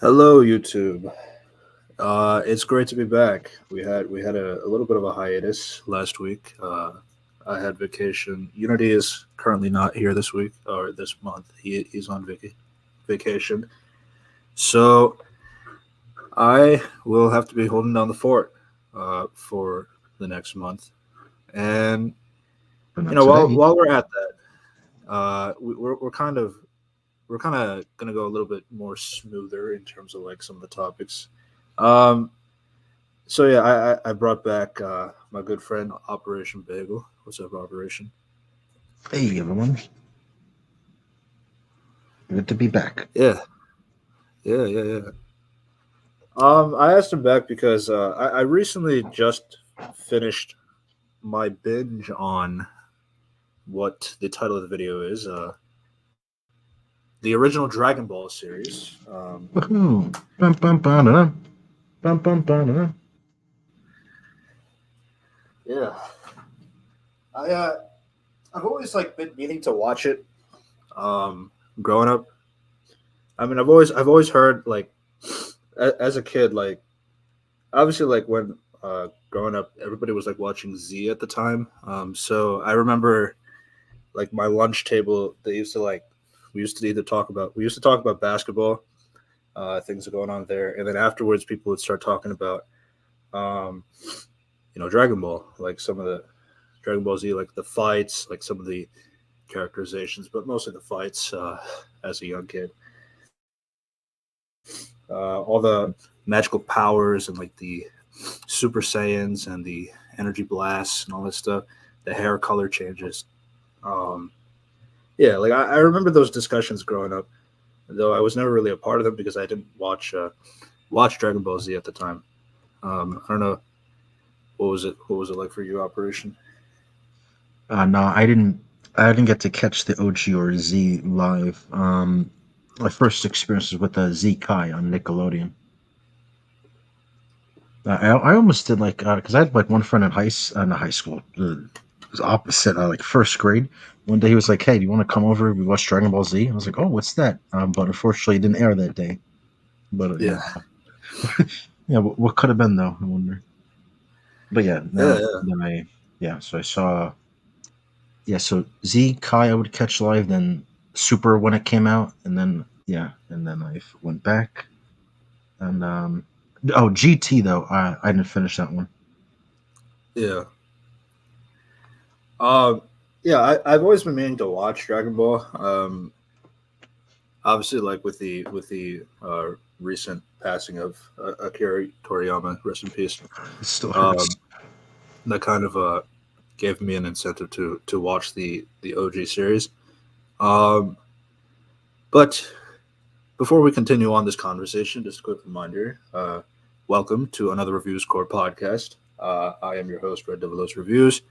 Hello, YouTube. It's great to be back. We had a little bit of a hiatus last week. I had vacation. Unity is currently not here this week or this month. He's on vacation, so I will have to be holding down the fort for the next month. And But not today. while we're at that, we're kind of gonna go a little bit more smoother in terms of like some of the topics. Um, So yeah, I brought back my good friend Operation Bagel. What's up, Operation? Hey, everyone. Good to be back. Yeah, yeah. I asked him back because I recently just finished my binge on what the title of the video is. The original Dragon Ball series. Woohoo. Bum, bum, ba-da-da. Bum, bum, ba-da-da. Yeah, I I've always like been meaning to watch it. Growing up, I mean, I've always heard like as a kid, like obviously like when growing up everybody was like watching Z at the time, so I remember like my lunch table they used to like we used to talk about basketball, things going on there, and then afterwards people would start talking about um Dragon Ball, like some of the Dragon Ball Z, like the fights, like some of the characterizations, but mostly the fights as a young kid, all the magical powers and like the Super Saiyans and the energy blasts and all this stuff, the hair color changes. Um, yeah, like I remember those discussions growing up, though I was never really a part of them because I didn't watch Dragon Ball Z at the time. I don't know what was it like for you, Operation? No, I didn't get to catch the OG or Z live. My first experience was with the Z Kai on Nickelodeon. I almost did like because I had like one friend in high school. It was opposite, like first grade. One day he was like, "Hey, do you want to come over? We watch Dragon Ball Z." I was like, "Oh, what's that?" But unfortunately, it didn't air that day. But Yeah, yeah. What could have been though? I wonder. But yeah, yeah, now yeah, then I yeah. So I saw so Z Kai I would catch live, then Super when it came out, and then and then went back and GT though I didn't finish that one. yeah. Um, yeah, I've always been meaning to watch Dragon Ball. Obviously, like with the recent passing of Akira Toriyama, rest in peace. It still hurts. Um, that kind of gave me an incentive to watch the OG series. Um, but before we continue on this conversation, just a quick reminder: welcome to another Reviews Core podcast. I am your host, Red Devilos Reviews.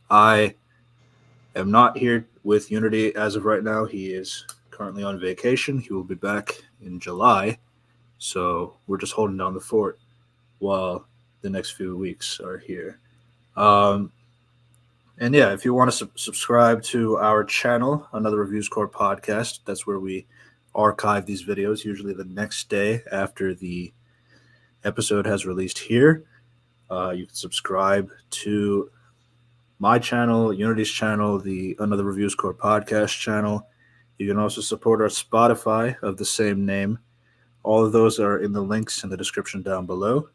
I am not here with Unity as of right now. He is currently on vacation. He will be back in July, so we're just holding down the fort while the next few weeks are here. Um, And yeah, if you want to subscribe to our channel, Another Reviews Core podcast, that's where we archive these videos, usually the next day after the episode has released here. You can subscribe to my channel, Unity's channel, the Another Reviews Core podcast channel. You can also support our Spotify of the same name. All of those are in the links in the description down below.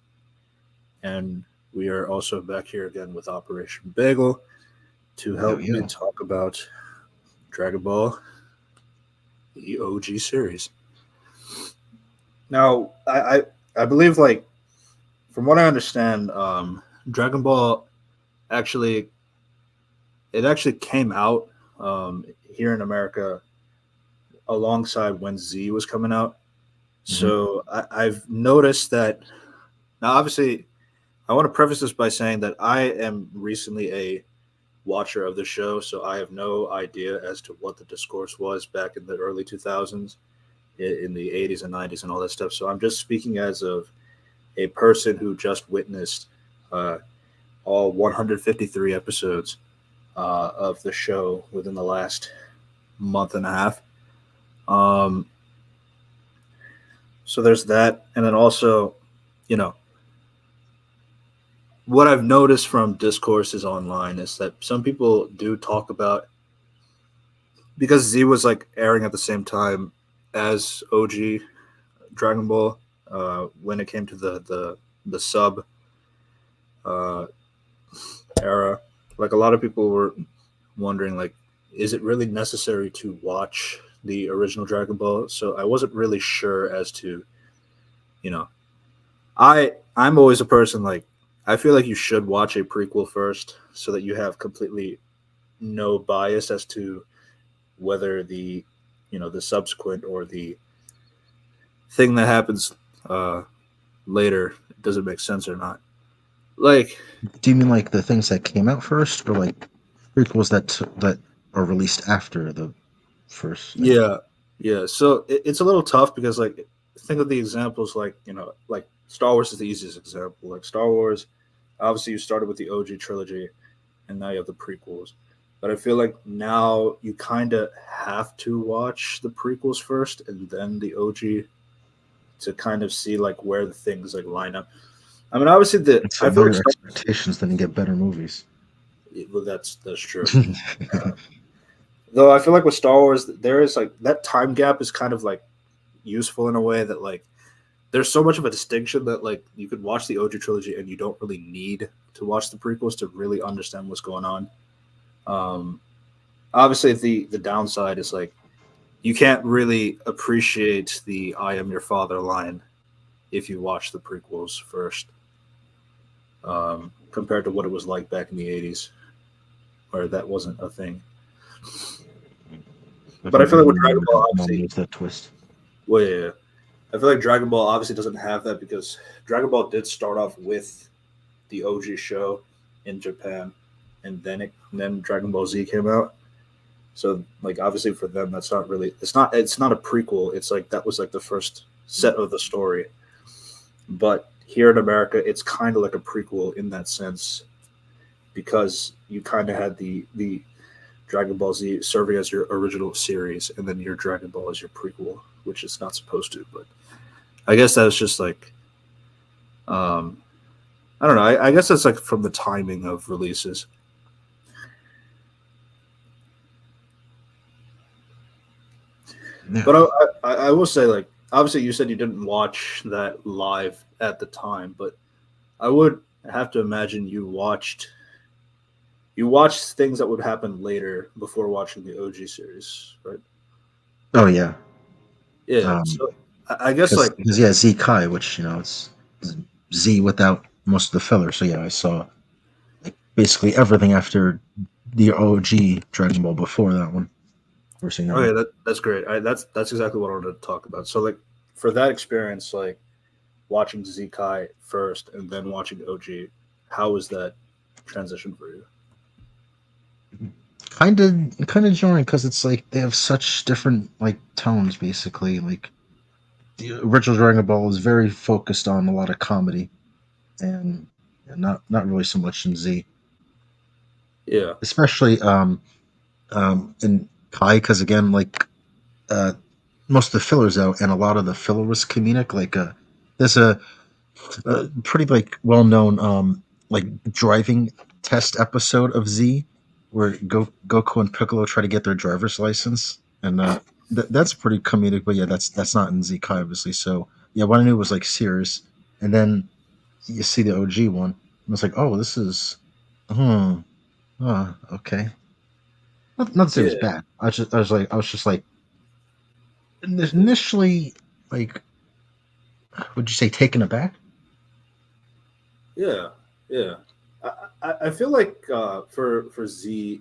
And we are also back here again with Operation Bagel to Yo help me yo. talk about Dragon Ball, the OG series. Now, I believe, like, from what I understand, Dragon Ball actually it actually came out here in America alongside when Z was coming out. Hmm. So I've noticed that now. Obviously, I want to preface this by saying that I am recently a watcher of the show, so I have no idea as to what the discourse was back in the early 2000s, in the 80s and 90s and all that stuff. So I'm just speaking as of a person who just witnessed uh, all 153 episodes of the show within the last month and a half. Um, So there's that, and then also, you know, what I've noticed from discourses online is that some people do talk about, because Z was like airing at the same time as OG Dragon Ball, when it came to the sub uh, era. Like a lot of people were wondering, like, is it really necessary to watch the original Dragon Ball? So I wasn't really sure as to, you know, I'm always a person like, I feel like you should watch a prequel first so that you have completely no bias as to whether the, the subsequent or the thing that happens uh, later doesn't make sense or not. Like, Do you mean like the things that came out first, or like prequels that are released after the first thing? yeah, yeah. So it's a little tough because, like, think of the examples, like, like Star Wars is the easiest example. Like Star Wars, obviously you started with the OG trilogy, and now you have the prequels. But I feel like now you kind of have to watch the prequels first and then the OG to kind of see like where the things like line up. I mean, obviously And I set feel like higher Star expectations, then you get better movies. well, that's true. Though I feel like with Star Wars, there is like that time gap is kind of like useful in a way that like there's so much of a distinction that like you could watch the OG trilogy and you don't really need to watch the prequels to really understand what's going on. Um, Obviously, the downside is like you can't really appreciate the "I am your father" line if you watch the prequels first, compared to what it was like back in the '80s, where that wasn't a thing. I But I think feel like with everyone Dragon Ball, now obviously, knows that twist. well, yeah, yeah. I feel like Dragon Ball obviously doesn't have that because Dragon Ball did start off with the OG show in Japan, and then Dragon Ball Z came out. So like obviously for them that's not really it's not a prequel. It's like that was like the first set of the story. But here in America it's kind of like a prequel in that sense because you kind of had the Dragon Ball Z serving as your original series and then your Dragon Ball is your prequel, which is not supposed to, but I guess that was just like um I don't know. I guess that's like from the timing of releases. Yeah. But I will say, like, obviously, you said you didn't watch that live at the time, but I would have to imagine you watched things that would happen later before watching the OG series, right? Oh yeah. Yeah. Um, So I guess because like yeah, Z Kai, which it's Z without most of the filler. So yeah, I saw like basically everything after the OG Dragon Ball before that one. We're seeing that okay, one. that's great. That's exactly what I wanted to talk about. So like for that experience, like watching Kai first and then watching OG, how was that transition for you? Kind of jarring because it's like they have such different like tones. Basically, like the original Dragon Ball is very focused on a lot of comedy and not really so much in Z, Yeah. especially in Kai because again like uh most of the fillers out and a lot of the filler was comedic. Like there's a pretty like well known like driving test episode of Z where Goku and Piccolo try to get their driver's license, and that's pretty comedic. But yeah, that's not in Z Kai obviously. So yeah, what I knew was like serious, and then you see the OG one, and it's like, oh, this is, hmm, okay. Not to say it was Yeah. bad. I was just like initially like, would you say taken aback? Yeah, yeah. I feel like for Z,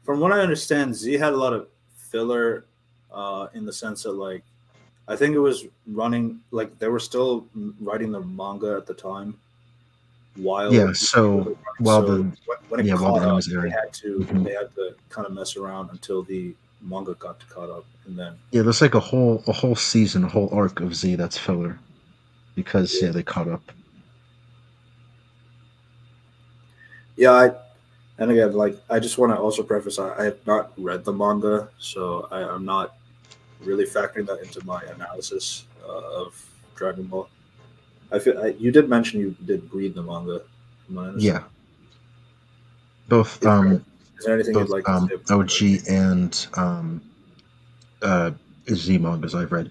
from what I understand, Z had a lot of filler, in the sense that like I think it was running like they were still writing the manga at the time while Yeah. the anime was So running. while So the when it yeah while the caught up, anime's airing. they Mhm. had to kind of mess around until the manga got caught up, and then Yeah, there's like a whole season, a whole arc of Z that's filler because yeah, yeah they caught up. yeah. And again, like I just want to also preface, I have not read the manga, so I'm not. really factoring that into my analysis of Dragon Ball. You did mention you did read the manga, from what I understand. Yeah, both Is there, is there anything you'd like to say about that? OG and uh, Z mangas I've read.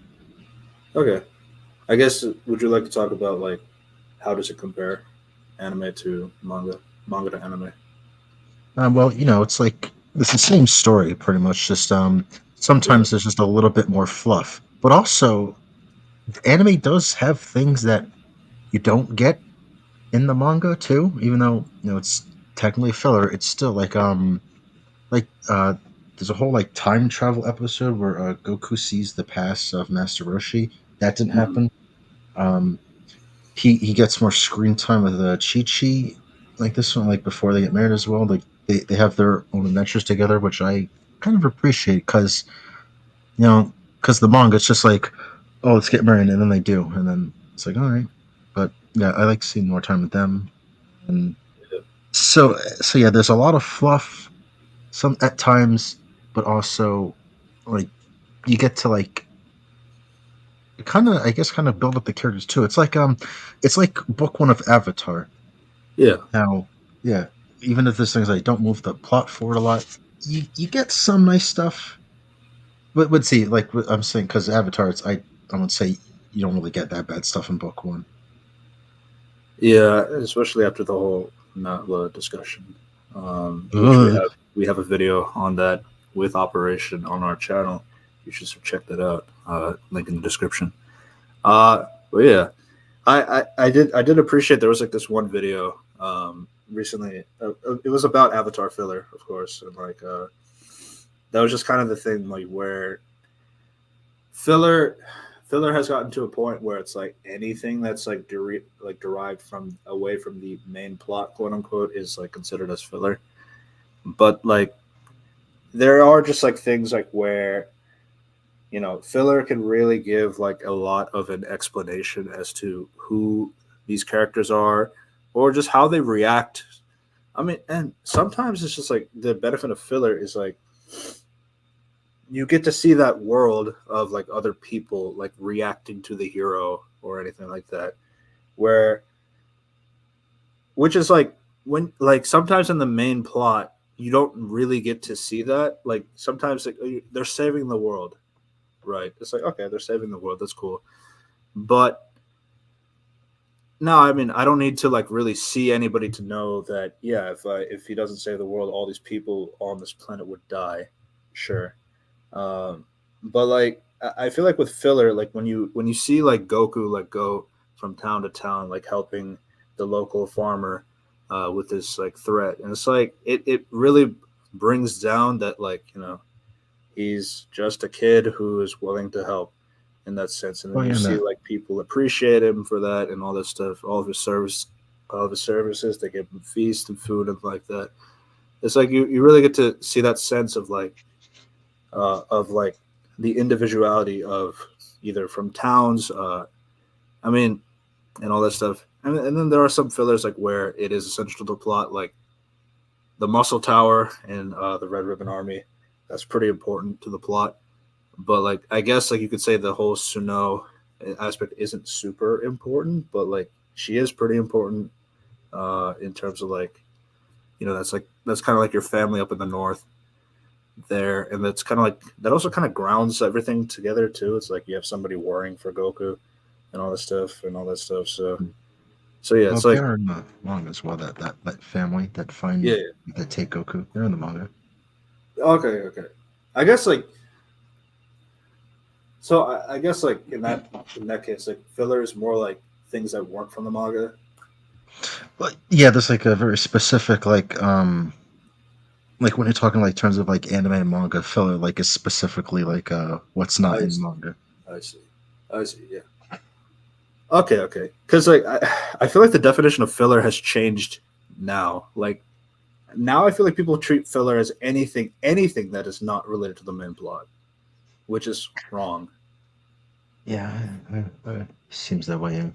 Okay, I guess would you like to talk about like how does it compare anime to manga, manga to anime? Well, it's like it's the same story pretty much. Just Yeah. sometimes there's just a little bit more fluff, but also anime does have things that you don't get in the manga too. Even though it's technically filler, it's still like there's a whole like time travel episode where Goku sees the past of Master Roshi. That didn't Mhm. happen. Um, he gets more screen time with Chi Chi, like this one, like before they get married as well. Like they have their own adventures together, which I kind of appreciate because because the manga it's just like, oh, let's get married, and then they do, and then it's like, all right. But yeah, I like seeing more time with them, and Yeah. so yeah, there's a lot of fluff some at times, but also like you get to like kind of I guess kind of build up the characters too. It's like book one of Avatar. Yeah. Now, yeah, even if there's things like don't move the plot forward a lot, you get some nice stuff. But see, like what I'm saying, because Avatar, I would say you don't really get that bad stuff in book one. Yeah, especially after the whole Natla discussion, which Ugh. we have a video on that with Operation on our channel. You should check that out. Link in the description. But yeah, I did appreciate there was like this one video recently. It was about Avatar filler, of course, and like that was just kind of the thing like where filler filler has gotten to a point where it's like anything that's like derived from away from the main plot, quote unquote, is like considered as filler. But like there are just like things like where filler can really give like a lot of an explanation as to who these characters are or just how they react. I mean, and sometimes it's just like the benefit of filler is like you get to see that world of like other people like reacting to the hero or anything like that, where which is like when like sometimes in the main plot you don't really get to see that. Like sometimes like, they're saving the world, right? It's like, okay, they're saving the world, that's cool. But no, I mean, I don't need to like really see anybody to know that. Yeah, if he doesn't save the world, all these people on this planet would die. Sure. Um, but like I feel like with filler, like when you see like Goku like go from town to town, like helping the local farmer with this like threat, and it's like it really brings down that like he's just a kid who is willing to help in that sense, and Oh then you yeah, see no. like people appreciate him for that and all this stuff, all of his services. They give him feast and food and like that. It's like you really get to see that sense of like the individuality of either from towns, I mean, and all that stuff. And then there are some fillers like where it is essential to the plot, like the Muscle Tower and the Red Ribbon Army. That's pretty important to the plot. But like, I guess like you could say the whole Suno aspect isn't super important, but like she is pretty important in terms of like that's kind of like your family up in the north there, and that's kind of like that also kind of grounds everything together too. It's like you have somebody worrying for Goku and all this stuff and all that stuff. So yeah, Well, it's they like are in the manga as well. That family yeah, that take Goku, they're in the manga. yeah. Okay. I guess like so. I guess like in that case, like filler is more like things that weren't from the manga. But yeah, there's like a very specific like when you're talking like terms of like anime and manga filler, like is specifically like what's not I in see. manga. I see. I see. Yeah. Okay. Because like I feel like the definition of filler has changed now. Like now, I feel like people treat filler as anything that is not related to the main plot, which is wrong. Yeah, seems that way.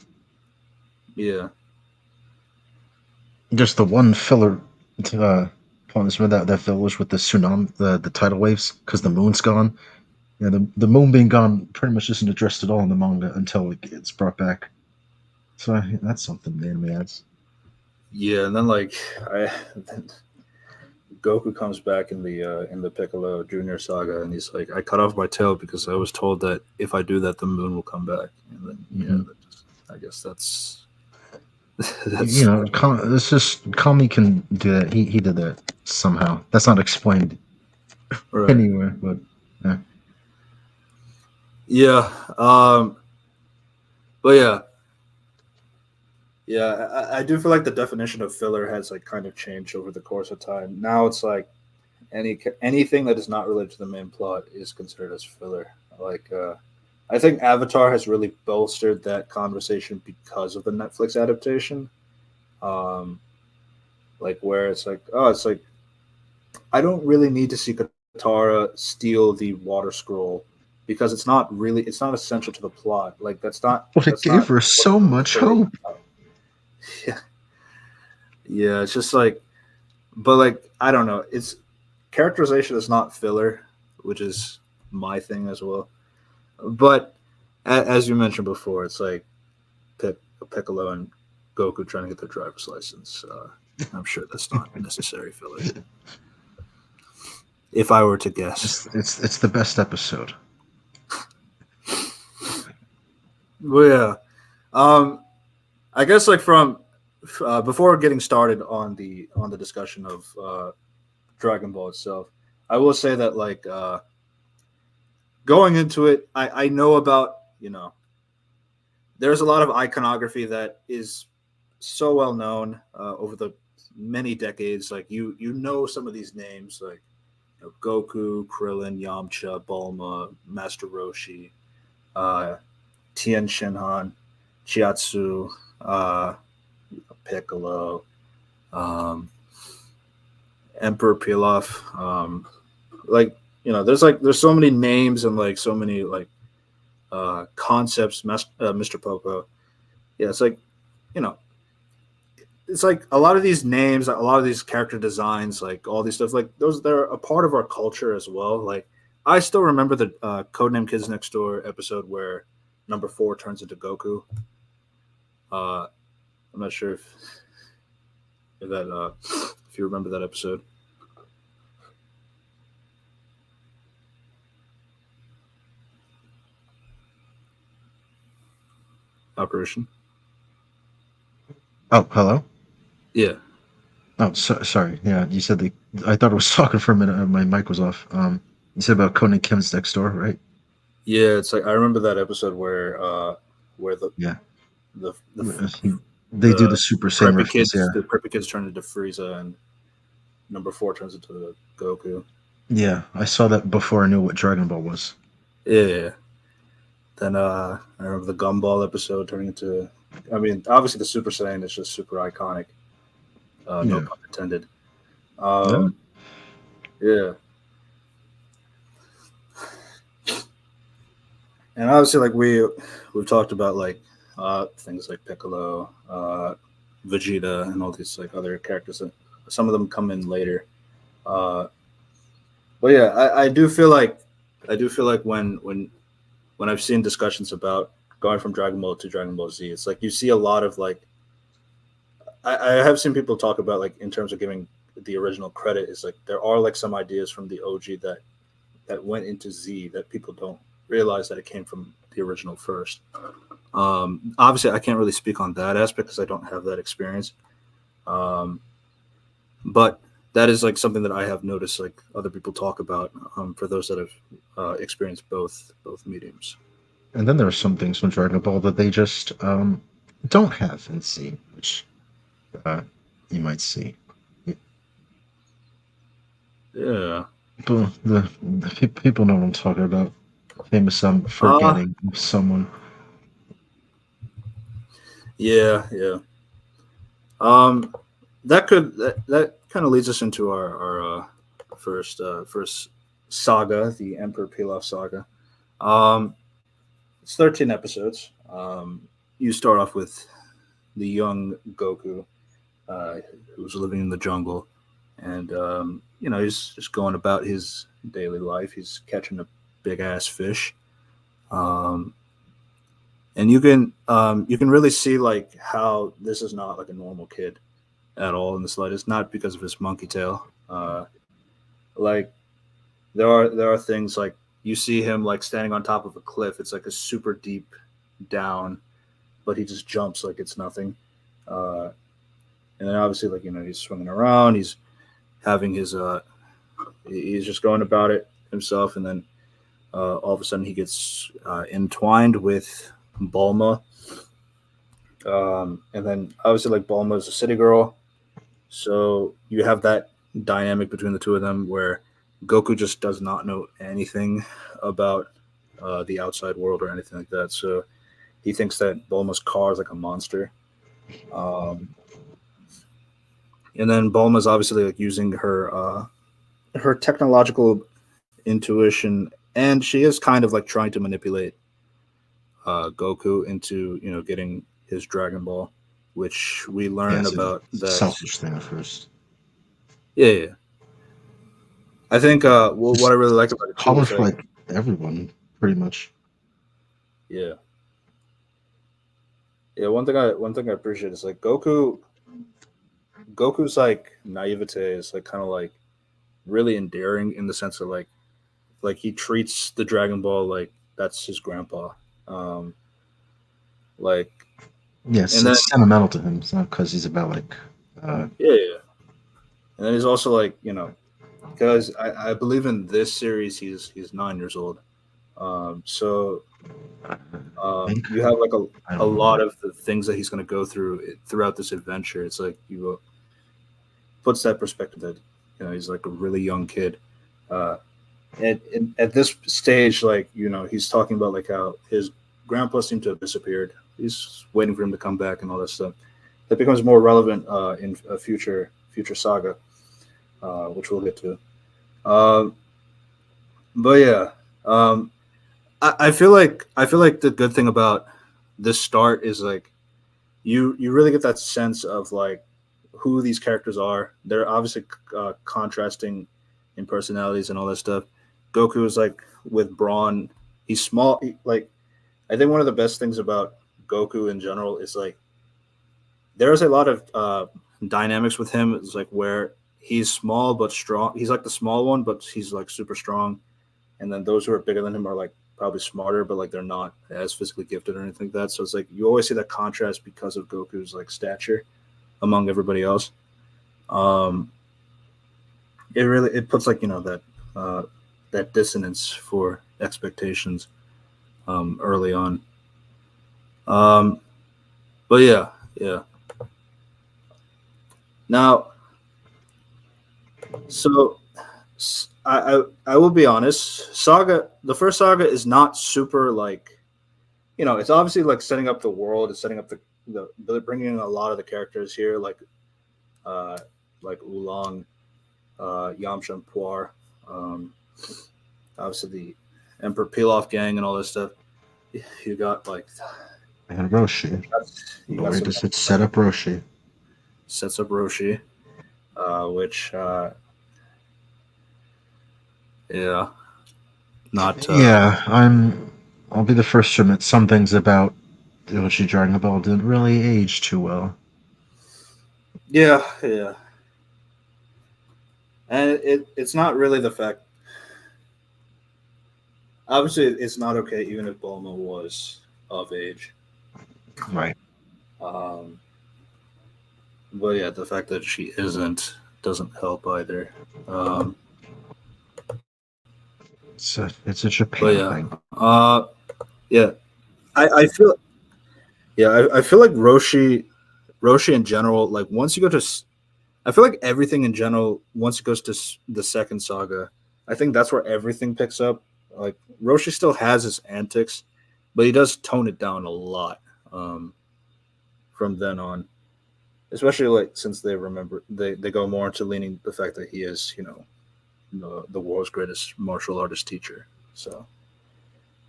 Yeah. Just the one filler to point remember that village with the tsunami, the tidal waves, because the moon's gone. Yeah, the moon being gone pretty much isn't addressed at all in the manga until it gets brought back. So that's something the anime adds. Yeah, and then like I then Goku comes back in the Piccolo Jr. saga, and he's like, "I cut off my tail because I was told that if I do that, the moon will come back." And then yeah, Hmm. I guess that's You that's know, it's just Kami can do that. He did that somehow. That's not explained right. anywhere, but yeah. Yeah, but yeah, yeah. I do feel like the definition of filler has like kind of changed over the course of time. Now it's like anything that is not related to the main plot is considered as filler. Like I think Avatar has really bolstered that conversation because of the Netflix adaptation. Um, like where it's like, oh, it's like I don't really need to see Katara steal the Water Scroll because it's not essential to the plot. Like But it that's gave not her what so the much story is hope. about. Yeah, yeah. It's just like, but like I don't know. It's characterization is not filler, which is my thing as well. But as you mentioned before, it's like Piccolo and Goku trying to get their driver's license. I'm sure that's not necessary filler. If I were to guess, It's the best episode. well, yeah. Um, I guess like from before getting started on the discussion of Dragon Ball itself, I will say that like going into it, I know about there's a lot of iconography that is so well known over the many decades. Like you know some of these names like Goku, Krillin, Yamcha, Bulma, Master Roshi, uh, Tien Shinhan, Chiatsu, uh, Piccolo, um, Emperor Pilaf. Like there's so many names and like so many like concepts. Mr. Popo. Yeah, it's like you know it's like a lot of these names, a lot of these character designs, like all these stuff, like those they're a part of our culture as well. Like I still remember the Codename Kids Next Door episode where number four turns into Goku. Uh, I'm not sure if that if you remember that episode. Operation. Oh, hello. Yeah, Oh, sorry. Yeah, you said the. I thought I was talking for a minute. My mic was off. You said about Conan Kim's next door, right? yeah. It's like I remember that episode where Yeah. the They do the Super Saiyan reference. Yeah. the preppy kids turn into Frieza and number four turns into Goku. Yeah, I saw that before I knew what Dragon Ball was. Yeah. Then I remember the Gumball episode turning into. I mean, obviously the Super Saiyan is just super iconic. No Yeah. pun intended. Yeah. Um, yeah, and obviously like we've talked about like things like Piccolo, Vegeta, and all these like other characters. That, some of them come in later. Uh, but yeah, I do feel like when I've seen discussions about going from Dragon Ball to Dragon Ball Z, it's like you see a lot of like I have seen people talk about like in terms of giving the original credit is like there are like some ideas from the OG that went into Z that people don't realize that it came from the original first. Obviously, I can't really speak on that aspect because I don't have that experience. Um, but that is like something that I have noticed like other people talk about for those that have experienced both mediums. And then there are some things from Dragon Ball that they just don't have in C, which uh, you might see. Yeah. The people know what I'm talking about. Famous Uh forgetting someone. yeah, yeah. Um, that kind of leads us into our first saga, the Emperor Pilaf Saga. Um, it's 13 episodes. You start off with the young Goku, uh, who's living in the jungle, and he's just going about his daily life. He's catching up. big ass fish. Um, and you can really see like how this is not like a normal kid at all in the slightest. Not because of his monkey tail. Like there are things like you see him like standing on top of a cliff. It's like a super deep down, but he just jumps like it's nothing. Uh, and then obviously like he's swinging around. He's having his he's just going about it himself, and then all of a sudden he gets entwined with Bulma, and then obviously like Bulma is a city girl, so you have that dynamic between the two of them where Goku just does not know anything about the outside world or anything like that. So he thinks that Bulma's car is like a monster. Um, and then Bulma's obviously like using her technological intuition, and she is kind of like trying to manipulate Goku into getting his Dragon Ball, which we learn Yes, about it's a that. selfish thing at first. Yeah, yeah. I think well, what I really liked about it too Common was for like, like everyone, pretty much. yeah, yeah. One thing I appreciate is like Goku's like naivete is like kind of like really endearing in the sense of like he treats the Dragon Ball like that's his grandpa. Um, like Yes, and then it's sentimental to him. It's not because he's about like, uh, yeah, yeah. And then he's also like because I believe in this series he's 9 years old. So I think you have like I a don't know. lot of the things that he's going to go through throughout this adventure. It's like you puts that perspective that he's like a really young kid. Uh, at this stage, like he's talking about like how his grandpa seemed to have disappeared. He's waiting for him to come back and all that stuff. That becomes more relevant in a future saga, which we'll get to. Um, but yeah, um, I feel like the good thing about this start is like you really get that sense of like who these characters are. They're obviously contrasting in personalities and all that stuff. Goku is like with Braun. He's small. Like I think one of the best things about Goku in general is like there's a lot of dynamics with him. It's like where he's small but strong. He's like the small one, but he's like super strong. And then those who are bigger than him are like probably smarter, but like they're not as physically gifted or anything like that. So it's like you always see that contrast because of Goku's like stature among everybody else. Um, it puts like uh, that dissonance for expectations early on. Um, but yeah, yeah. Now, so I will be honest. The first saga is not super like it's obviously like setting up the world, it's setting up the bringing in a lot of the characters here, uh, like Oolong, Yamcha and Puar, um, obviously the Emperor Pilaf gang and all this stuff. You got like And Roshi. you But got where some does it set up Roshi? sets up Roshi, which yeah, not Yeah, I'll be the first to admit some things about the Roshi Dragon Ball didn't really age too well. yeah, yeah, and it's not really the fact. Obviously, it's not okay even if Bulma was of age. Right. Um, but yeah, the fact that she isn't doesn't help either. Um, It's a but Japan yeah, thing. yeah, I feel yeah, I feel like Roshi in general. Like once you go to, I feel like everything in general. Once it goes to the second saga, I think that's where everything picks up. Like Roshi still has his antics, but he does tone it down a lot um, from then on. Especially like since they go more into leaning the fact that he is the world's greatest martial artist teacher. So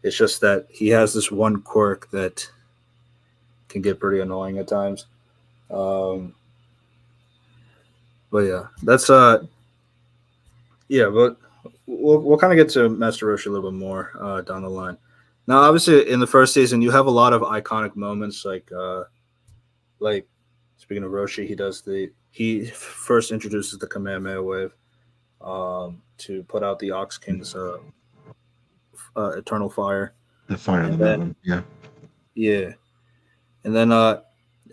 it's just that he has this one quirk that can get pretty annoying at times. Um, but yeah, that's yeah. But we'll kind of get to Master Roshi a little bit more down the line. Now, obviously, in the first season, you have a lot of iconic moments, like speaking of Roshi, he first introduces the Kamehameha wave to put out the Ox King's eternal fire, The fire of and the then moon. Yeah. yeah, and then uh,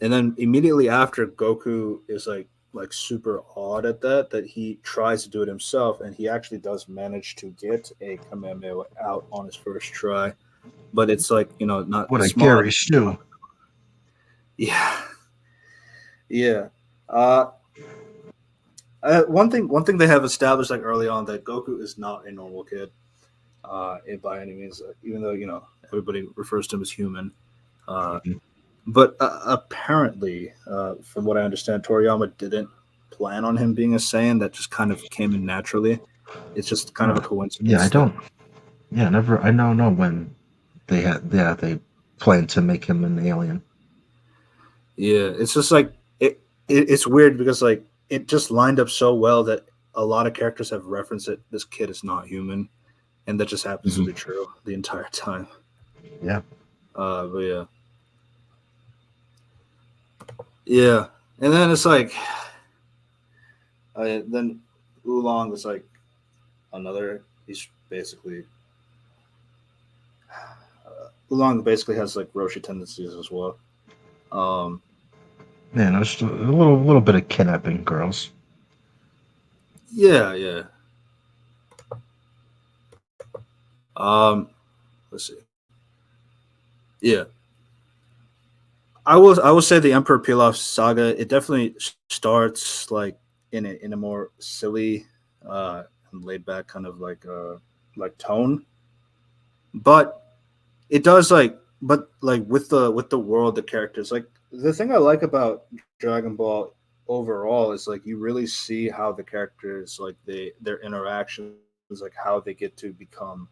and then immediately after, Goku is like super awed at that he tries to do it himself, and he actually does manage to get a Kamehameha out on his first try, but it's like not What a small Gary enough. Stew. Yeah, yeah. Uh, one thing they have established like early on that Goku is not a normal kid, by any means. Even though everybody refers to him as human, uh, Mhm. but apparently, from what I understand, Toriyama didn't plan on him being a Saiyan. That just kind of came in naturally. It's just kind of a Yeah, I coincidence that don't. Yeah, never. I don't know when they had. Yeah, they planned to make him an alien. yeah, it's just like it's weird because like it just lined up so well that a lot of characters have referenced it. This kid is not human, and that just happens to Hmm. be true the entire time. Yeah. But yeah, and then it's like then Oolong is like another. He's basically Oolong basically has like Roshi tendencies as well. Um, Yeah, no, just a little bit of kidnapping girls. yeah, yeah. Um, let's see. Yeah, I will say the Emperor Pilaf Saga. It definitely starts like in a more silly and laid back kind of like tone, but it does but like with the world, the characters, like the thing I like about Dragon Ball overall is like you really see how the characters like their interactions, like how they get to become.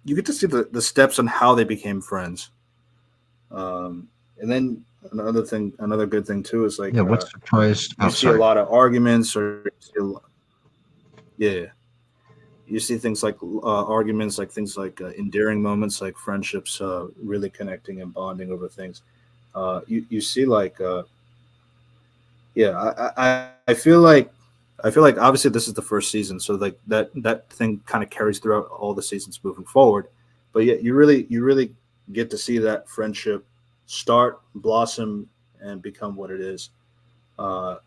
You get to see the steps on how they became friends. And then another good thing too is Yeah, like what surprised? you Oh, see a sorry. lot of arguments, or yeah, you see things like arguments, like things like endearing moments, like friendships, really connecting and bonding over things. You see yeah, I feel like obviously this is the first season, so like that thing kind of carries throughout all the seasons moving forward. But yeah, you really get to see that friendship start, blossom, and become what it is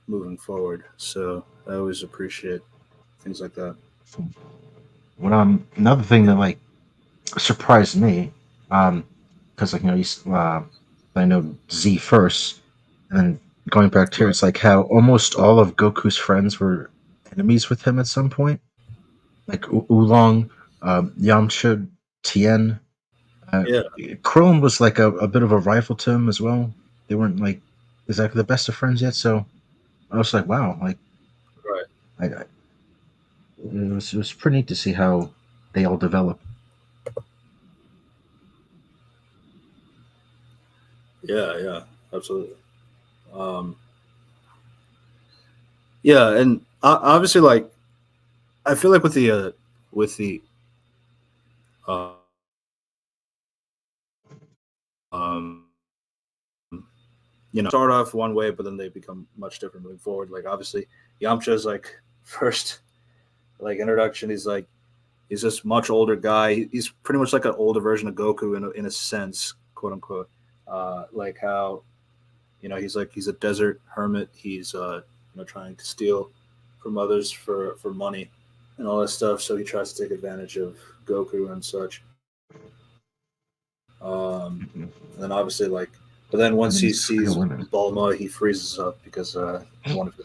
moving forward. So I always appreciate things like that. What another thing Yeah, that like surprised me, because like I know Z first, and then going back to here, right. it's like how almost all of Goku's friends were enemies with him at some point. Like Oolong, Yamcha, Tien. Uh, Yeah, Krillin was like a bit of a rival to him as well. They weren't like exactly the best of friends yet, so I was like, wow, like right. it was pretty neat to see how they all develop. Yeah, yeah, absolutely. Um, yeah, and obviously, like I feel like with the uh, um, start off one way, but then they become much different moving forward. Like obviously, Yamcha's like first like introduction. He's this much older guy. He's pretty much like an older version of Goku in a sense, quote unquote. Like how he's a desert hermit. He's trying to steal from others for money and all that stuff. So he tries to take advantage of Goku and such. Mhm. And then obviously but then And once then he he's real sees women. Bulma, he freezes up because one of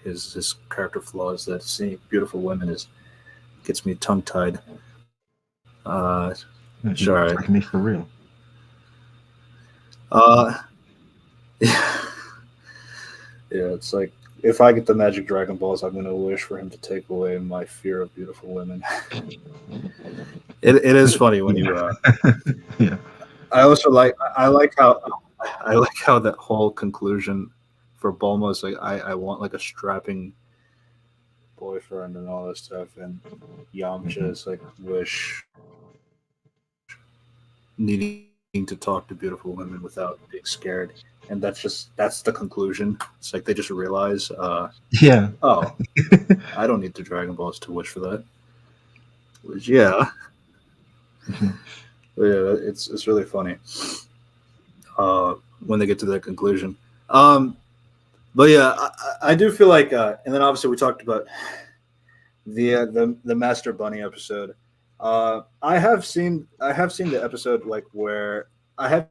his character flaws that seeing beautiful women is gets me tongue tied. He Sure. like me for real. Uh, yeah, it's like if I get the magic Dragon Balls, I'm gonna wish for him to take away my fear of beautiful women. It is funny when Yeah, you. yeah. I also I like how that whole conclusion for Bulma is like I want like a strapping boyfriend and all that stuff, and Hmm. Yamcha's like wish needing to talk to beautiful women without being scared, and that's the conclusion. It's like they just realize, Yeah. oh, I don't need the Dragon Balls to wish for that. Which yeah, yeah, it's really funny when they get to that conclusion. Um, but yeah, I do feel like, and then obviously we talked about the Master Bunny episode. I have seen the episode like where I have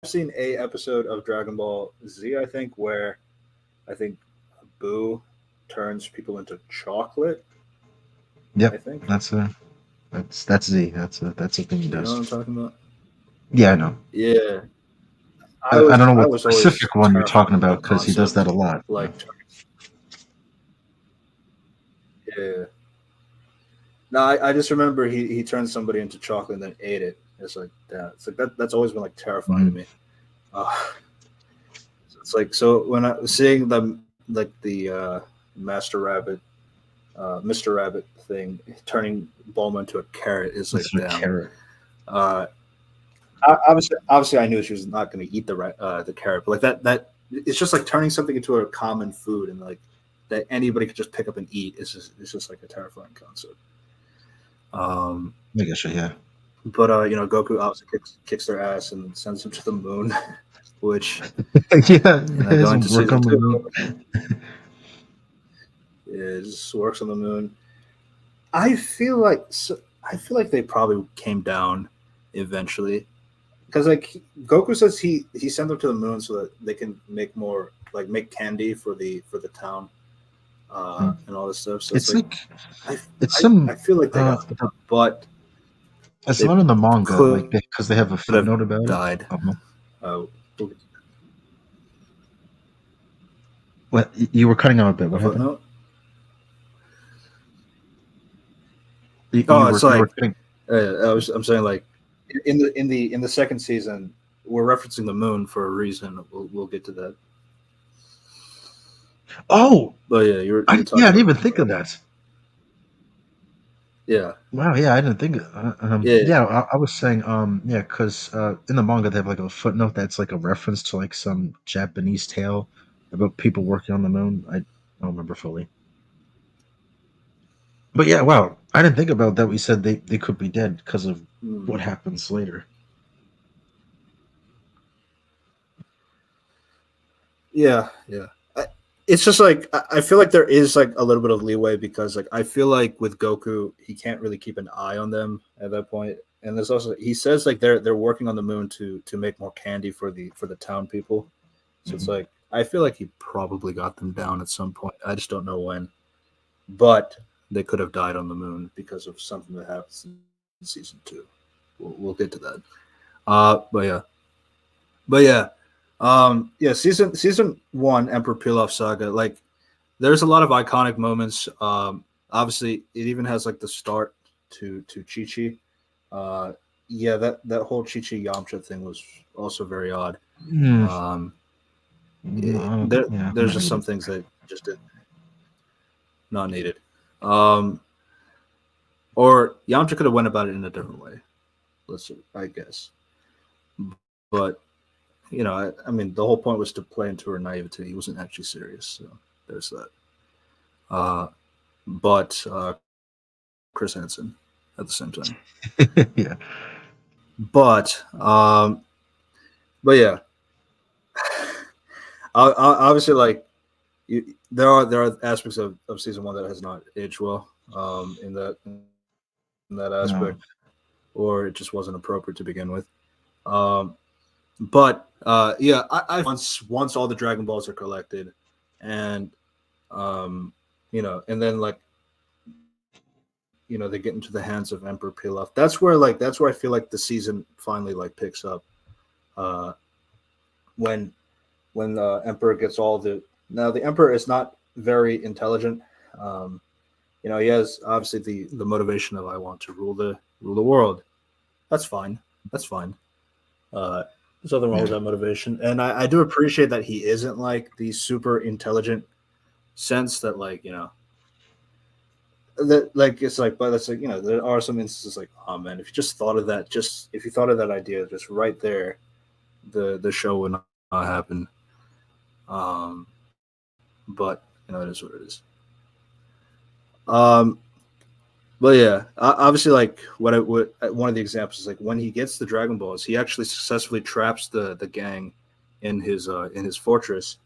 seen a episode of Dragon Ball Z. I think where I think Boo turns people into chocolate. I Yep. think. That's Z. That's a thing he Do you know what does. I'm talking about? Yeah, I know. Yeah, I don't know I what was always specific one you're terrified talking of that about because he does that concept. a lot. Like, yeah. No, I just remember he turned somebody into chocolate and then ate it. It's like that. It's like that's always been like terrifying to Mhm. me. Uh, it's like so when I was seeing them like the Master Rabbit, Mr. Rabbit thing turning Bulma into a carrot is like Mr. damn. Carrot. Uh, obviously, I knew she was not going to eat the carrot, but like that it's just like turning something into a common food and like that anybody could just pick up and eat. It's just like a terrifying concept. Um, I guess yeah. but Goku obviously kicks their ass and sends them to the moon, which Yeah, his going to work season on the moon. two is works on the moon. I feel like I feel like they probably came down eventually because like Goku says he sent them to the moon so that they can make more like make candy for the town Mm. and all this stuff. So it's It's like like I it's I some feel like they got stuff, but it's they not in the manga, could like because they have a have footnote about it. died. Uh-huh. Uh, What you were cutting out a bit? a What happened? footnote. You Oh, were it's you were like cutting. I'm saying like in the second season we're referencing the moon for a reason. We'll get to that. Oh, But yeah, you were I talking didn't about even think of that. yeah Wow, yeah, I didn't think. yeah Yeah, I was saying, yeah, because in the manga they have like a footnote that's like a reference to like some Japanese tale about people working on the moon. I don't remember fully, but yeah, wow, I didn't think about that. We said they could be dead because of what mm, happens later. yeah. It's just like I feel like there is like a little bit of leeway because like I feel like with Goku he can't really keep an eye on them at that point. And there's also he says like they're working on the moon to make more candy for the town people. So it's Mhm. like I feel like he probably got them down at some point. I just don't know when. But they could have died on the moon because of something that happens in season two. We'll get to that. But yeah, but yeah, yeah. Season one, Emperor Pilaf Saga. Like, there's a lot of iconic moments. Obviously, it even has like the start to Chi Chi. Uh, yeah, that whole Chi Chi Yamcha thing was also very odd. Mm, Um, yeah, there's not just some needed. things that just did not needed. Um, or Yamcha could have went about it in a different way. I guess. But I mean, the whole point was to play into her naivety. He wasn't actually serious, so there's that. Uh, but Chris Hansen at the same time. Yeah. But but yeah, obviously, like there are aspects of season one that has not aged well in that aspect, No. or it just wasn't appropriate to begin with. Um, but yeah, once all the Dragon Balls are collected, and um, and then like they get into the hands of Emperor Pilaf. That's where I feel like the season finally like picks up. Uh, when when Emperor gets all the now the Emperor is not very intelligent. Um, he has obviously the motivation of I want to rule the world. That's fine. That's fine. Uh, there's nothing wrong with Yeah. that motivation, and I do appreciate that he isn't like the super intelligent sense that like that like it's like, but it's like there are some instances like, oh man, if you just thought of that, just if you thought of that idea just right there, the show would not happen. Um, but it is what it is. Um, but yeah, obviously, like what one of the examples is like when he gets the Dragon Balls, he actually successfully traps the gang in his fortress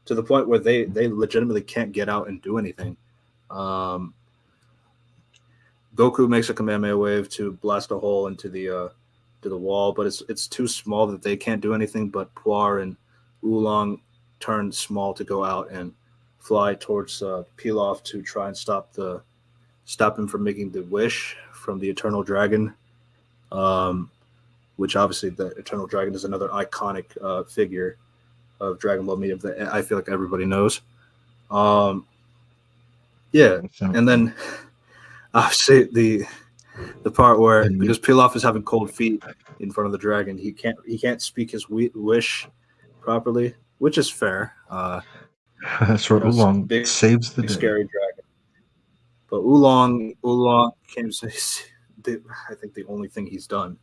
to the point where they legitimately can't get out and do anything. Um, Goku makes a Kamehameha wave to blast a hole into the wall, but it's too small that they can't do anything. But Puar and Oolong turn small to go out and fly towards Pilaf to try and stop him from making the wish from the Eternal Dragon. Um, which obviously the Eternal Dragon is another iconic figure of Dragon Ball media that I feel like everybody knows. Um, yeah, So, and then obviously the part where and you, because Pilaf is having cold feet in front of the dragon, he can't speak his wish properly, which is fair. that's where It's Oolong big saves the scary day. dragon. But Oolong came. I think the only thing he's done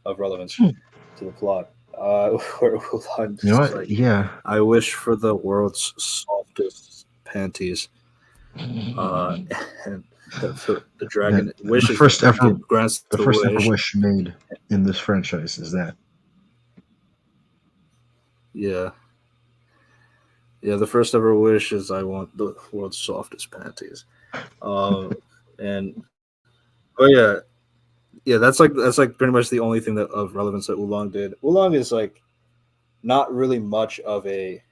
of relevance Hmm. to the plot. Where Oolong You know is what? like, Yeah. I wish for the world's softest panties. Uh, and the That dragon the wishes first that ever grants the the first ever wish. wish made in this franchise is that. Yeah, yeah. The first ever wish is I want the world's softest panties. And oh yeah. That's like pretty much the only thing that of relevance that Oolong did. Oolong is like not really much of a.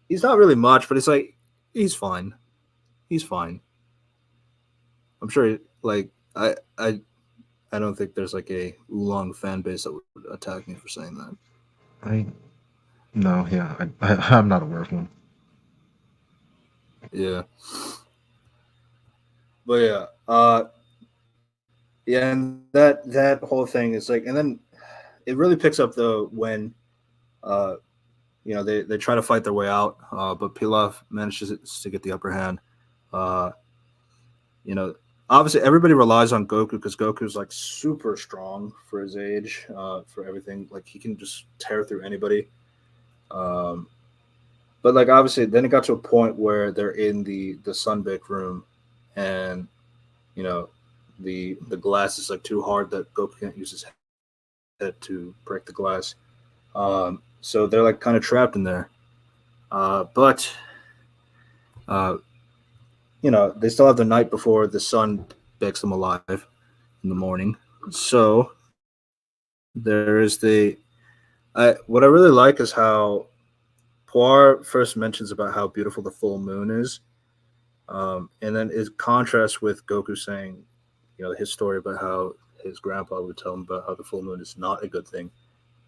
He's not really much, but it's like he's fine. He's fine. I'm sure. Like I don't think there's like a Oolong fan base that would attack me for saying that. I no, yeah, I'm not aware of one. Yeah, but yeah, yeah, and that whole thing is like, and then it really picks up though when uh they try to fight their way out, but Pilaf manages to get the upper hand. Uh, you know, obviously everybody relies on Goku because Goku's like super strong for his age, for everything. Like he can just tear through anybody. Um, but like obviously, then it got to a point where they're in the Sunbake room, and you know the glass is like too hard that Goku can't use his head to break the glass. So they're like kind of trapped in there. But uh, they still have the night before the sun bakes them alive in the morning. So there is what I really like is how Poir first mentions about how beautiful the full moon is, and then it contrasts with Goku saying, his story about how his grandpa would tell him about how the full moon is not a good thing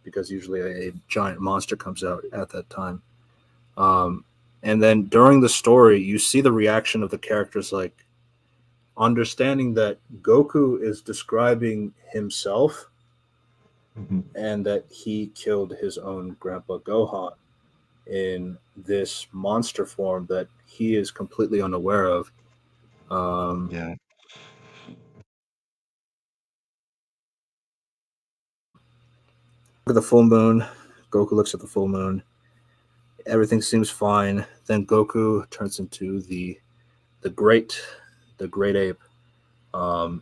because usually a giant monster comes out at that time. Um, and then during the story, you see the reaction of the characters, like understanding that Goku is describing himself Hmm. and that he killed his own grandpa Gohan in this monster form that he is completely unaware of. Um, Yeah, Look at the full moon. Goku looks at the full moon. Everything seems fine. Then Goku turns into the great the great ape, and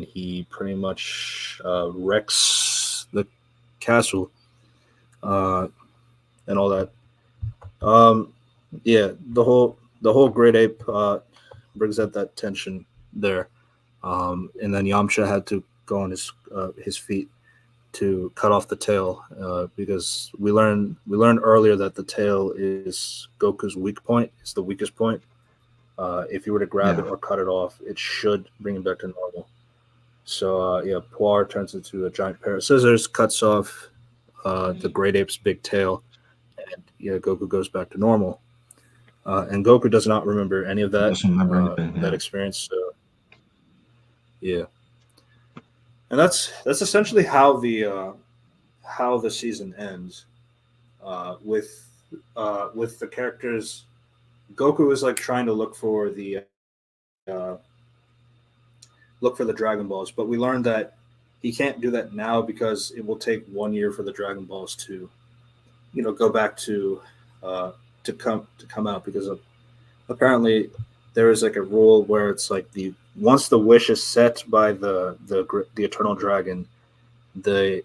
he pretty much wrecks the castle uh, and all that. Um, yeah, the whole great ape brings out that tension there, and then Yamcha had to go on his feet to cut off the tail because we learned earlier that the tail is Goku's weak point. It's the weakest point. If you were to grab it yeah. or cut it off, it should bring him back to normal. So yeah, Poir turns into a giant pair of scissors, cuts off the great ape's big tail, and yeah, Goku goes back to normal. And Goku does not remember any of He that doesn't remember anything. that Yeah, experience. So yeah, and that's essentially how the season ends with the characters. Goku is like trying to look for the look for the Dragon Balls. But we learned that he can't do that now because it will take 1 year for the Dragon Balls to go back uh, to come out because of apparently there is like a rule where it's like the once the wish is set by the eternal dragon, the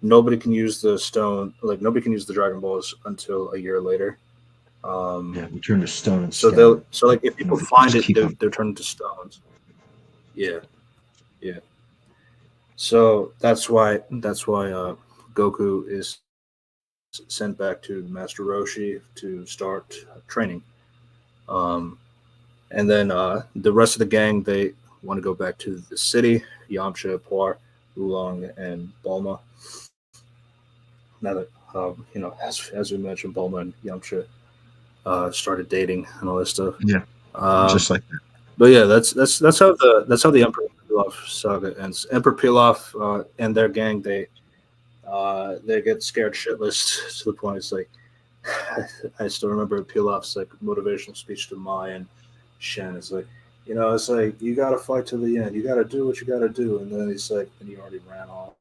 nobody can use the stone, like nobody can use the Dragon Balls until a year later. Yeah, we turn to stone and So scatter. like if You know, people we can find just it, keep on. they're turned into stones. Yeah, yeah. So that's why Goku is sent back to Master Roshi to start training. Um, and then the rest of the gang they want to go back to the city. Yamcha, Poir, Oolong, and Bulma. Now that as we mentioned, Bulma and Yamcha started dating and all this stuff. Yeah, Um, just like that. but yeah, that's how the Emperor Pilaf saga ends. Emperor Pilaf and their gang they get scared shitless to the point it's like I still remember Pilaf's like motivational speech to Mai and Shen. It's like it's like you got to fight to the end. You got to do what you got to do, and then he's like, and he already ran off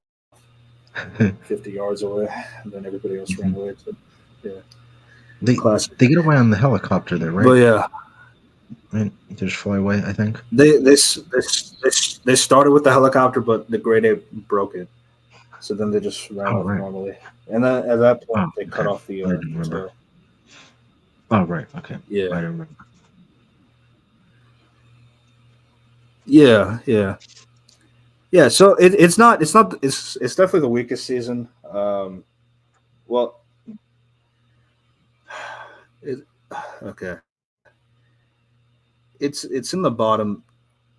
50 yards away, and then everybody else ran Mhm. away. So, yeah, They classic. they get away on the helicopter there, But right? yeah, Right? They just fly away, I think. they started with the helicopter, but the Great Ape broke it. So then they just ran Oh off right. normally, and then at that point Oh they cut okay. off I didn't the remember. tail. Oh right. Okay. I Yeah, don't remember. yeah, yeah, yeah. So it's definitely the weakest season. Well, it, okay, it's in the bottom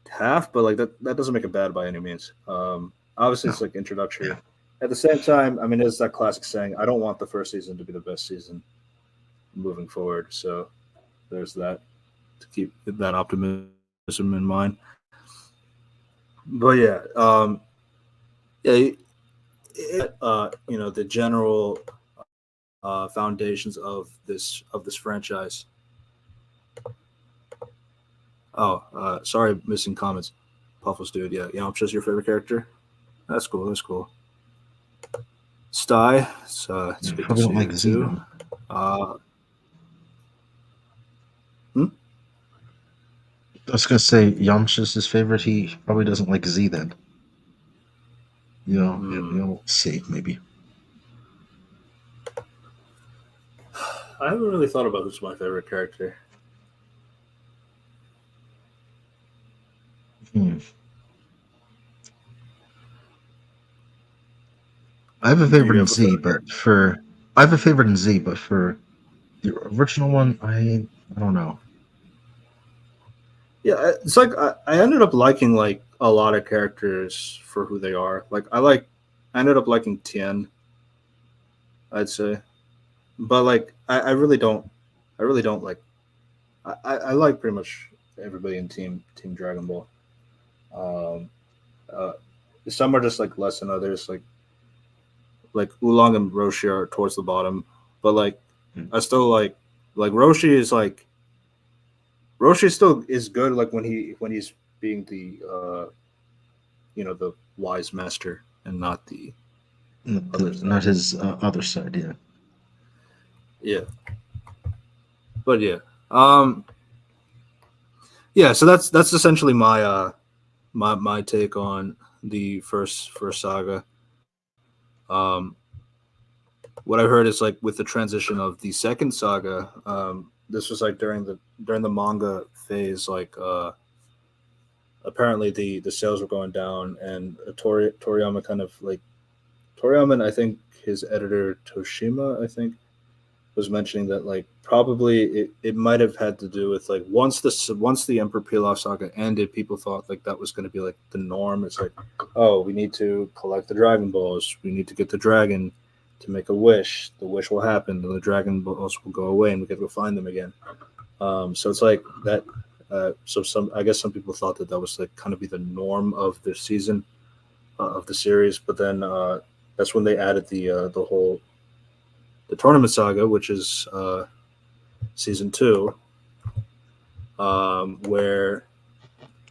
half, but like that doesn't make it bad by any means. Obviously, No. it's like Yeah. introductory. At the same time, I mean, it's that classic saying: "I don't want the first season to be the best season moving forward." So there's that to keep that optimism in mind. But yeah, yeah, the general foundations of this franchise. Oh, sorry, missing comments. Puffles, dude. Yeah, Yamcha's your favorite character. That's cool. That's cool. Sty, it's Yeah. good to Probably see don't you like Z too. then. Uh, hmm? I was gonna say Yamcha's his favorite. He probably doesn't like Z then. Hmm. C maybe. I haven't really thought about who's my favorite character. Hmm. I have a Do favorite you in have a Z, favorite but character? for I have a favorite in Z, but for the original one, I don't know. Yeah, it's like I ended up liking like a lot of characters for who they are. I ended up liking Tien, I'd say, but like I really don't like. I like pretty much everybody in Team Dragon Ball. Um, uh, some are just like less than others. Like Oolong and Roshi are towards the bottom, but like Hmm. I still like Roshi still is good. Like when he's being the wise master and not the other Not side. his other side, yeah. Yeah, but yeah, um, yeah. So that's essentially my take on the first saga. Um, what I heard is like with the transition of the second saga, this was like during the manga phase, like apparently the sales were going down, and Toriyama kind of like Toriyama and I think his editor Toshima was mentioning that like probably it might have had to do with like once the Emperor Pilaf saga ended, people thought like that was going to be like the norm. It's like, oh, we need to collect the Dragon Balls, we need to get the dragon to make a wish. The wish will happen, and the Dragon Balls will go away, and we get to go find them again. So it's like that. So I guess some people thought that was like kind of be the norm of the season of the series, but then that's when they added the tournament saga, which is season two, where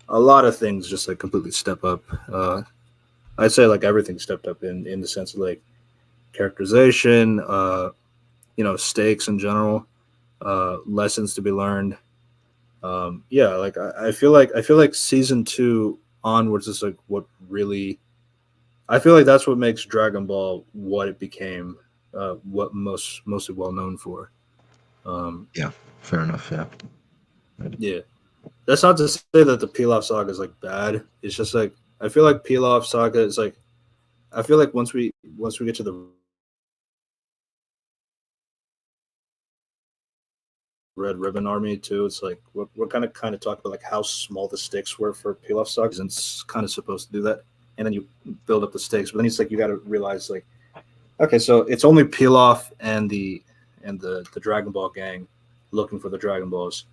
a lot of things just like completely step up. I'd say like everything stepped up in the sense of like characterization, stakes in general, lessons to be learned. Yeah, like I feel like season two onwards is like what really. I feel like that's what makes Dragon Ball what it became, what mostly well known for. Um, Yeah, fair enough. Yeah. Right. yeah, that's not to say that the Pilaf Saga is like bad. It's just like I feel like Pilaf Saga is like I feel like once we get to the Red Ribbon Army too, it's like we're kind of talking about like how small the stakes were for Pilaf Saga, and it's kind of supposed to do that, and then you build up the stakes, but then it's like you got to realize like okay, so it's only Pilaf and the Dragon Ball gang looking for the Dragon Balls,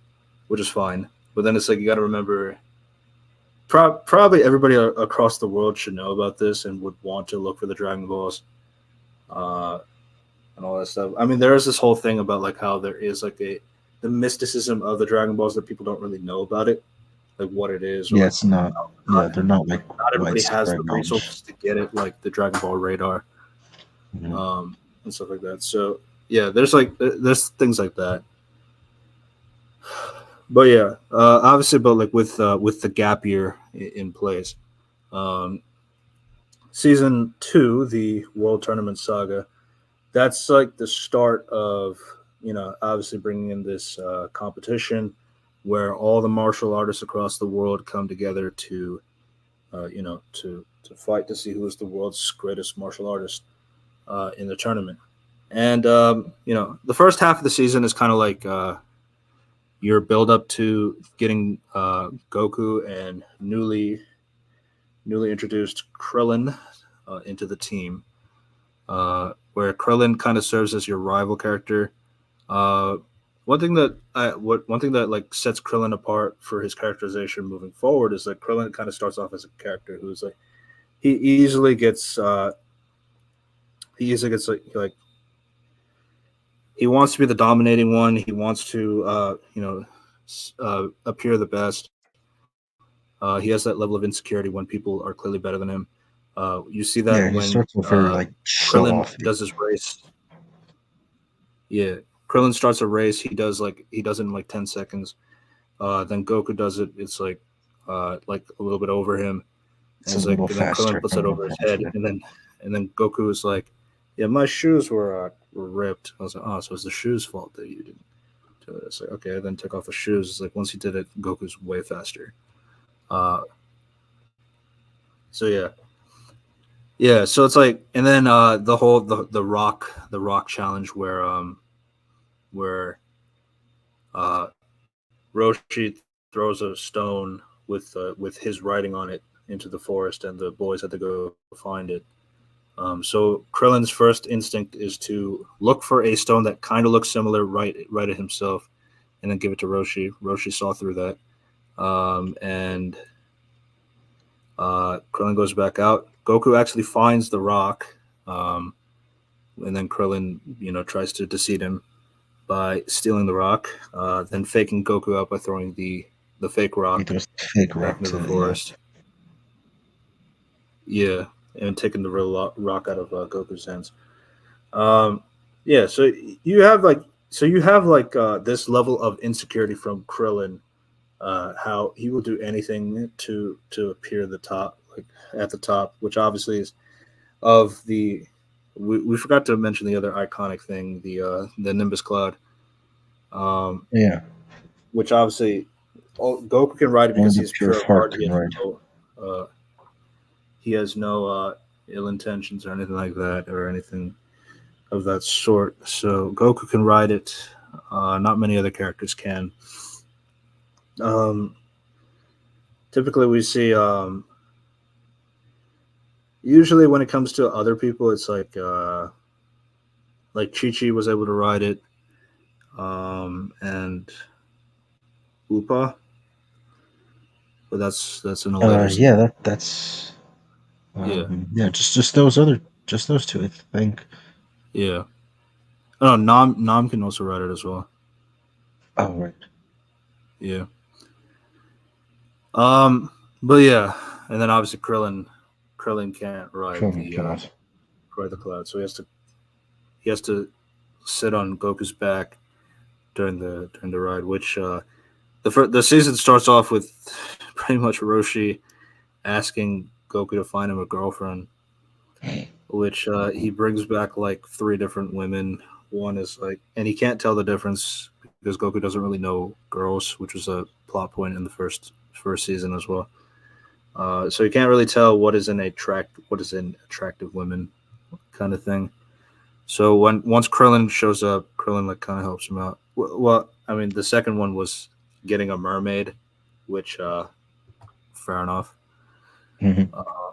which is fine, but then it's like you got to remember. Probably everybody across the world should know about this and would want to look for the Dragon Balls. Uh, and all that stuff. I mean, there is this whole thing about like how there is like a the mysticism of the Dragon Balls that people don't really know about it, like what it is, or Yeah, like it's not. not, Yeah, they're not like not everybody has widespread the range. resources to get it, like the Dragon Ball radar, Mhm. and stuff like that. So yeah, there's like there's things like that. But yeah, obviously, but like with the gap year in place, um, season two, the World Tournament Saga, that's like the start of obviously bringing in this competition where all the martial artists across the world come together to to fight to see who is the world's greatest martial artist in the tournament. And the first half of the season is kind of like your build up to getting Goku and newly introduced Krillin into the team, where Krillin kind of serves as your rival character. Uh, one thing that like sets Krillin apart for his characterization moving forward is that Krillin kind of starts off as a character who's like he easily gets like he wants to be the dominating one. He wants to appear the best. He has that level of insecurity when people are clearly better than him. You see that Yeah, he when starts off very like show Krillin offy. does his race. Yeah, Krillin starts a race. He does it in like 10 seconds. Then Goku does it. It's like a little bit over him, It's and a it's like little and then faster, Krillin if puts I it over remember his head, correctly. and then Goku is like, "Yeah, my shoes were ripped." I was like, "Oh, so it's the shoes' fault that you didn't do it." It's like, okay, then take off the shoes. It's like once he did it, Goku's way faster. Uh, so yeah. So it's like, and then the whole the rock challenge where Roshi throws a stone with his writing on it into the forest, and the boys had to go find it. So Krillin's first instinct is to look for a stone that kind of looks similar, right at himself, and then give it to Roshi. Roshi saw through that, and Krillin goes back out. Goku actually finds the rock, um, and then Krillin, tries to deceive him by stealing the rock, then faking Goku out by throwing the fake He rock throws the fake back rock into the to yeah. forest. Yeah, and taking the real rock out of Goku's hands. Um, yeah, so you have this level of insecurity from Krillin, how he will do anything to appear the top, like at the top, which obviously is of the. We forgot to mention the other iconic thing, the Nimbus Cloud, um, Yeah, which obviously Goku can ride it only because the he's pure pure of of heart heart. can ride. Uh, he has no ill intentions or anything like that, or anything of that sort. So Goku can ride it. Not many other characters can. Um, typically, we see. Usually, when it comes to other people, it's like Chi Chi was able to ride it, and Upa, but that's in a later. Yeah, that's Yeah, yeah, just those other, just those two, I think. yeah. Oh, no, Nam can also ride it as well. Oh right. Yeah. But yeah, and then obviously Krillin can't Children cannot. ride the cloud, so he has to sit on Goku's back during the ride, which the season starts off with pretty much Roshi asking Goku to find him a girlfriend, which he brings back like three different women. One is like, and he can't tell the difference because Goku doesn't really know girls, which was a plot point in the first season as well. So you can't really tell what is an attractive women kind of thing. So once Krillin shows up, Krillin like kind of helps him out. Well, I mean, the second one was getting a mermaid, which fair enough. Mhm. Uh,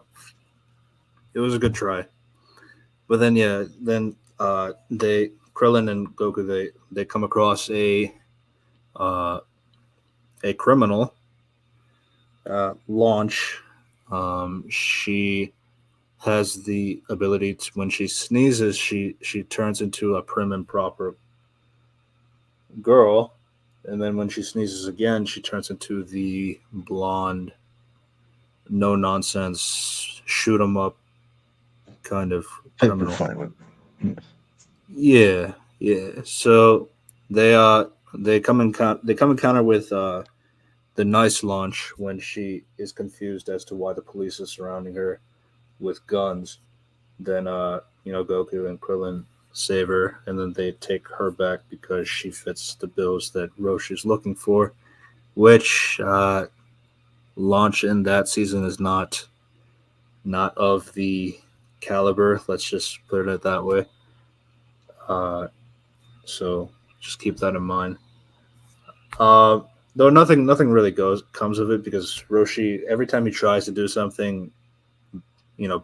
it was a good try, but then yeah, then they Krillin and Goku they come across uh, a criminal launch. She has the ability to when she sneezes, she turns into a prim and proper girl, and then when she sneezes again, she turns into the blonde, no nonsense, shoot 'em up kind of Type of criminal. violent. Yeah, yeah. So they they come encounter with the nice launch when she is confused as to why the police is surrounding her with guns. Then Goku and Krillin save her, and then they take her back because she fits the bills that Roshi's looking for. Which launch in that season is not of the caliber. Let's just put it that way. Uh, so just keep that in mind. Uh, though nothing really goes comes of it because Roshi every time he tries to do something,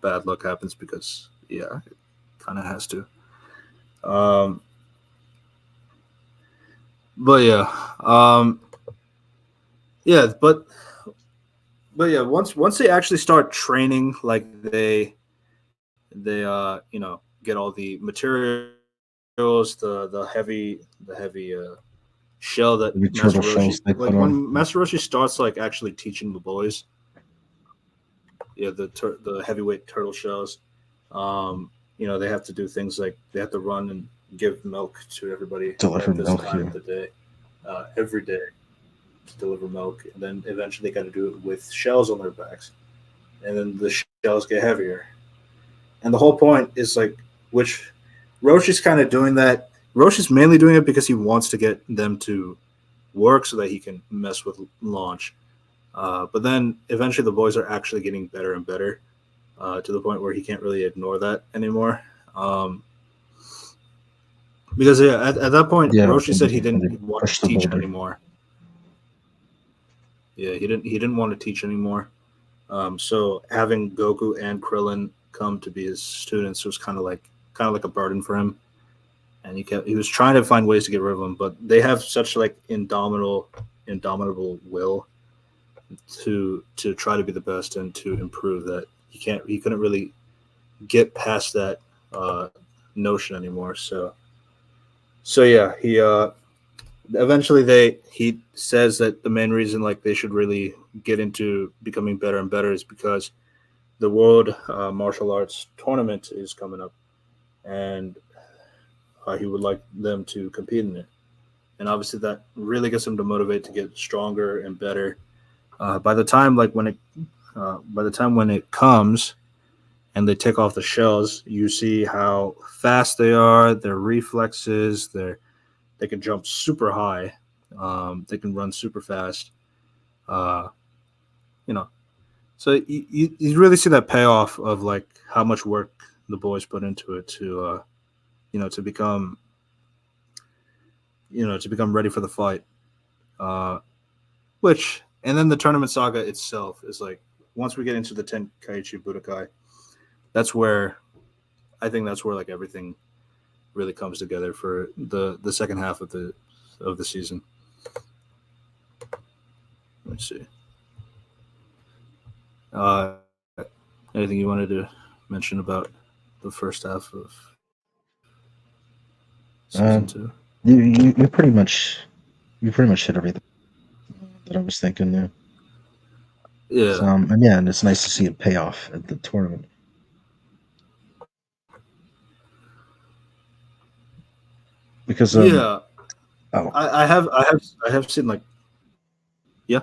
bad luck happens because yeah, it kind of has to. Um, but yeah, um, yeah, but yeah, once they actually start training, like they get all the materials, the heavy shell that The Master turtle Roshi shells they like put when on. Master Roshi starts like actually teaching the boys, yeah, the heavyweight turtle shells. They have to do things like they have to run and give milk to everybody Deliver at this milk time here. of the day, every day to deliver milk, and then eventually they got to do it with shells on their backs, and then the shells get heavier. And the whole point is like, which Roshi's kind of doing that. Roshi's mainly doing it because he wants to get them to work so that he can mess with launch. But then eventually the boys are actually getting better and better to the point where he can't really ignore that anymore. Um, because yeah, at that point, Yeah, Roshi said when he they didn't want push to the teach boulder. anymore. Yeah, he didn't want to teach anymore. So having Goku and Krillin come to be his students was kind of like a burden for him, and he was trying to find ways to get rid of them, but they have such like indomitable will to try to be the best and to improve that he couldn't really get past that uh, notion anymore. So yeah, he eventually they he says that the main reason like they should really get into becoming better and better is because the world martial arts tournament is coming up, and he would like them to compete in it. And obviously, that really gets them to motivate to get stronger and better. By the time when it comes and they take off the shells, you see how fast they are, their reflexes, they can jump super high, they can run super fast. Uh, you know, so you really see that payoff of like how much work the boys put into it to to become to become ready for the fight. Uh, which and then the tournament saga itself is like once we get into the Tenkaichi Budokai, that's where I think that's where like everything really comes together for the second half of the season. Let me see. Uh, Anything you wanted to mention about the first half of season two? You pretty much hit everything that I was thinking. Yeah. Yeah, And yeah, and it's nice to see it pay off at the tournament because yeah. oh, I have seen like yeah,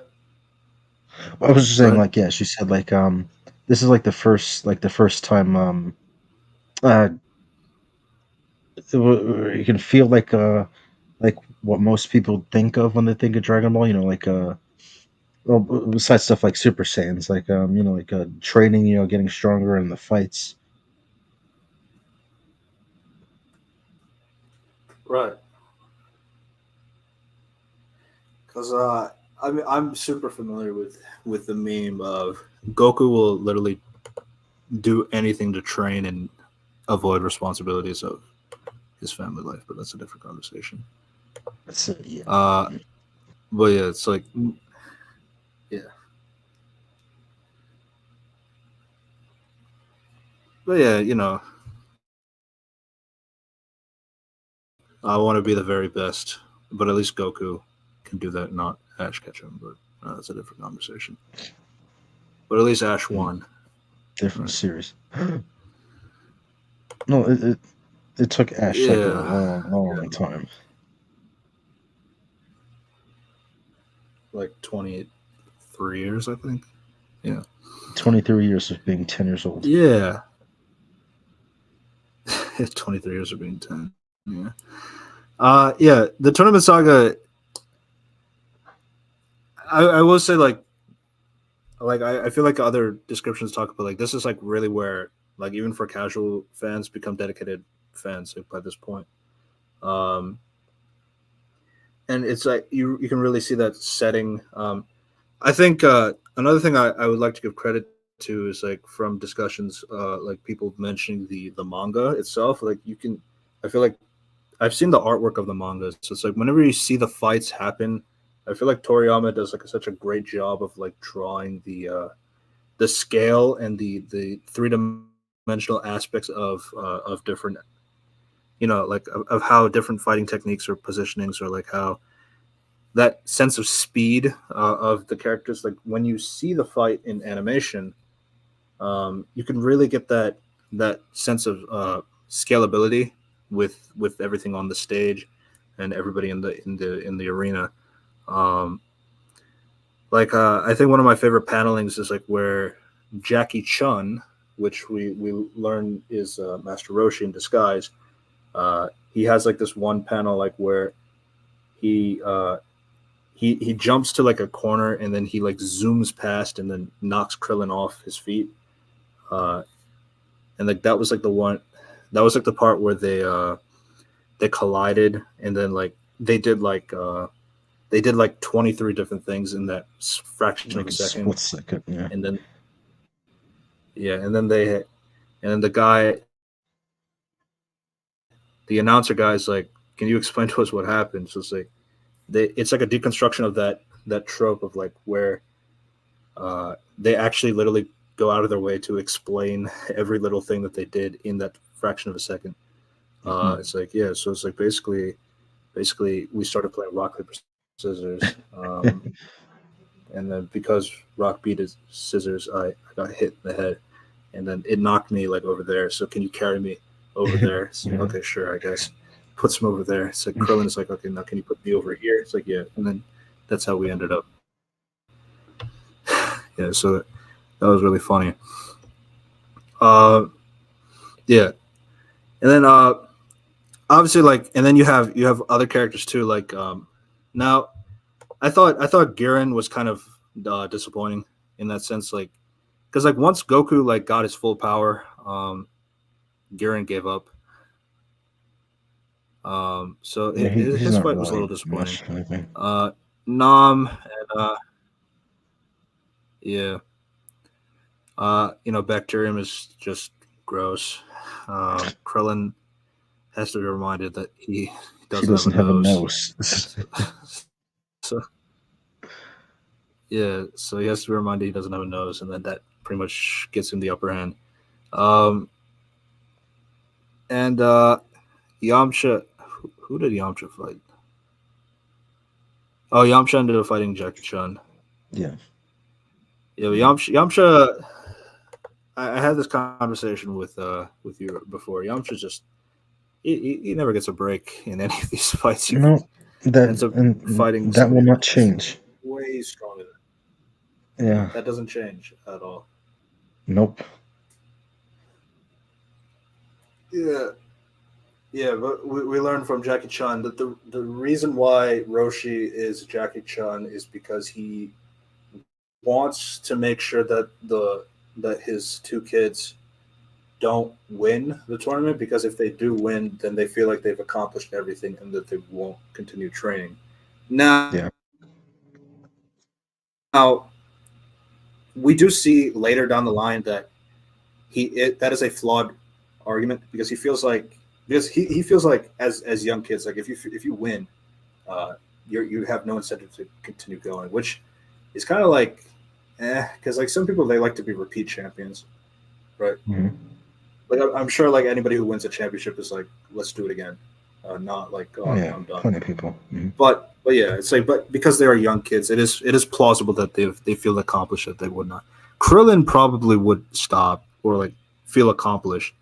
I was just go saying ahead. like yeah, she said this is like the first time uh you can feel like what most people think of when they think of Dragon Ball, well, besides stuff like Super Saiyans, training, getting stronger in the fights. Right. Because I mean, I'm super familiar with the meme of Goku will literally do anything to train and avoid responsibilities of his family life, but that's a different conversation. That's yeah. Uh, but yeah, it's like yeah, but yeah, I want to be the very best, but at least Goku can do that, not Ash Ketchum. But that's a different conversation. But at least Ash Mm, won, different right? series. No, it took Ash like a Yeah, long, long yeah, time. like 23 years, I think. Yeah, 23 years of being 10 years old. yeah, 23 years of being 10. Yeah, yeah. The tournament saga. I will say like I feel like other descriptions talk about like this is like really where like even for casual fans become dedicated fans like, by this point. Um, and it's like you can really see that setting. I think another thing I would like to give credit to is like from discussions, like people mentioning the manga itself. Like you can, I feel like I've seen the artwork of the manga, so it's like whenever you see the fights happen, I feel like Toriyama does like such a great job of like drawing the scale and the three dimensional aspects of different like of how different fighting techniques or positionings or like how that sense of speed of the characters like when you see the fight in animation you can really get that sense of scalability with everything on the stage and everybody in the arena um, I think one of my favorite panelings is like where Jackie Chun, which we learn is Master Roshi in disguise, he has like this one panel like where he he jumps to like a corner and then he like zooms past and then knocks Krillin off his feet. Uh, and like that was like the one that was like the part where they collided and then like they did like 23 different things in that fraction of Like a a second split second, yeah. and then yeah and then the announcer guy's like, can you explain to us what happened? So it's like it's like a deconstruction of that trope of like where they actually literally go out of their way to explain every little thing that they did in that fraction of a second. Hmm. It's like yeah, so it's like basically we started playing rock paper scissors, and then because rock beat is scissors, I got hit in the head, and then it knocked me like over there. So can you carry me over there? It's like Yeah. okay, sure, I guess. Puts him over there. It's like Krillin is like okay, now can you put me over here? It's like yeah, and then that's how we ended up. Yeah, so that was really funny. Uh, yeah, and then obviously like and then you have other characters too like now I thought Garen was kind of disappointing in that sense like because like once Goku like got his full power Garen gave up so Yeah, he's his not fight was a little really disappointing much anything. uh Nam and yeah Bacterium is just gross Krillin has to be reminded that he He doesn't have a doesn't have a nose nose. so, so yeah, so he has to be reminded he doesn't have a nose, and then that pretty much gets him the upper hand. Um, and Yamcha, who did Yamcha fight? Oh, Yamcha ended up fighting Jackie Chan. Yeah. Yeah, Yamcha. I had this conversation with you before. Yamcha just he never gets a break in any of these fights. He No, ends that up and fighting that somebody will not that's change. way stronger than Yeah. that. Doesn't change at all. Nope. Yeah, yeah, but we learned from Jackie Chan that the reason why Roshi is Jackie Chan is because he wants to make sure that his two kids don't win the tournament, because if they do win, then they feel like they've accomplished everything and that they won't continue training. Now, Yeah. we do see later down the line that that is a flawed argument, because he feels like as young kids, like if you win, you have no incentive to continue going, which is kind of like because like some people, they like to be repeat champions, right? Hmm. Like I'm sure like anybody who wins a championship is like, let's do it again, not like, Oh oh, yeah, I'm done. plenty of people. Hmm. But yeah, it's like, but because they are young kids, it is plausible that they feel accomplished that they would not. Krillin probably would stop or like feel accomplished,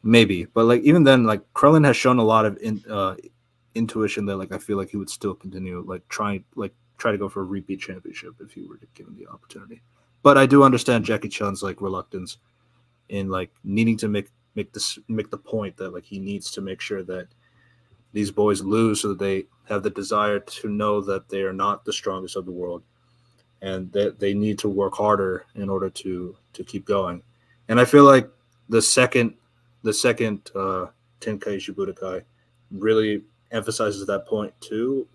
maybe, but like even then, like Krillin has shown a lot of intuition that like I feel like he would still continue like try to go for a repeat championship if he were given the opportunity. But I do understand Jackie Chan's like reluctance in like needing to make the point that like he needs to make sure that these boys lose so that they have the desire to know that they are not the strongest of the world, and that they need to work harder in order to keep going. And I feel like the second the second Tenkaichi Budokai really emphasizes that point too.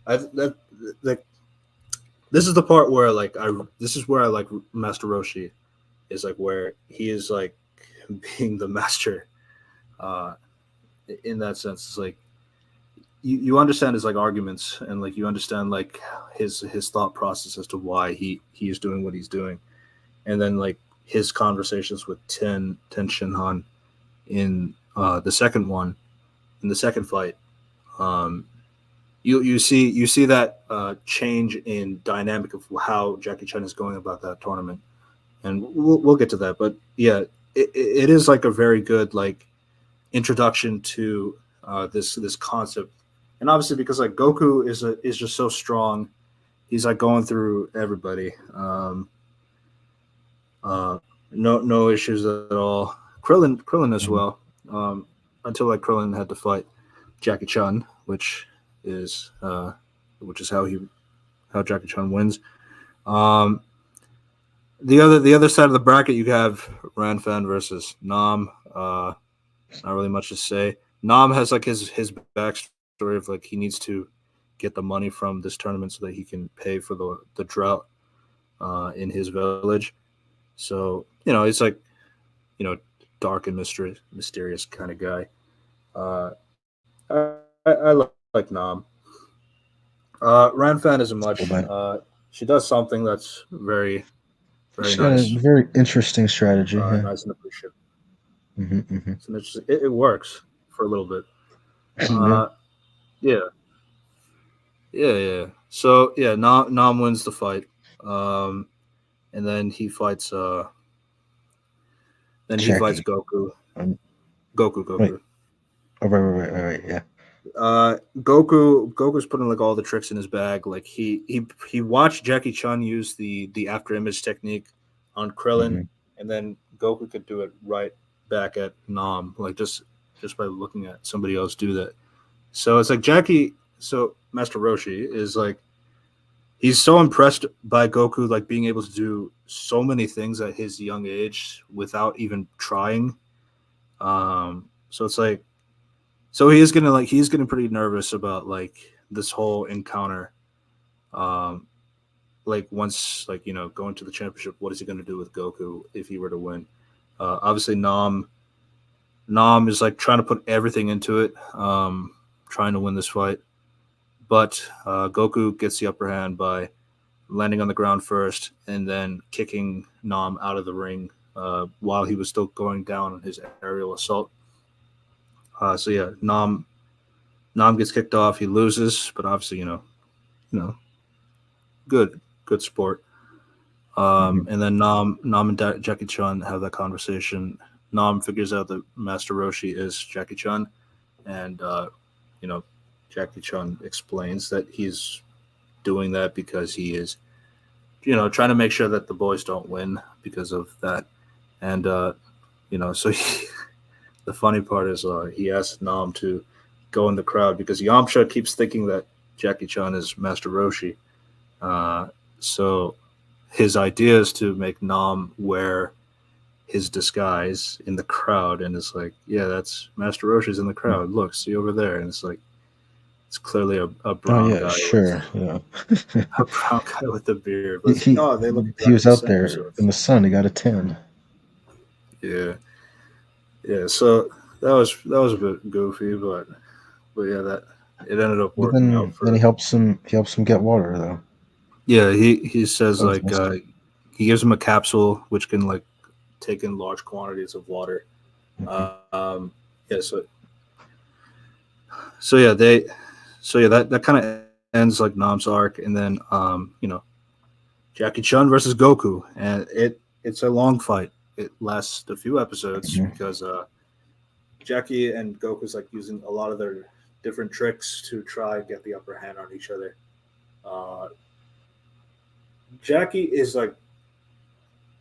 I that like this is the part where like I this is where I like Master Roshi is like where he is like being the master, uh in that sense. It's like you understand his like arguments, and like you understand like his thought process as to why he is doing what he's doing, and then like his conversations with Ten Shinhan in the second one, in the second fight. um you see that change in dynamic of how Jackie Chan is going about that tournament, and we'll get to that. But yeah, it is like a very good like introduction to this concept. And obviously because like Goku is just so strong, he's like going through everybody. Uh, no issues at all. Krillin as Hmm. well. Until like Krillin had to fight Jackie Chan, which is how Jackie Chan wins. Um, the other side of the bracket, you have Ranfan versus Nam. Not really much to say. Nam has like his backstory of like he needs to get the money from this tournament so that he can pay for the drought in his village. So he's like you know dark and mysterious kind of guy. I like Nam. Ranfan isn't much. Cool, man. She does something that's very She got a nice, very interesting strategy. Yeah. nice and appreciative. Hmm. Hmm. It's an interesting. It works for a little bit. Yeah. Uh, yeah, yeah. So yeah, Nam wins the fight, um, and then he fights Jackie. Goku. Um, wait. Goku. Oh, right. Yeah. Goku's putting like all the tricks in his bag. Like he watched Jackie Chan use the after image technique on Krillin, Hmm. and then Goku could do it right back at Nam, like just by looking at somebody else do that. So it's like so Master Roshi is like he's so impressed by Goku like being able to do so many things at his young age without even trying. So it's like so he's getting pretty nervous about like this whole encounter. Um, like once like going to the championship, what is he gonna do with Goku if he were to win? Obviously, Nam is like trying to put everything into it, trying to win this fight. But Goku gets the upper hand by landing on the ground first and then kicking Nam out of the ring while he was still going down on his aerial assault. So yeah, Nam gets kicked off. He loses, but obviously, good sport. Mhm. And then Nam and Jackie Chun have that conversation. Nam figures out that Master Roshi is Jackie Chun, and you know, Jackie Chun explains that he's doing that because he is, trying to make sure that the boys don't win because of that. And so the funny part is he asked Nam to go in the crowd because Yamcha keeps thinking that Jackie Chan is Master Roshi. Uh, so his idea is to make Nam wear his disguise in the crowd, and it's like, yeah, that's Master Roshi's in the crowd. Look, see over there, and it's like it's clearly a Oh brown yeah, guy with sure. Yeah. a brown guy with a beard. But he, it's like, he no, they look he exactly was the out same. there So in it's the sun. He got a tan. yeah, yeah. So that was a bit goofy, but yeah, that it ended up But working out then for. he helps him get water though. Yeah, he says That was like nice. he gives him a capsule which can like take in large quantities of water. Mhm. Yeah, so yeah, that kind of ends like Nam's arc, and then Jackie Chun versus Goku, and it's a long fight. It lasts a few episodes Mhm. because Jackie and Goku's like using a lot of their different tricks to try and get the upper hand on each other. Uh, Jackie is like,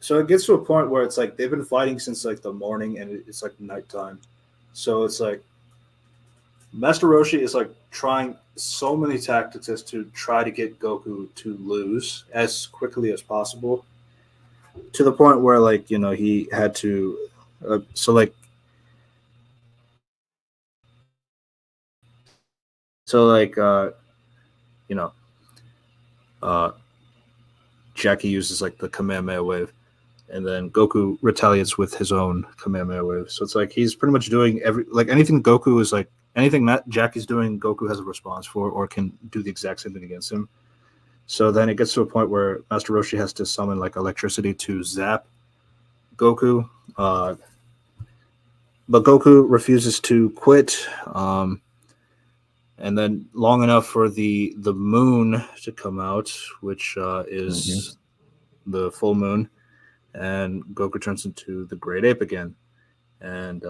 so it gets to a point where it's like they've been fighting since like the morning and it's like nighttime. So it's like Master Roshi is like trying so many tactics to try to get Goku to lose as quickly as possible, to the point where like he had to so like you know uh Jackie uses like the Kamehameha wave, and then Goku retaliates with his own Kamehameha wave. So it's like he's pretty much doing anything Goku is like anything that Jackie's doing, Goku has a response for or can do the exact same thing against him. So then it gets to a point where Master Roshi has to summon like electricity to zap Goku, uh, but Goku refuses to quit. And then long enough for the moon to come out, which Mhm. is the full moon, and Goku turns into the great ape again. And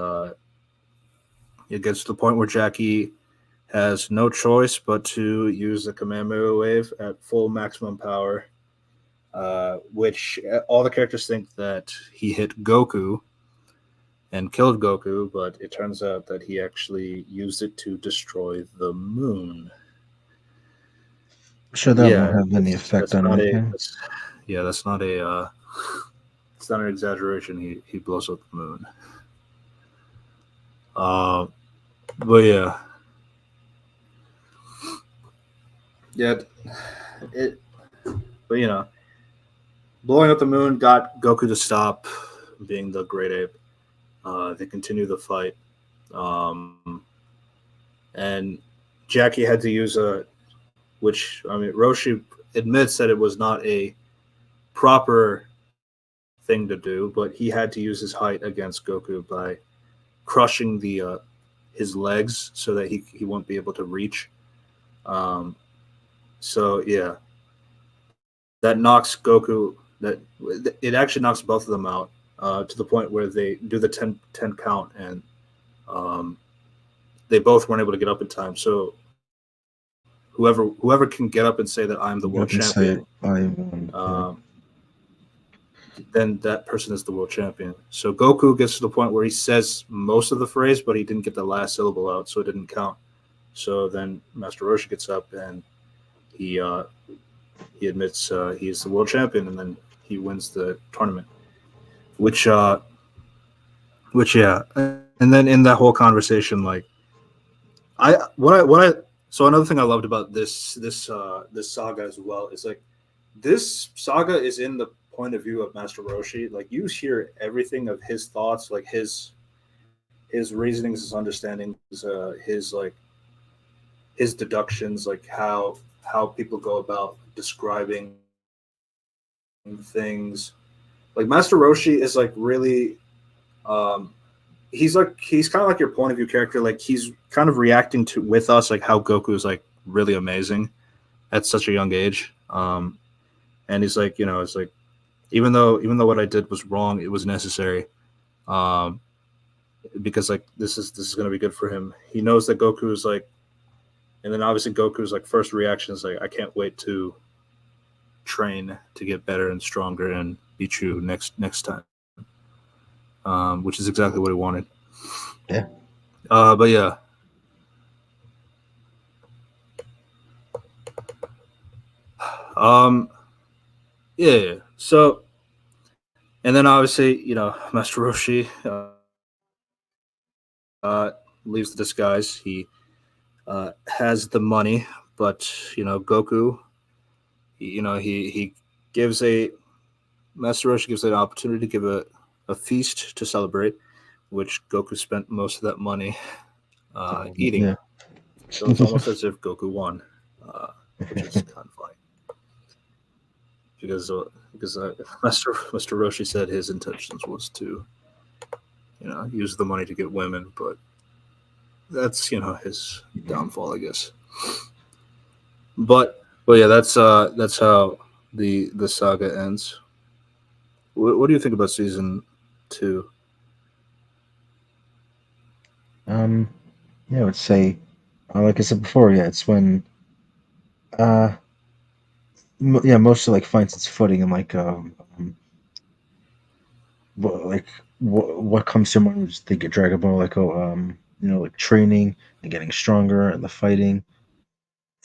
it gets to the point where Jackie has no choice but to use the Kamehameha wave at full maximum power, which all the characters think that he hit Goku and killed Goku, but it turns out that he actually used it to destroy the moon. Sure, that won't Yeah, have any effect that's on not a anything. that's not a it's not an exaggeration. He blows up the moon. Uh, but yeah, it. But blowing up the moon got Goku to stop being the great ape. They continue the fight, um, and Jackie had to use which I mean, Roshi admits that it was not a proper thing to do, but he had to use his height against Goku by crushing the his legs so that he won't be able to reach. Um, so yeah, that knocks Goku. That it actually knocks both of them out to the point where they do the 10 count, and um, they both weren't able to get up in time. So whoever can get up and say that I'm the Get world up and say, champion, "I won." Yeah. um, then that person is the world champion. So Goku gets to the point where he says most of the phrase, but he didn't get the last syllable out, so it didn't count. So then Master Roshi gets up and he uh, he admits he's the world champion, and then he wins the tournament. Which yeah, and then in that whole conversation, like what I so another thing I loved about this saga as well is like this saga is in the point of view of Master Roshi. Like you hear everything of his thoughts, like his reasonings, his understandings, his deductions, like how people go about describing things. Like Master Roshi is like really um he's kind of like your point of view character. Like he's kind of reacting to with us like how Goku is like really amazing at such a young age. And he's like, it's like even though what I did was wrong, it was necessary. Um, because like this is gonna be good for him. He knows that Goku is like, and then obviously Goku's like first reaction is like, I can't wait to train to get better and stronger and beat you next time. Which is exactly what he wanted. Yeah. But yeah, um, yeah. So and then obviously Master Roshi leaves the disguise. He has the money, but Goku, he gives a Master Roshi gives an opportunity to give a feast to celebrate, which Goku spent most of that money eating. Yeah. So it's almost as if Goku won, uh, which is kind of funny because Master Roshi said his intentions was to use the money to get women, but that's his downfall, I guess. But yeah, that's how the saga ends. What do you think about season two? um, yeah, I would say, like I said before, yeah, it's when, uh, yeah, mostly like finds its footing and like, like what comes to mind when you think of Dragon Ball, like like training and getting stronger and the fighting,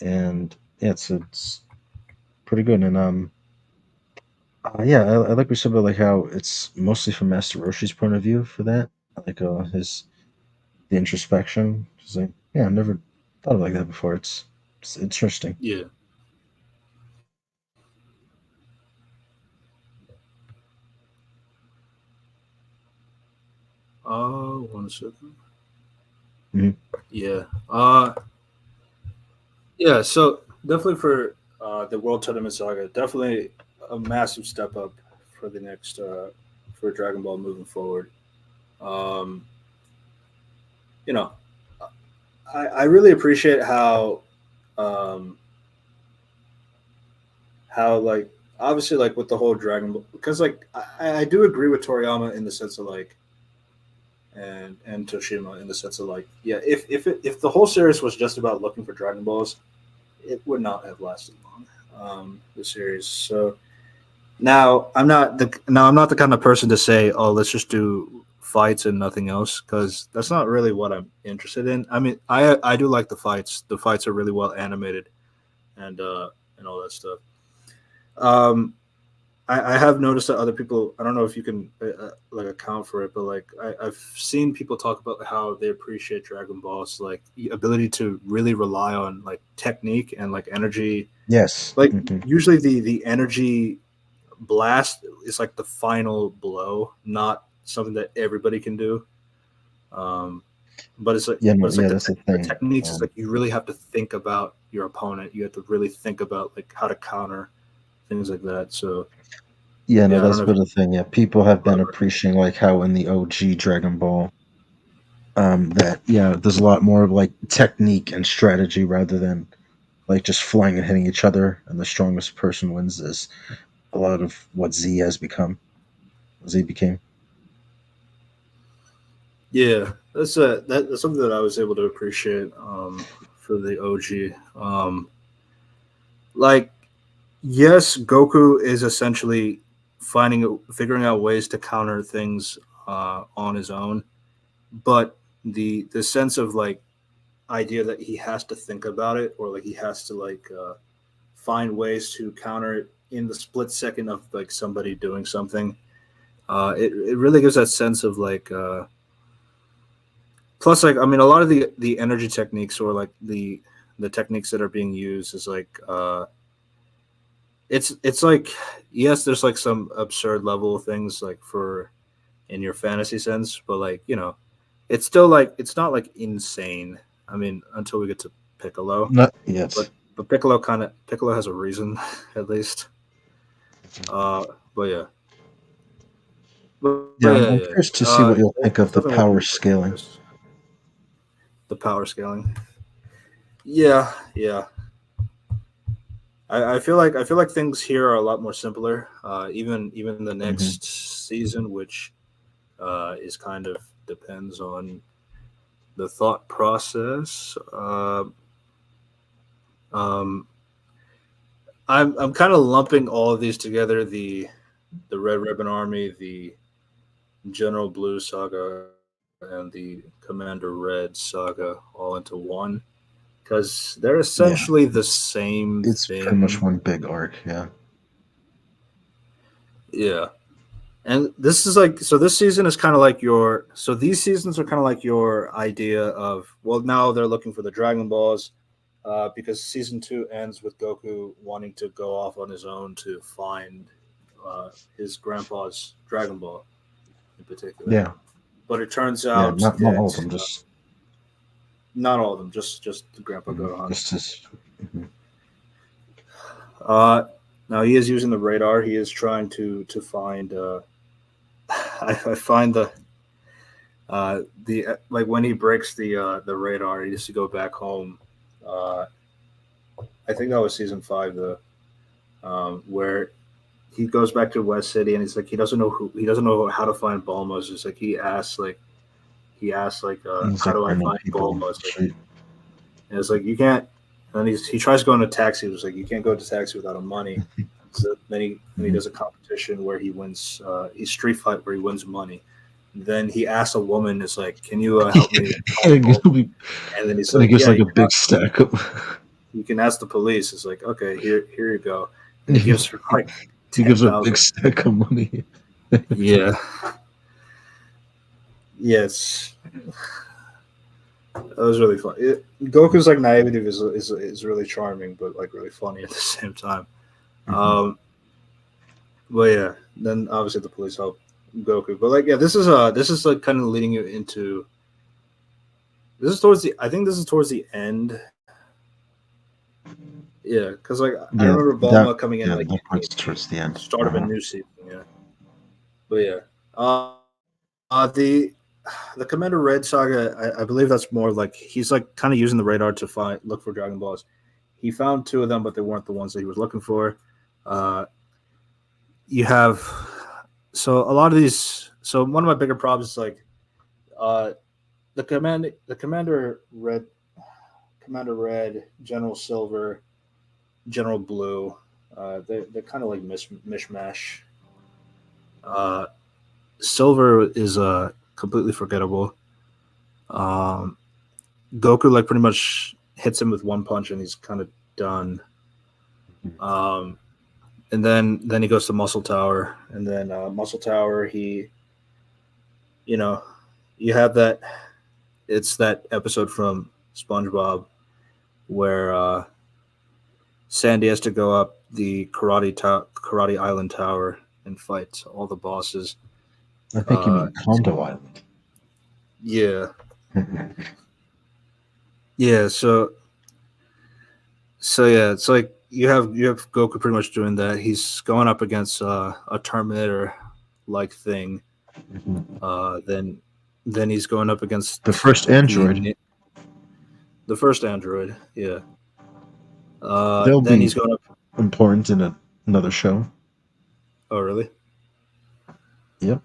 and yeah, it's pretty good. And yeah, I like we said about like how it's mostly from Master Roshi's point of view for that, like his the introspection. It's like, yeah, I've never thought of it like that before. It's interesting. Yeah. One second. Hmm. Yeah. Yeah. So definitely for the World Tournament Saga, definitely a massive step up for the next for Dragon Ball moving forward. Um, you know, I really appreciate um, how like obviously like with the whole Dragon Ball because like I do agree with Toriyama in the sense of like and Toshima in the sense of like yeah if the whole series was just about looking for Dragon Balls it would not have lasted long the series so now I'm not the kind of person to say oh let's just do fights and nothing else because that's not really what I'm interested in. I mean I do like the fights are really well animated and all that stuff. Um I have noticed that other people. I don't know if you can like account for it, but like I've seen people talk about how they appreciate Dragon Ball's like ability to really rely on like technique and like energy. Yes. Like Hmm. usually the energy blast is like the final blow, not something that everybody can do. Um, Yeah, but no, it's like yeah, that's the the thing. techniques is like you really have to think about your opponent. You have to really think about like how to counter things like that. So Yeah, no, yeah, I don't that's know if been you the thing. Yeah, people have been elaborate. appreciating like how in the OG Dragon Ball, that yeah, there's a lot more of like technique and strategy rather than like just flying and hitting each other, and the strongest person wins. Is a lot of what Z has become. Z became. Yeah, that's something that I was able to appreciate for the OG. Like, yes, Goku is essentially figuring out ways to counter things on his own, but the sense of like idea that he has to think about it or like he has to like find ways to counter it in the split second of like somebody doing something. It really gives that sense of like. Plus, like I mean, a lot of the energy techniques or like the techniques that are being used is like it's like yes, there's like some absurd level of things like for in your fantasy sense, but like it's still like it's not like insane. I mean, until we get to Piccolo, Not yes. but Piccolo has a reason at least. Uh, but yeah, but Yeah, yeah, I'm yeah. curious to see what you'll It's think of the definitely one of power my favorite scaling. arcs. The power scaling. Yeah, yeah. I feel like things here are a lot more simpler. Even the Hmm. next season, which is kind of depends on the thought process. Um, I'm kind of lumping all of these together: the Red Ribbon Army, the General Blue saga, and the Commander Red saga all into one because they're Yeah, essentially the same it's pretty much thing. one big arc. Yeah. Yeah. And this is like so this season is kind of like your so these seasons are kind of like your idea of well now they're looking for the Dragon Balls because season 2 ends with Goku wanting to go off on his own to find his grandpa's Dragon Ball in particular. Yeah. But it turns Yeah. out Not all of that them. Just not all of them, just Grandpa mhm, Gohan. just as. Mhm. Uh, Now he is using the radar. He is trying to find. I find the like when he breaks the radar, he has to go back home. Uh, I think that was season 5 though, where he goes back to West City and he's like he doesn't know how to find Bulma's. It's like he asks like He's how like do I random find people on the Bulma's? Like, street. and it's like you can't. And he tries going to taxi. It was like you can't go to taxi without a money. So then he Mhm. does a competition where he wins. He street fight where he wins money. Then he asks a woman, "Is like, can you help me find and Bulma?" And then he's he like, gives "Yeah, like a big stack of. you can ask the police." It's like, "Okay, here you go," and he gives her like He ten gives a big thousand. stack of money. Yeah. Yes, that was really fun. Goku's like naivety is really charming, but like really funny at the same time. Mhm. Um, but yeah, then obviously the police help Goku. But like, yeah, this is like kind of leading you into this is towards the I think this is towards the end. Yeah, because like I Yeah, remember that Bulma coming in yeah, like that in part's the towards the end. start of a Uh-huh. new season. Yeah, but yeah, the Commander Red saga. I believe that's more like he's like kind of using the radar to find look for Dragon Balls. He found 2 of them, but they weren't the ones that he was looking for. Uh, you have so a lot of these. So one of my bigger problems is like uh, the Commander Red, General Silver, General Blue. They're kind of like mishmash. Uh, Silver is completely forgettable. Um, Goku like pretty much hits him with one punch and he's kind of done. Um, and then he goes to Muscle Tower, and then Muscle Tower you know you have that it's that episode from SpongeBob where Sandy has to go up the Karate Island Tower and fight all the bosses. I think you Uh, mean Kondo Island. yeah, Mhm. yeah. So yeah, it's like you have Goku pretty much doing that. He's going up against a Terminator like thing. Mhm. Then he's going up The against first the android, the first android. Yeah. they'll Then be he's going up. important in another show. Oh really? Yep.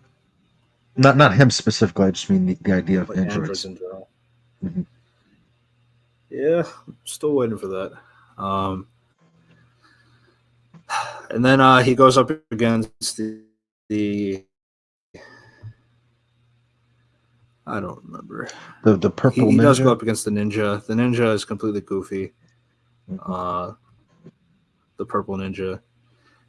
Not him specifically. I just mean the idea of Like androids androids. in general. Mhm. Yeah, still waiting for that. Um, and then he goes up against the I don't remember. The purple He does go ninja. up against the ninja. The ninja is completely goofy. Mhm. Uh, the purple ninja.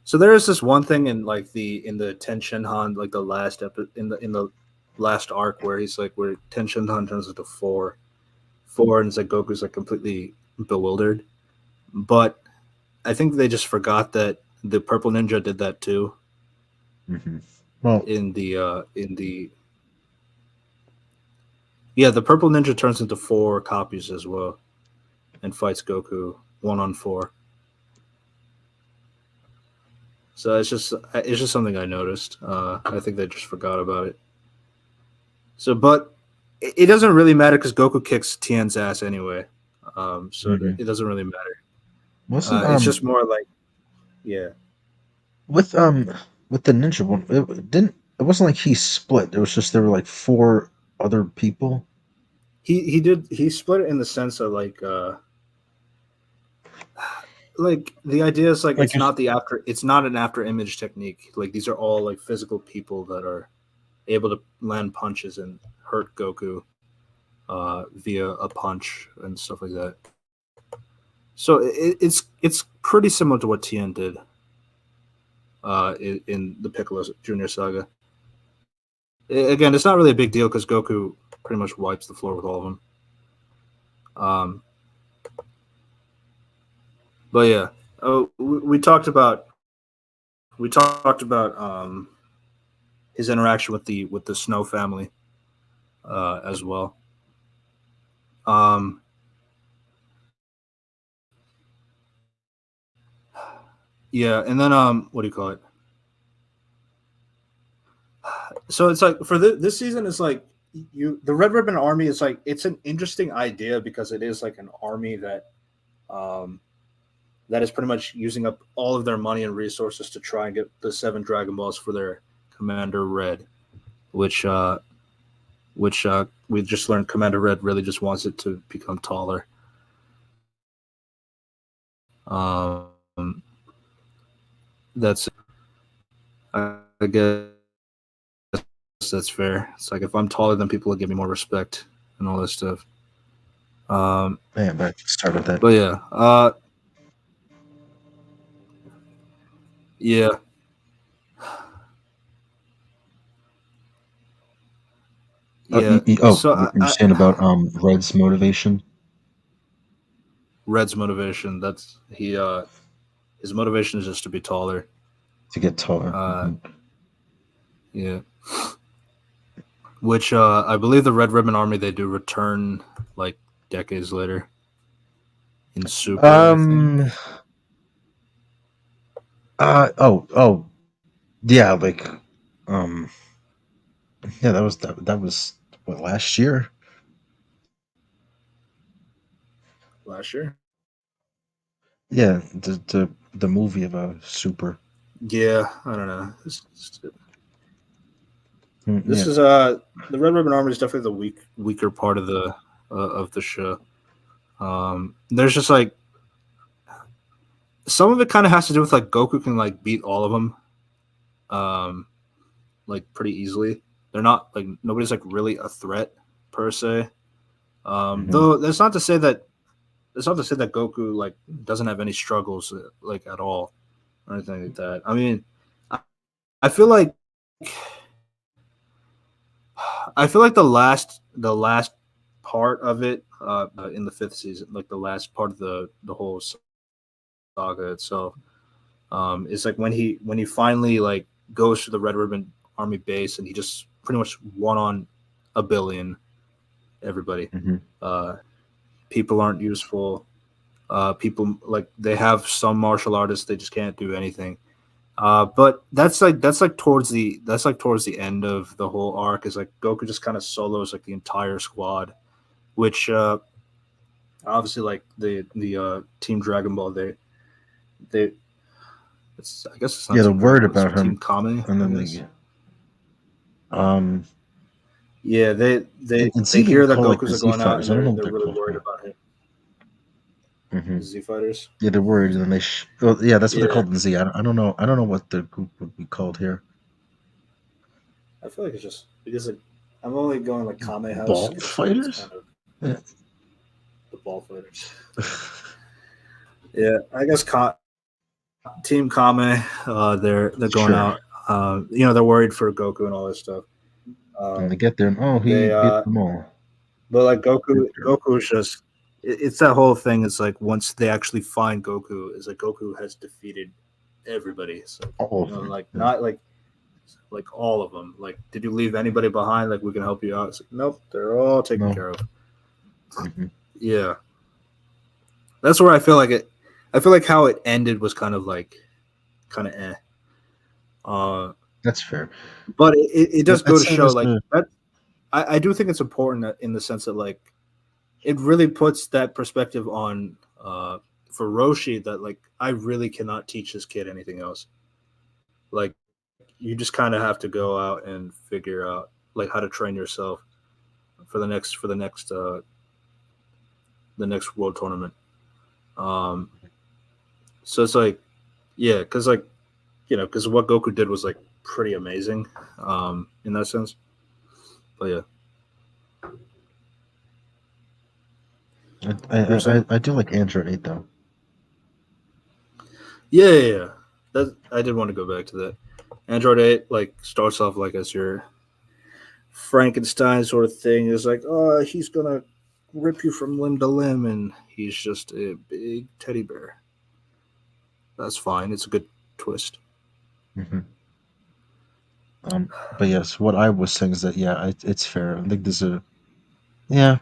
So there is this one thing in like the Tenshin Han like the last in the last arc where he's like where Tenshin Han turns into four and it's like Goku's like completely bewildered. But I think they just forgot that the purple ninja did that too Mhm. Well, in the yeah the purple ninja turns into 4 copies as well and fights Goku 1 on 4. So it's just something I noticed. I think they just forgot about it. So, but it doesn't really matter because Goku kicks Tien's ass anyway. So mhm. it doesn't really matter. Wasn't It's just more like, yeah, with with the ninja one, it didn't. It wasn't like he split. It was just there were like four other people. he split it in the sense of like the idea is like Like it's not an after image technique. Like these are all like physical people that are able to land punches and hurt Goku via a punch and stuff like that. So it's pretty similar to what Tien did in the Piccolo Jr. saga. Again, it's not really a big deal because Goku pretty much wipes the floor with all of them. But yeah, we talked about his interaction with the Snow family as well. Um, yeah, and then what do you call it? So it's like for this season, it's like the Red Ribbon Army is like it's an interesting idea because it is like an army um, that is pretty much using up all of their money and resources to try and get the seven Dragon Balls for their Commander Red, which we just learned Commander Red really just wants it to become taller. Um, that's I guess that's fair. It's like if I'm taller, then people will give me more respect and all this stuff. yeah, but start with that. But yeah, yeah, Oh, yeah. So you're saying about Red's motivation Red's motivation. That's his motivation is just to be taller. to get taller. Uh, yeah, which I believe the Red Ribbon Army they do return like decades later in Super. I think. Um. Oh. Yeah. Like. Um. Yeah. That was what last year. Last year. Yeah. The movie of Super. Yeah, I don't know. This Yeah. is the Red Ribbon Army is definitely the weaker part of the show. There's just like some of it kind of has to do with like Goku can like beat all of them, um, like pretty easily. They're not like nobody's like really a threat per se. Mm-hmm. Though that's not to say that Goku like doesn't have any struggles like at all or anything like that. I mean, I, I feel like the last part of it in the fifth season, like the last part of the whole saga itself, is like when he finally like goes to the Red Ribbon Army base and he just pretty much won on a billion everybody. Mm-hmm. Uh, People aren't useful. People like they have some martial artists, they just can't do anything. But that's like towards the end of the whole arc is like Goku just kind of solos like the entire squad, which obviously like the Team Dragon Ball they I guess it's not Yeah. They're Team Dragon worried Ball, it's about Team him, Kame, and I then guess. um. Yeah, they And, they and they Z they hear that call like the Goku's are Z going out and fighters. I don't they're know what they're they're really called. worried about him. Mm-hmm. The Z fighters. Yeah, they're worried, and then they. Well, yeah, that's what they're Yeah, called in Z. I don't know. I don't know what the group would be called here. I feel like it's just because like, I'm only going like Kame House Ball because like it's fighters. kind of Yeah. the ball fighters. Yeah, I guess Team Kame, they're going Sure. out. They're worried for Goku and all this stuff. And they Um, get there, and oh, he they beat them all. but like Goku is just it's that whole thing. It's like once they actually find Goku, it's like Goku has defeated everybody. So All of them. like Yeah. not like all of them. Like, did you leave anybody behind? Like, we can help you out. It's like, nope, they're all taken No. care of. Mm-hmm. Yeah, that's where I feel like it. I feel like how it ended was kind of eh. Uh, That's fair. but it does I'd go to say show this. like that. I do think it's important in the sense that like it really puts that perspective on for Roshi that like I really cannot teach this kid anything else. Like you just kind of have to go out and figure out like how to train yourself for the next world tournament. Um, so it's like yeah, because like because what Goku did was like pretty amazing in that sense. But yeah, I you were saying I do like Android 8 though. yeah. That I did want to go back to that. Android 8 like starts off like as your Frankenstein sort of thing. Is like, oh, he's gonna rip you from limb to limb, and he's just a big teddy bear. That's fine. It's a good twist. Hmm. But yes, what I was saying is that yeah, it's fair. I think there's a yeah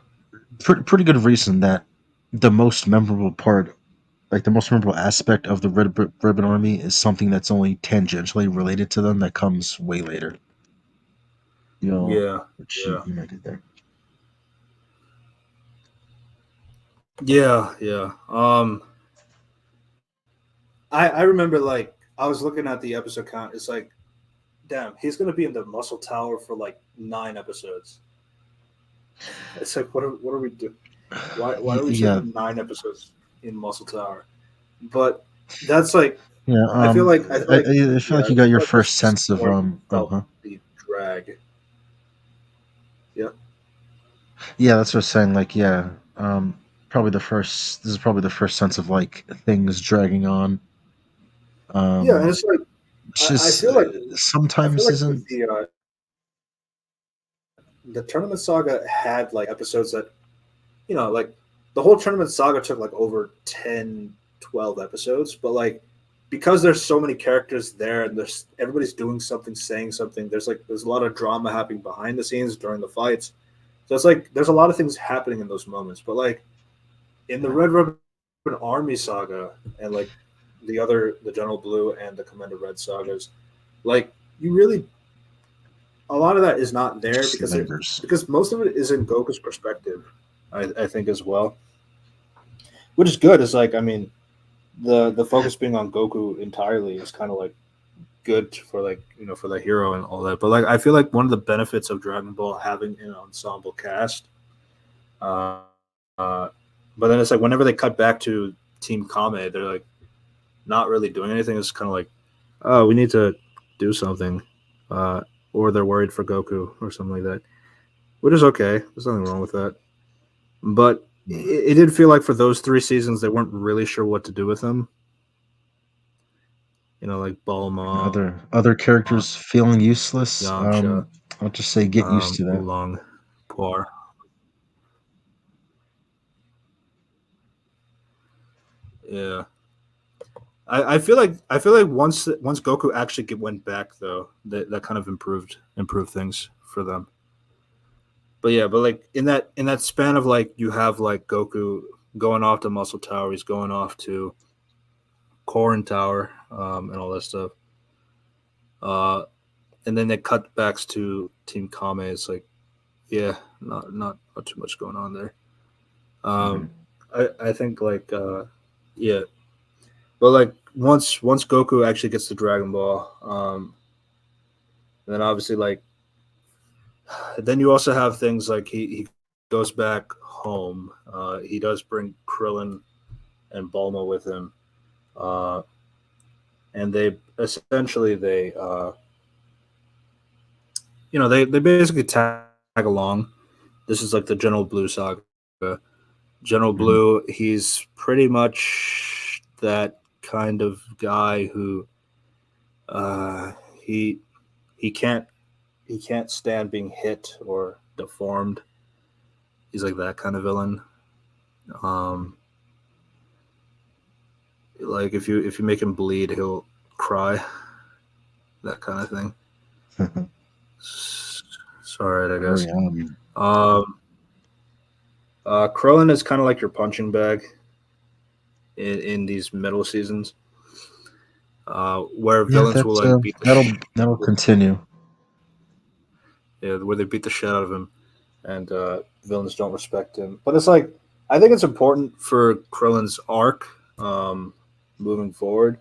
pretty good reason that the most memorable part, like the most memorable aspect of the Ribbon Army, is something that's only tangentially related to them that comes way later. You know, Yeah, which yeah, you might get there. yeah. I remember like I was looking at the episode count. It's like, damn, he's gonna be in the Muscle Tower for like 9 episodes. It's like, what are we doing? Why are we Yeah, taking 9 episodes in Muscle Tower? But that's like, yeah. I feel like, I feel yeah, like you I got your feel like this first is sense of where we oh felt huh. the drag. Yeah, Yeah, that's what I was saying. Like, yeah, probably the first. This is probably the first sense of like things dragging on. yeah, and Um, it's like which is I feel sometimes like isn't. the tournament saga had like episodes that like the whole tournament saga took like over 10, 12 episodes, but like because there's so many characters there and there's everybody's doing something, saying something, there's a lot of drama happening behind the scenes during the fights. So it's like there's a lot of things happening in those moments. But like in the Red Ribbon Army saga and like the General Blue and the Commander Red sagas, like you really a lot of that is not there Just lingers. because most of it is in Goku's perspective, I think as well, which is good. Is like I mean the focus being on Goku entirely is kind of like good for like for the hero and all that. But like I feel like one of the benefits of Dragon Ball having an ensemble cast, uh, but then it's like whenever they cut back to Team Kame, they're like not really doing anything. It's kind of like oh we need to do something, uh, or they're worried for Goku or something like that, which is okay. There's nothing wrong with that. But Yeah. it did feel like for those 3 seasons they weren't really sure what to do with them. Like Bulma, Other characters feeling useless. Yamcha, I'll just say get used to that. Oolong, Poir. Yeah, I feel like once Goku actually went back though, that kind of improved things for them. But yeah, but like in that span of like you have like Goku going off to Muscle Tower, he's going off to Korin Tower, and all that stuff. Uh, and then they cut backs to Team Kame. It's like yeah, not too much going on there. Hmm. Um, I think like yeah, but like once Goku actually gets the Dragon Ball, then obviously like then you also have things like he goes back home. He does bring Krillin and Bulma with him, uh, and they essentially they basically tag along. This is like the General Blue saga. General Blue, Hmm. he's pretty much that kind of guy who uh, he he can't he can't stand being hit or deformed. He's like that kind of villain. Um, like if you make him bleed, he'll cry. That kind of thing. Sorry, I guess. Very Um, Krillin is kind of like your punching bag in these middle seasons, where yeah. villains will like beat the That'll continue. yeah, where they beat the shit out of him, and villains don't respect him. But it's like I think it's important for Krillin's arc. um, moving forward.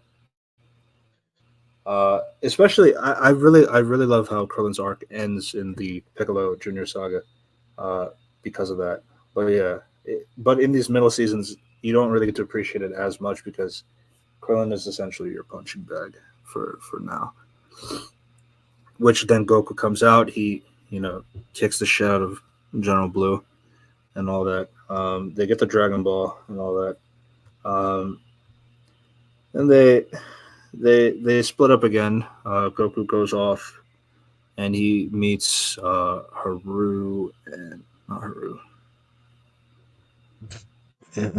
Especially, I really love how Krillin's arc ends in the Piccolo Jr. saga, uh, because of that. But yeah, but in these middle seasons, you don't really get to appreciate it as much because Krillin is essentially your punching bag for now. Which then Goku comes out, he kicks the shit out of General Blue and all that. They get the Dragon Ball and all that, um, and they split up again. Goku goes off and he meets Haru and not Haru. Yeah.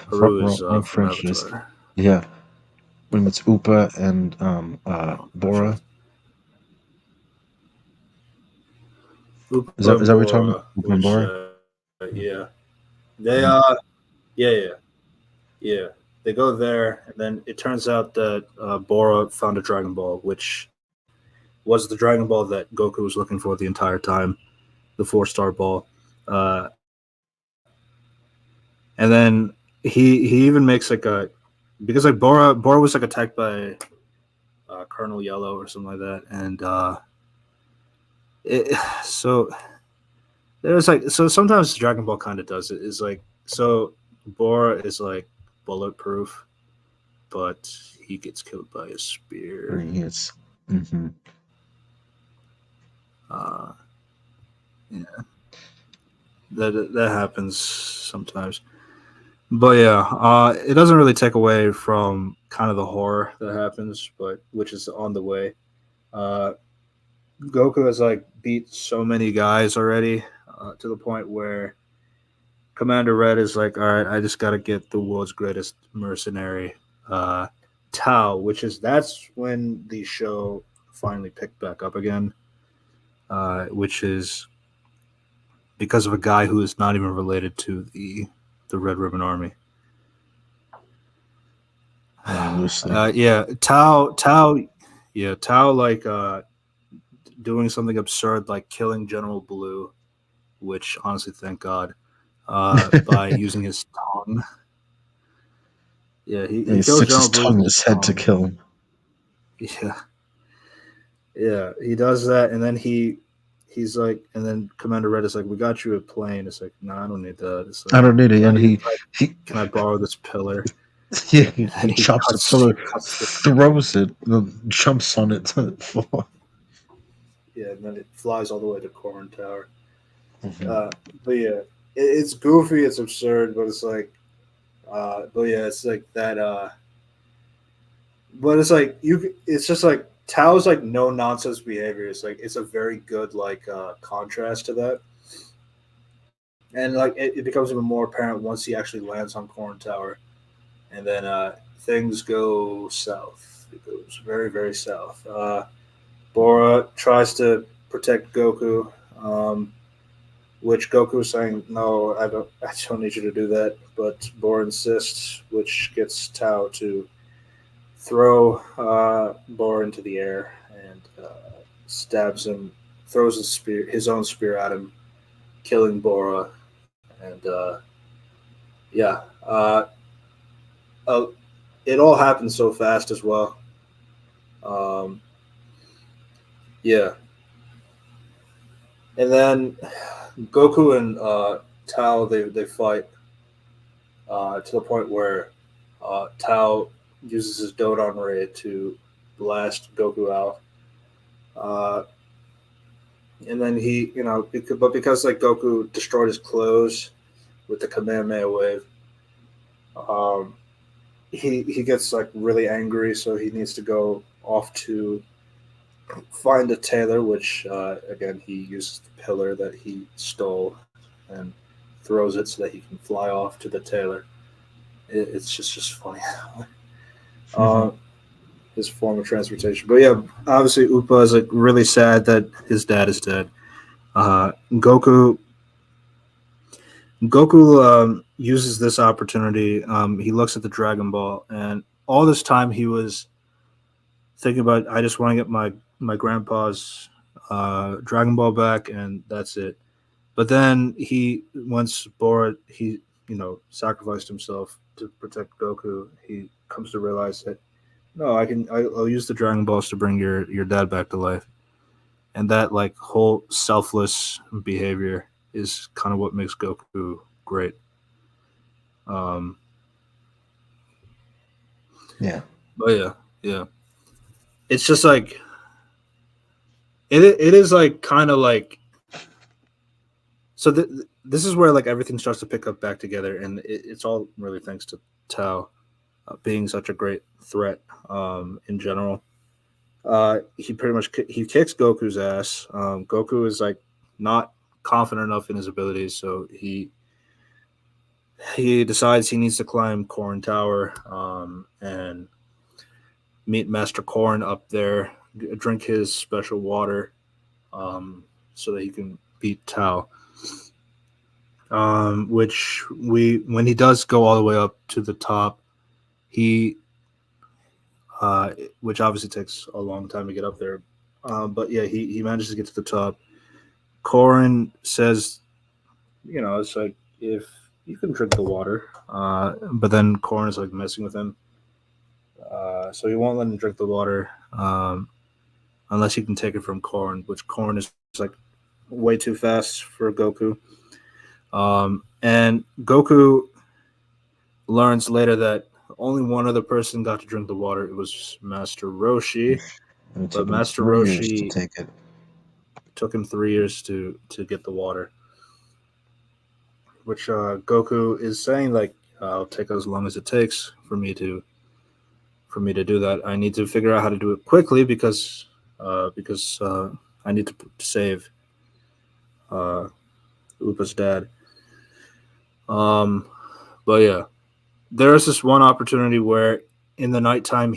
Haru is Wrong from French. Avatar. Yeah, when it's Upa and Oh, gotcha. Bora. Upa Is and that what you're talking Bora, about? Upa and which Bora? yeah, they Mm. yeah, they go there, and then it turns out that Bora found a Dragon Ball, which was the Dragon Ball that Goku was looking for the entire time, the 4-star ball. And then he even makes like a because like Bora was like attacked by Colonel Yellow or something like that, and so there's like so sometimes Dragon Ball kind of does it. Is like so Bora is like bulletproof, but he gets killed by a spear. Yes. Mm-hmm. Uh, yeah, that happens sometimes. But yeah, it doesn't really take away from kind of the horror that happens, but which is on the way. Uh, Goku has like beat so many guys already to the point where Commander Red is like, all right, I just got to get the world's greatest mercenary, uh, Tao, which is that's when the show finally picked back up again, which is because of a guy who is not even related to the Red Ribbon Army. Only loosely. Yeah, Tao, yeah, Tao like doing something absurd like killing General Blue, which honestly, thank God, by using his tongue. Yeah, Yeah, he he kills sticks General his Blue tongue with in his his head to tongue. kill him. Yeah, yeah, he does that, and then he's like, and then Commander Red is like, "We got you a plane." It's like, "No, I don't need that." It's I like, don't need it. And he can I borrow this pillar?" yeah, And he then chops the pillar, he cuts the throws it, jumps on it to fall. yeah, and then it flies all the way to Corn Tower. Mhm. Uh, but yeah, it's goofy, it's absurd, but it's like, but yeah, it's like that. But it's like it's just like Tao's like no nonsense behavior. It's like it's a very good like contrast to that, and like it becomes even more apparent once he actually lands on Corn Tower, and then things go south. It goes very south. Bora tries to protect Goku. Which Goku is saying, "No, I don't need you to do that." But Bor insists, which gets Tao to throw Bor into the air and stabs him, throws his own spear at him, killing Bora. And yeah, uh, it all happened so fast as well. Um, yeah, and then Goku and Tao they fight to the point where Tao uses his Dodon Ray to blast Goku out. Uh, and then but because like Goku destroyed his clothes with the Kamehameha wave, um, he gets like really angry, so he needs to go off to find a tailor, which again he uses the pillar that he stole and throws it so that he can fly off to the tailor. It's just funny. uh, his form of transportation. But yeah, obviously Upa is like really sad that his dad is dead. Goku uses this opportunity. He looks at the Dragon Ball, and all this time he was thinking about, I just want to get my grandpa's Dragon Ball back, and that's it. But then once Borat, he sacrificed himself to protect Goku, he comes to realize that no, I'll use the Dragon Balls to bring your dad back to life, and that like whole selfless behavior is kind of what makes Goku great. Um, Yeah. but yeah, yeah, it's just like it is like kind of like so this is where like everything starts to pick up back together, and it's all really thanks to Tao being such a great threat in general. He pretty much he kicks Goku's ass. Goku is like not confident enough in his abilities, so he decides he needs to climb Corn Tower and meet Master Corn up there, drink his special water, so that he can beat Tao. Which we when he does go all the way up to the top, he which obviously takes a long time to get up there. But yeah, he manages to get to the top. Corin says, it's like if you can drink the water, but then Corin is like messing with him, so he won't let him drink the water unless he can take it from Corin, which Corin is like way too fast for Goku. And Goku learns later that only one other person got to drink the water. It was Master Roshi, And it but took him Master 3 years to Roshi take it. took him 3 years to get the water. Which Goku is saying like I'll take as long as it takes for me to do that. I need to figure out how to do it quickly because I need to save uh, Upa's dad. Um, but yeah, there is this one opportunity where in the nighttime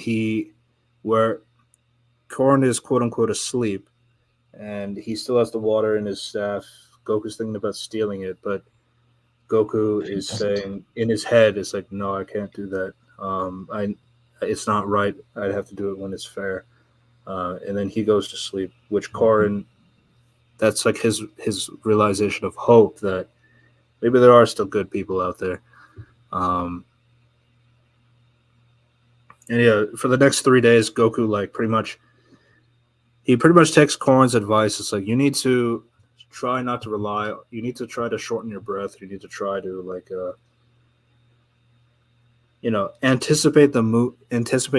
where Korn is quote unquote asleep and he still has the water in his staff. Goku's thinking about stealing it, but Goku He is doesn't. saying in his head, "It's like no, I can't do that. It's not right. I'd have to do it when it's fair." And then he goes to sleep, which Korin, that's like his realization of hope that maybe there are still good people out there. Um, and yeah, for the next 3 days, Goku like pretty much takes Korin's advice. It's like you need to try not to rely. You need to try to shorten your breath. You need to try to like anticipate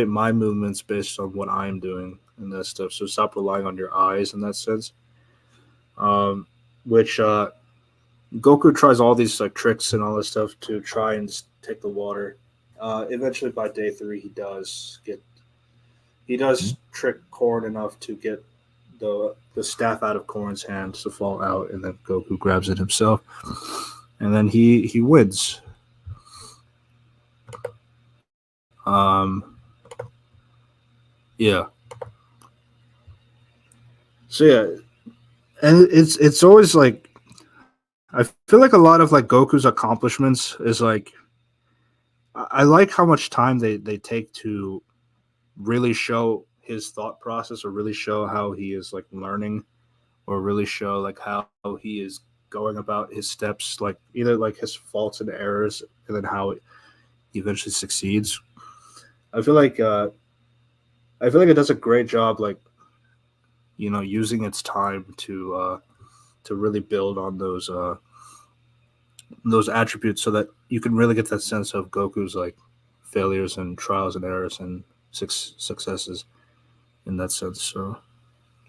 my movements based on what I'm doing and that stuff. So stop relying on your eyes in that sense. Which Goku tries all these like tricks and all this stuff to try and take the water. Eventually, by day 3, he does trick Korn enough to get the staff out of Korn's hands to fall out, and then Goku grabs it himself, and then he wins. Um, yeah. So yeah, and it's always like I feel like a lot of like Goku's accomplishments is like I like how much time they take to really show his thought process or really show how he is like learning or really show like how he is going about his steps, like either like his faults and errors and then how he eventually succeeds. I feel like uh I feel like it does a great job like using its time to really build on those attributes so that you can really get that sense of Goku's like failures and trials and errors and successes in that sense. So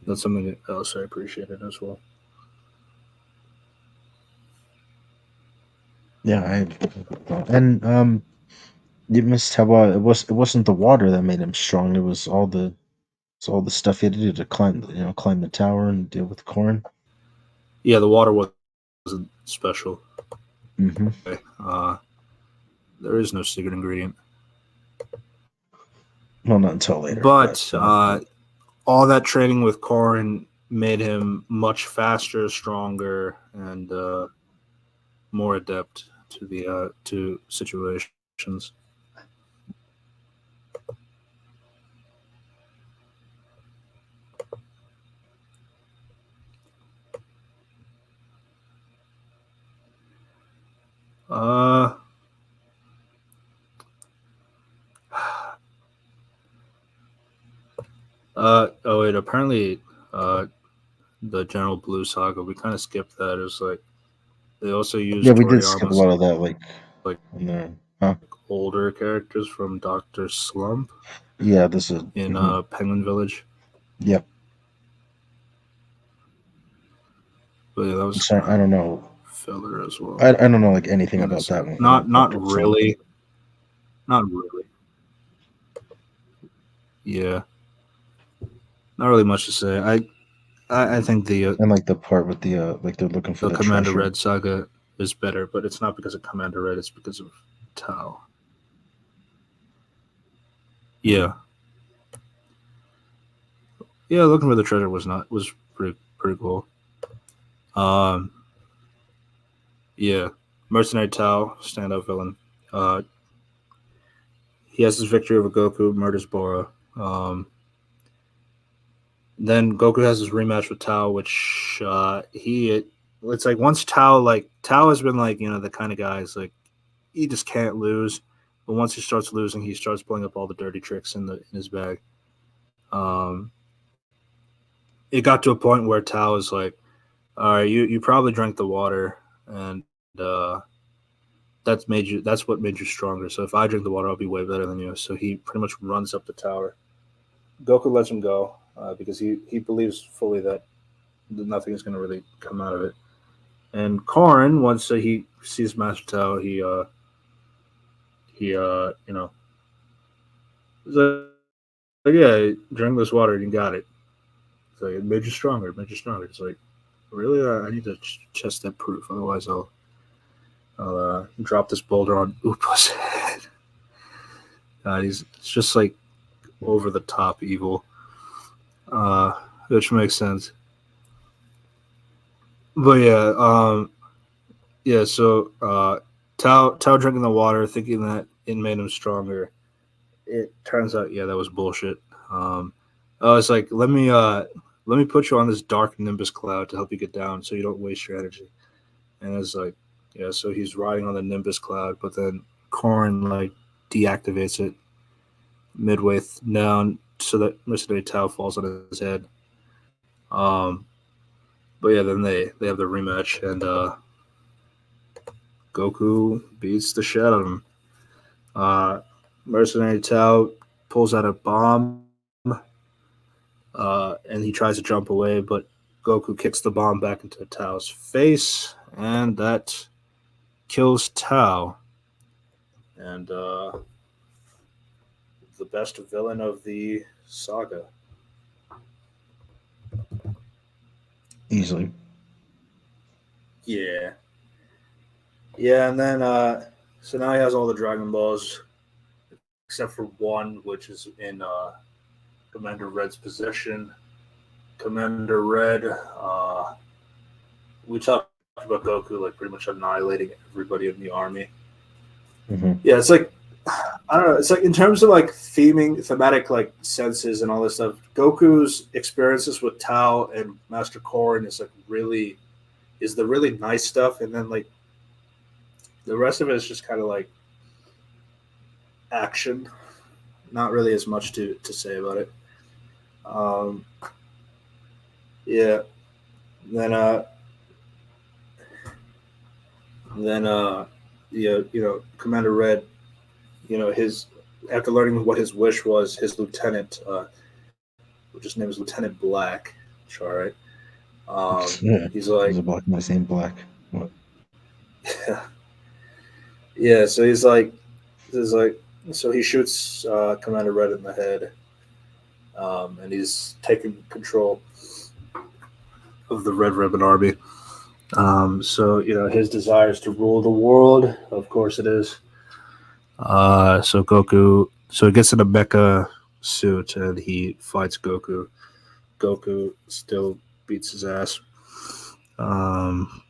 that's something else I appreciated as well. Yeah, and you missed how it wasn't the water that made him strong. It was all the stuff he had to do to climb the tower and deal with Corn. Yeah, the water wasn't special. Mm-hmm. Okay. There is no secret ingredient, Well, not until later, but but all that training with Korin made him much faster, stronger, and more adept to the to situations. Uh, wait, apparently, the General Blue saga, we kind of skipped that. It was like they also Yeah, used we did skip a Toriyama's lot of that, like like in there. Huh? older characters from Doctor Slump Yeah, this is. in Penguin Village. Yep. But yeah, that was So I don't know. filler as well. I don't know like anything And about it's that one. not Doctor Slump. really, not really. Yeah, not really much to say. I think And like the part with the like they're looking for the the Commander treasure. Red saga is better, but it's not because of Commander Red. It's because of Tao. Yeah, yeah. Looking for the treasure was pretty cool. Um, yeah, Mercenary Tao, standout villain. Uh, he has his victory over Goku, murders Bora. Um, then Goku has his rematch with Tao, which it's like once Tao has been like the kind of guys like he just can't lose, but once he starts losing, he starts pulling up all the dirty tricks in his bag. Um, it got to a point where Tao is like, "All right, you probably drank the water, and that's what made you stronger. So if I drink the water, I'll be way better than you." So he pretty much runs up the tower. Goku lets him go because he believes fully that nothing is going to really come out of it. And Korin, once he sees Master Tao, he he's like, yeah, drink this water and you got it. It's like it made you stronger. It made you stronger. It's like really, I need to test that proof. Otherwise, I'll drop this boulder on Upa's head. God, it's just like over the top evil, which makes sense. But yeah. So Tao drinking the water, thinking that it made him stronger. It turns out, yeah, that was bullshit. It's like let me put you on this dark nimbus cloud to help you get down, so you don't waste your energy. And it's like, yeah, so he's riding on the nimbus cloud, but then Corrin like deactivates it down, so that Mercenary Tao falls on his head. Um, but yeah, then they have the rematch, and Goku beats the shit out of him. Uh, Mercenary Tao pulls out a bomb, and he tries to jump away, but Goku kicks the bomb back into Tao's face, and that kills Tao. And the best villain of the saga. Easily. Yeah. Yeah, and then so now he has all the Dragon Balls except for one, which is in Commander Red's possession. Commander Red, we talked about Goku like pretty much annihilating everybody in the army. Mm-hmm. Yeah, it's like I don't know. It's like in terms of like thematic like senses and all this stuff. Goku's experiences with Tao and Master Korin is like really is the really nice stuff, and then like the rest of it is just kind of like action. Not really as much to say about it. Um, yeah. Then then yeah, Commander Red, his after learning what his wish was, his lieutenant, which his name is Lieutenant Black. All right. Yeah. He's There's like, a black my same black. What? yeah. So he's like, so he shoots Commander Red in the head, and he's taking control of the Red Ribbon Army. So his desire is to rule the world. Of course, it is. So he gets in a mecha suit and he fights Goku. Goku still beats his ass. Um,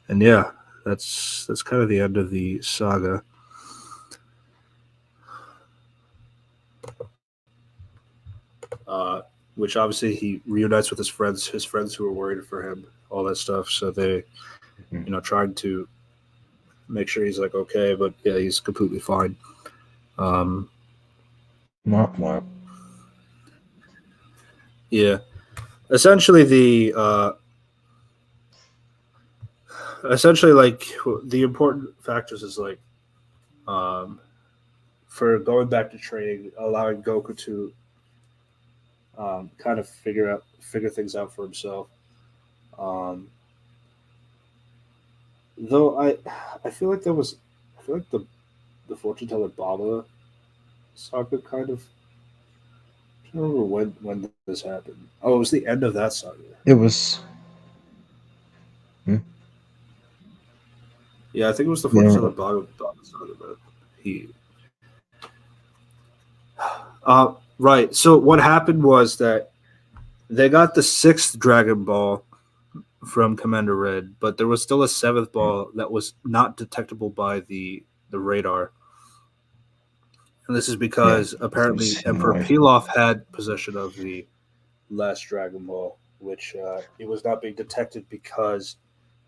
and yeah, that's kind of the end of the saga. Which obviously he reunites with his friends who were worried for him, all that stuff. So they, Mhm. trying to make sure he's like okay, but yeah, he's completely fine. Um, Not what. Yeah, essentially essentially like the important factors is like um, for going back to training, allowing Goku to kind of figure things out for himself. Um, though I feel like I feel like the fortune teller Baba saga kind of. I don't remember when this happened. Oh, it was the end of that saga. It was. Hmm? Yeah, I think it was the fortune Yeah. teller Baba saga, but he. Right. So what happened was that they got the sixth Dragon Ball from Commander Red, but there was still a seventh ball that was not detectable by the radar. And this is Yeah. because It was apparently hidden Emperor away. Pilaf had possession of the last Dragon Ball, which it was not being detected because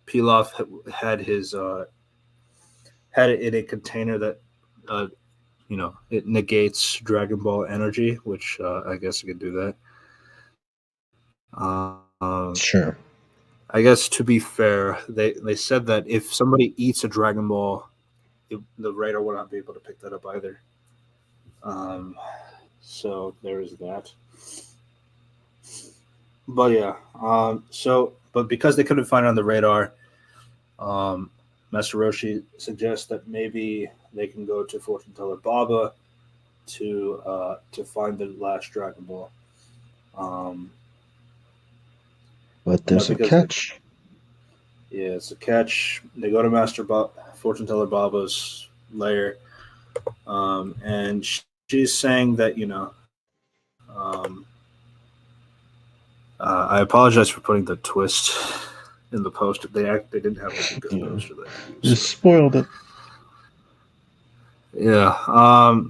Pilaf had his had it in a container that uh, it negates Dragon Ball energy, which I guess you could do that. Sure. I guess to be fair, they said that if somebody eats a Dragon Ball, the radar will not be able to pick that up either. Um, so there is that. But yeah, but because they couldn't find it on the radar, um, Master Roshi suggests that maybe they can go to Fortune Teller Baba to find the last Dragon Ball. Um, But but there's a because catch. yeah, it's a catch. They go to Fortune Teller Baba's lair, and she's saying that I apologize for putting the twist in the post. They didn't have like a good Yeah. poster that I could use. You So spoiled it. yeah,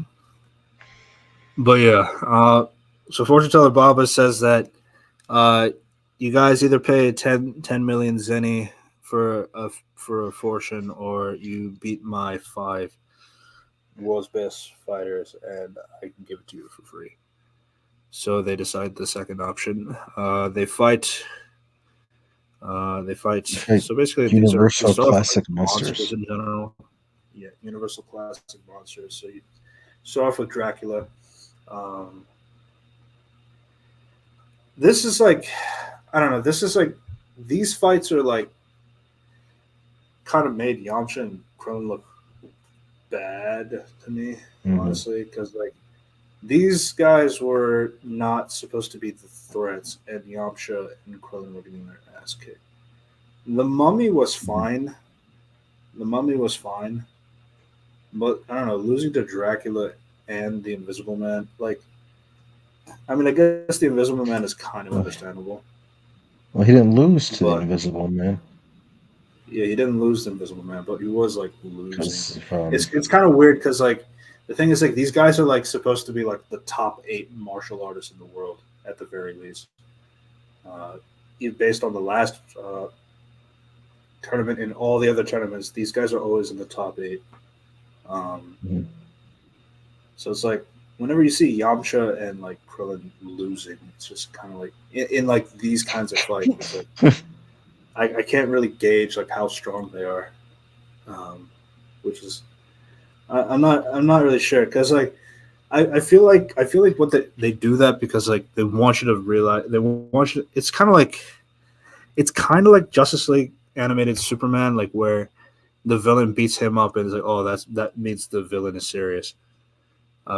but yeah, so Fortune Teller Baba says that uh, you guys either pay 10 million zenny for a fortune, or you beat my five world's best fighters, and I can give it to you for free. So they decide the second option. They fight. They fight. Fight So basically, these Universal start off like Classic monsters Monsters. in general. Yeah, Universal Classic monsters. So you start off with Dracula. Um, this is like, I don't know. This is like these fights are like kind of made Yamcha and Krillin look bad to me, Hmm. honestly, because like these guys were not supposed to be the threats, and Yamcha and Krillin were getting their ass kicked. The Mummy was fine. The Mummy was fine, but I don't know. Losing to Dracula and the Invisible Man, like, I mean, I guess the Invisible Man is kind of Well, understandable, well, he didn't lose to the but Invisible Man yeah, he didn't lose the Invisible Man, but he was like losing. because It's kind of weird because like the thing is like these guys are like supposed to be like the top eight martial artists in the world at the very least. Uh, Based on the last tournament and all the other tournaments, these guys are always in the top eight. Um, Mhm. so it's like whenever you see Yamcha and like Krillin losing, it's just kind of like in like these kinds of fights. It's like I can't really gauge like how strong they are, um, which is I'm not really sure because like I feel like what they do that because like they want you to realize they want you. It's kind of like Justice League animated Superman, like where the villain beats him up and is like, oh, that means the villain is serious,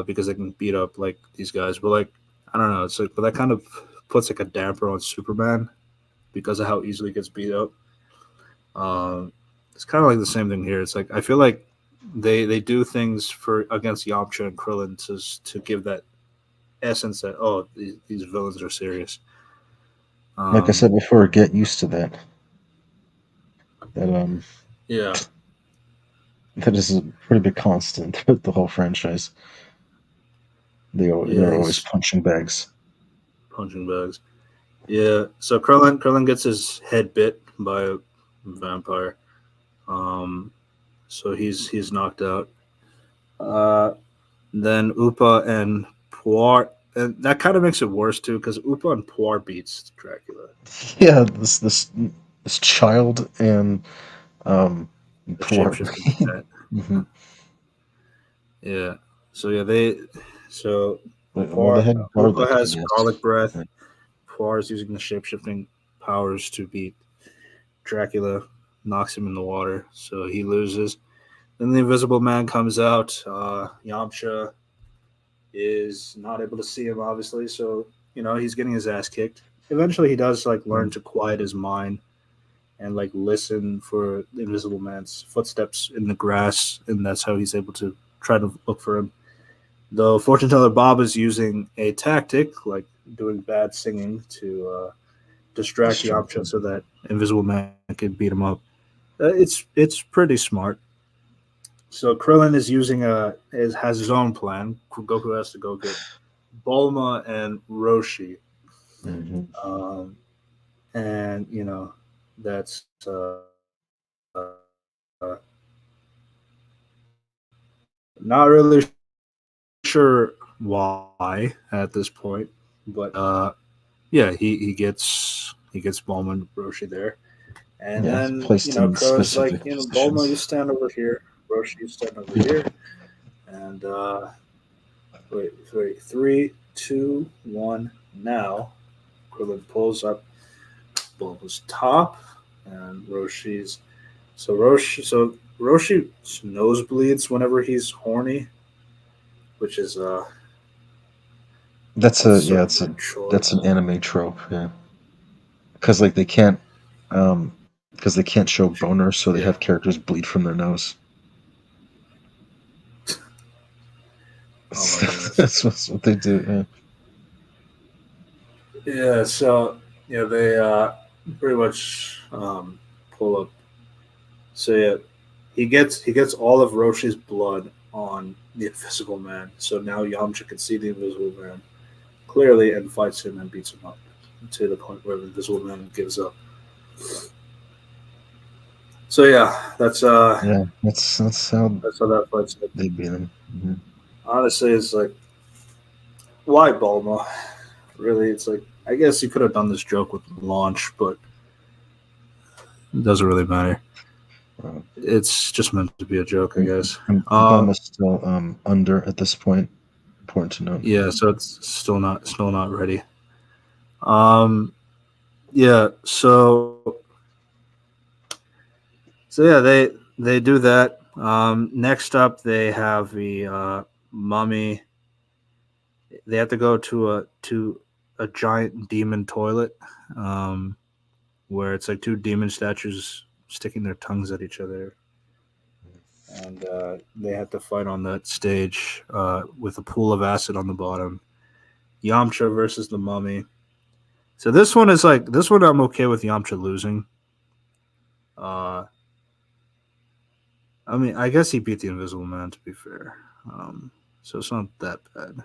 because they can beat up like these guys. But like I don't know, it's like but that kind of puts like a damper on Superman because of how easily he gets beat up. Um, it's kind of like the same thing here. It's like I feel like they do things for against Yamcha and Krillin to give that essence that these villains are serious. like I said Um, before, get used to that. That yeah, that is a pretty big constant with the whole franchise. yeah, They're always these punching bags. punching bags. Yeah, so Krillin gets his head bit by a vampire. Um, so he's knocked out. Uh, then Upa and Puart and that kind of makes it worse too because Upa and Poir beats Dracula. Yeah, this child and um The poor. shapeshifting cat. Hmm. Yeah. So yeah, they so Well, they Poir had Upa garlic, I has guess. garlic breath. Yeah. Poir is using the shapeshifting powers to beat Dracula, knocks him in the water, so he loses. Then the Invisible Man comes out. Yamcha is not able to see him, obviously, so he's getting his ass kicked. Eventually, he does like learn to quiet his mind and like listen for the Invisible Man's footsteps in the grass, and that's how he's able to try to look for him. Though fortune teller Bob is using a tactic like doing bad singing to distract Yamcha Distraction. so that Invisible Man can beat him up. It's pretty smart. So Krillin is using has his own plan. Goku has to go get Bulma and Roshi, Hmm. um, and that's not really sure why at this point, but yeah, he gets Bulma and Roshi there, and Yeah, then placed in Krillin's specific like, Bulma, you positions. stand over here, Roshi, you stand over here, and wait, three, two, one, now. Krillin pulls up Bulma's top, and Roshi nosebleeds whenever he's horny, which is That's that's a sort yeah, of it's a weird that's an choice. anime trope. Yeah, because like because they can't show boners, so they Yeah. have characters bleed from their nose. Oh my goodness. That's what they do. Yeah. Yeah. So they pretty much pull up. So yeah, he gets all of Roshi's blood on the Invisible Man. So now Yamcha can see the Invisible Man clearly and fights him and beats him up to the point where the Invisible Man gives up. So yeah, Yeah, that's how that's how that fight's. they beat him. Hmm. Honestly, it's like, why Bulma? Really, it's like, I guess you could have done this joke with launch, but it doesn't really matter. Uh, It's just meant to be a joke, I guess. and Obama's still under at this point. Important to note. Yeah, so it's still not ready. Um, yeah, so yeah, they do that. Next up, they have the mummy. They have to go to a giant demon toilet, um, where it's like two demon statues sticking their tongues at each other, and they have to fight on that stage with a pool of acid on the bottom. Yamcha versus the mummy. So this one I'm okay with Yamcha losing. Uh, I mean, I guess he beat the Invisible Man to be fair. So it's not that bad.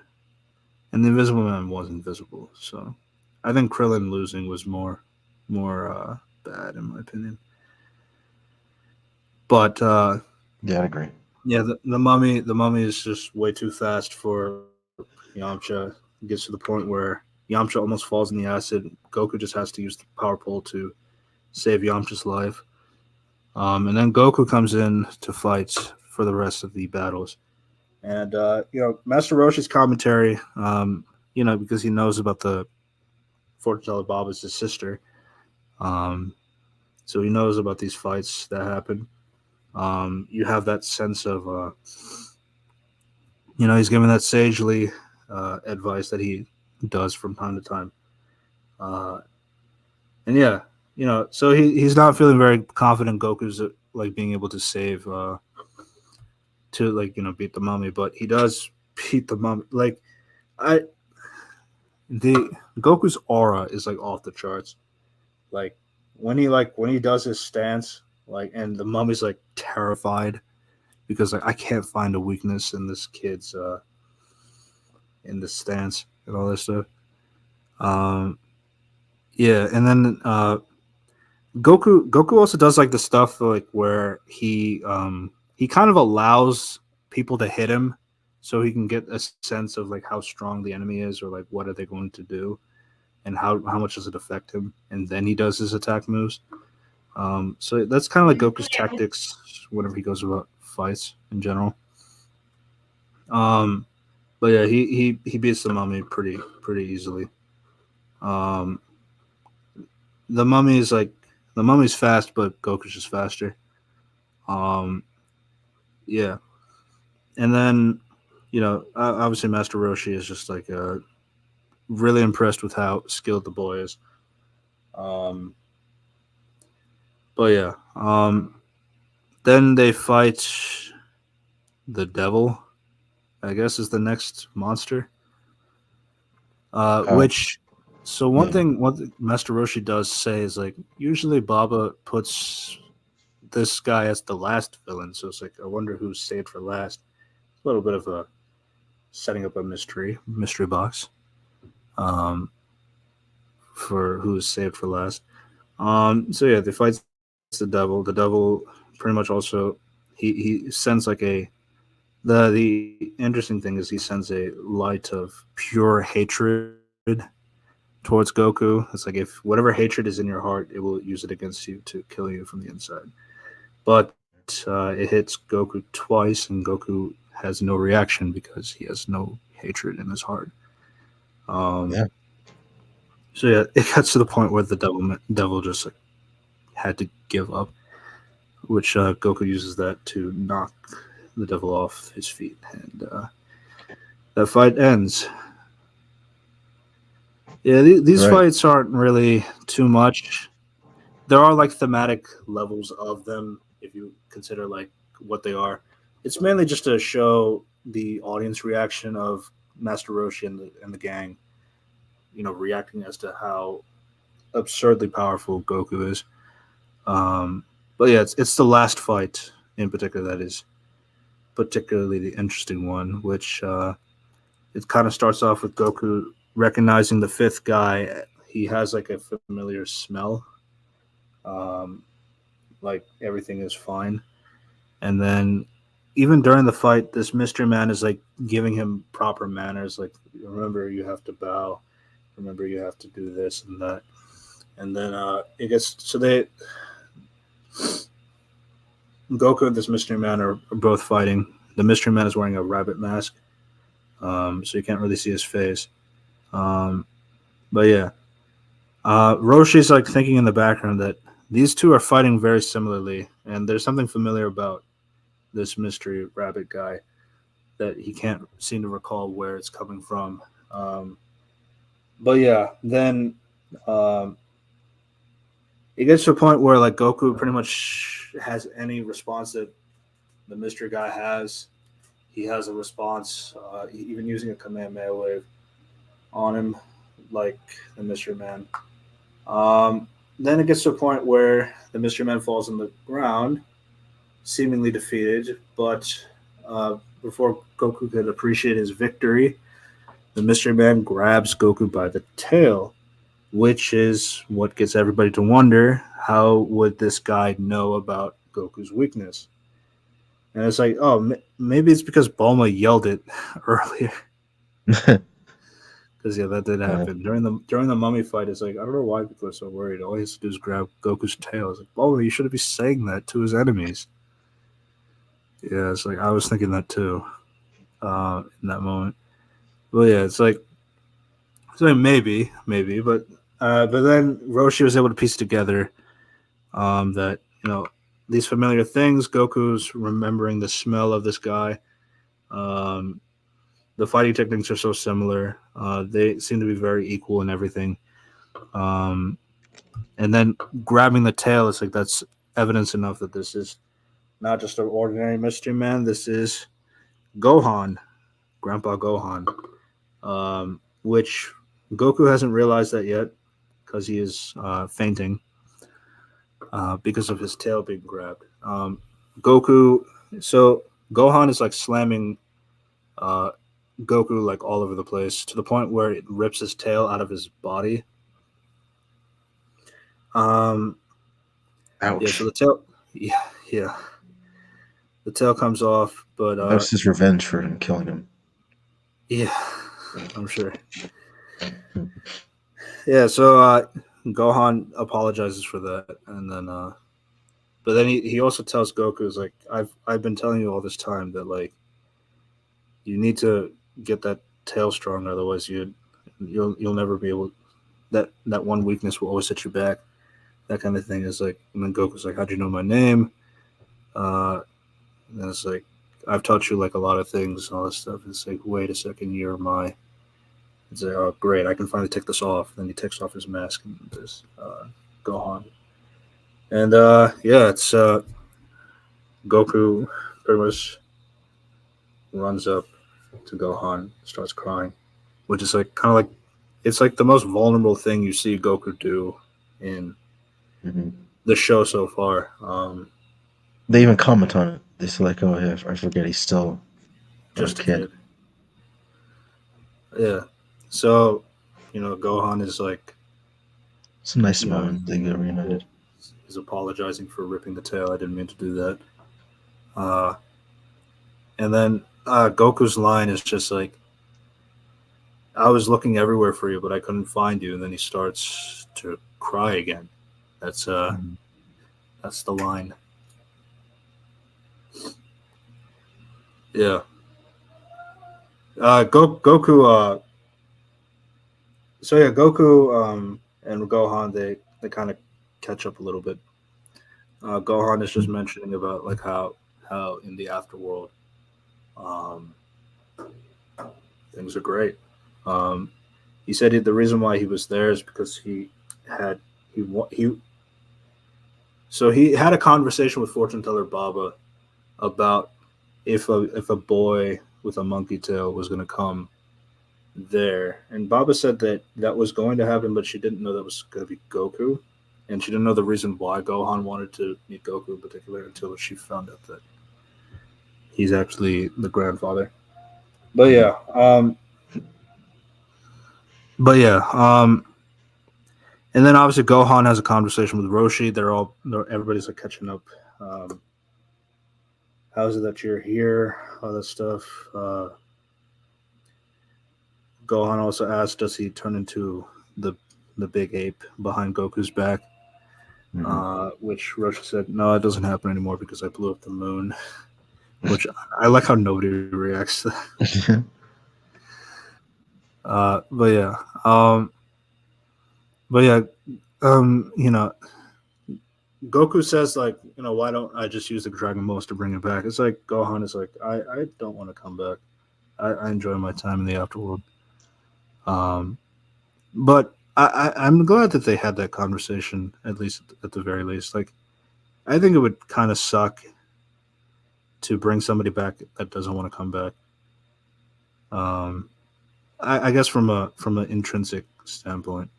And the Invisible Man was invisible, so I think Krillin losing was more bad in my opinion. But Yeah, I agree. yeah, the mummy is just way too fast for Yamcha. It gets to the point where Yamcha almost falls in the acid. Goku just has to use the power pole to save Yamcha's life. And then Goku comes in to fight for the rest of the battles. And Master Roshi's commentary, because he knows about the fortune teller Bob is his sister. Um, so he knows about these fights that happen. You have that sense of, he's giving that sagely advice that he does from time to time. Uh, and yeah, so he's not feeling very confident Goku's like being able to save to like beat the mummy, but he does beat the mummy. Like I the Goku's aura is like off the charts. Like when he does his stance, like and the mummy's like terrified because like I can't find a weakness in this kid's in the stance and all this stuff. Um, yeah, and then Goku also does like the stuff like where he kind of allows people to hit him so he can get a sense of like how strong the enemy is, or like what are they going to do, and how much does it affect him, and then he does his attack moves. So that's kind of like Goku's tactics whenever he goes about fights in general. Um, but yeah, he beats the mummy pretty easily. Um, the mummy is like the mummy's fast, but Goku's just faster. Um, yeah, and then obviously Master Roshi is just like really impressed with how skilled the boy is. Um, but yeah, then they fight the devil. I guess is the next monster. Uh, Which so one yeah, thing what Master Roshi does say is like usually Baba puts this guy as the last villain, so it's like I wonder who's saved for last. A little bit of a setting up a mystery box, um, for who's saved for last. So yeah, they fight the devil. The devil pretty much also he sends like the interesting thing is he sends a light of pure hatred towards Goku. It's like if whatever hatred is in your heart, it will use it against you to kill you from the inside. But it hits Goku twice, and Goku has no reaction because he has no hatred in his heart. Um, yeah, so yeah, it gets to the point where the devil just like had to give up, which Goku uses that to knock the devil off his feet, and that fight ends. Yeah, these right. fights aren't really too much. There are like thematic levels of them if you consider like what they are. It's mainly just to show the audience reaction of Master Roshi and the gang, reacting as to how absurdly powerful Goku is. Um, but yeah, it's the last fight in particular that is particularly the interesting one, which it kind of starts off with Goku recognizing the fifth guy. He has like a familiar smell, um, like everything is fine. And then even during the fight, this mystery man is like giving him proper manners. Like, remember, you have to bow. Remember, you have to do this and that. And then it gets so they Goku and this mystery man are both fighting. The mystery man is wearing a rabbit mask, so you can't really see his face. Um, but yeah, Roshi's like thinking in the background that these two are fighting very similarly, and there's something familiar about this mystery rabbit guy that he can't seem to recall where it's coming from. Um, but yeah, then um, it gets to a point where like Goku pretty much has any response that the mystery guy has. He has a response, even using a Kamehameha wave on him, like the mystery man. Um, then it gets to a point where the mystery man falls on the ground, seemingly defeated, but before Goku could appreciate his victory, the mystery man grabs Goku by the tail, which is what gets everybody to wonder how would this guy know about Goku's weakness? And it's like, oh, maybe it's because Bulma yelled it earlier. Because yeah, that did uh, happen during the mummy fight. It's like I don't know why people are so worried. All he has to do is grab Goku's tail. It's like, Bulma, you shouldn't be saying that to his enemies. Yeah, it's like I was thinking that too in that moment. Well, yeah, it's like so maybe, but then Roshi was able to piece together that these familiar things. Goku's remembering the smell of this guy. Um, the fighting techniques are so similar. They seem to be very equal in everything. Um, and then grabbing the tail, it's like that's evidence enough that this is not just an ordinary mystery man. This is Gohan, Grandpa Gohan, which Goku hasn't realized that yet because he is fainting because of his tail being grabbed. Goku, so Gohan is like slamming uh, Goku like all over the place to the point where it rips his tail out of his body. Um, yeah, so ouch. the tail, yeah, yeah, the tail comes off, but That was his revenge for him killing him. Yeah, I'm sure. Yeah, so Gohan apologizes for that, and then but then he also tells Goku is like I've been telling you all this time that like you need to get that tail strong, otherwise you'll never be able that one weakness will always set you back. That kind of thing is like, and then Goku's like, how'd you know my name? Uh, and it's like I've taught you like a lot of things and all this stuff. It's like wait a second, you're my. It's like oh great, I can finally take this off. Then he takes off his mask and this Gohan. And yeah, it's Goku pretty much runs up to Gohan, starts crying, which is like kind of like it's like the most vulnerable thing you see Goku do in Hmm. the show so far. They even comment on it. They say like, "Oh, yeah, I forget he's still a Just a kid." kid, yeah. So, Gohan is like, It's a nice you know, moment. They get reunited. he's apologizing for ripping the tail. I didn't mean to do that. Uh, and then Goku's line is just like, I was looking everywhere for you, but I couldn't find you. And then he starts to cry again. That's uh, Mhm. that's the line. Yeah. Goku. So yeah, Goku and Gohan they kind of catch up a little bit. Gohan is just mentioning about like how in the afterworld um, things are great. Um, he said the reason why he was there is because had he so he had a conversation with fortune teller Baba about if a boy with a monkey tail was going to come there, and Baba said that that was going to happen, but she didn't know that was going to be Goku, and she didn't know the reason why Gohan wanted to meet Goku in particular until she found out that he's actually the grandfather. But Mhm. yeah, but yeah, and then obviously Gohan has a conversation with Roshi. Everybody's like catching up. Um, how is it that you're here? All that stuff. Gohan also asked, does he turn into the the big ape behind Goku's back? Mhm. Which Roshi said, no, it doesn't happen anymore because I blew up the moon. Which I like how nobody reacts to that. But yeah, but yeah, you know, Goku says like, why don't I just use the Dragon Balls to bring it back? It's like Gohan is like, I don't want to come back. I enjoy my time in the afterworld. Um, but I'm glad that they had that conversation at least at the very least. Like, I think it would kind of suck to bring somebody back that doesn't want to come back. Um, I guess from an intrinsic standpoint,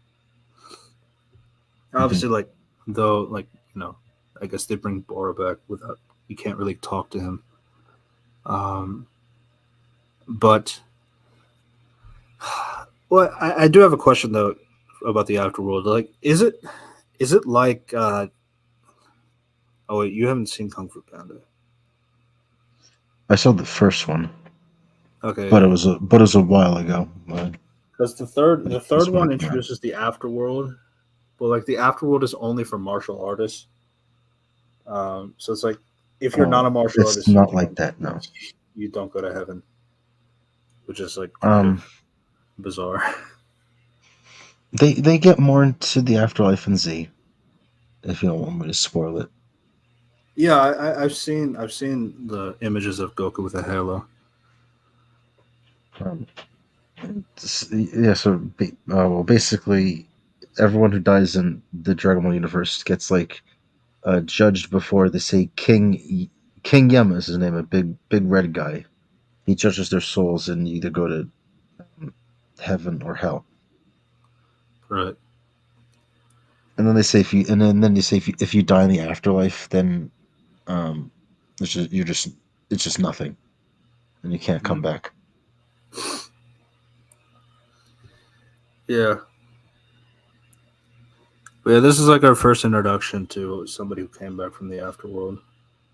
Mhm. obviously, like though, like I guess they bring Bora back without you can't really talk to him. Um, but well, I do have a question though about the afterworld. Like, is it like? Oh wait, you haven't seen Kung Fu Panda. I saw the first one, Okay, but yeah. it was a while ago. Because the third This one one came out. introduces the afterworld, but like the afterworld is only for martial artists. So it's like if you're not Oh, a martial it's artist, not like that. No. you don't go to heaven, which is like kind of Um, bizarre. they get more into the afterlife in Z. If you don't want me to spoil it. Yeah, I've seen the images of Goku with a halo. Um, yeah. So, well, basically, everyone who dies in the Dragon Ball universe gets like judged before they say King Yama is his name, a big red guy. He judges their souls and you either go to heaven or hell. Right. And then they say then they say if you die in the afterlife, then um, it's just nothing, and you can't come Mhm. back. Yeah. But yeah, this is like our first introduction to somebody who came back from the afterworld.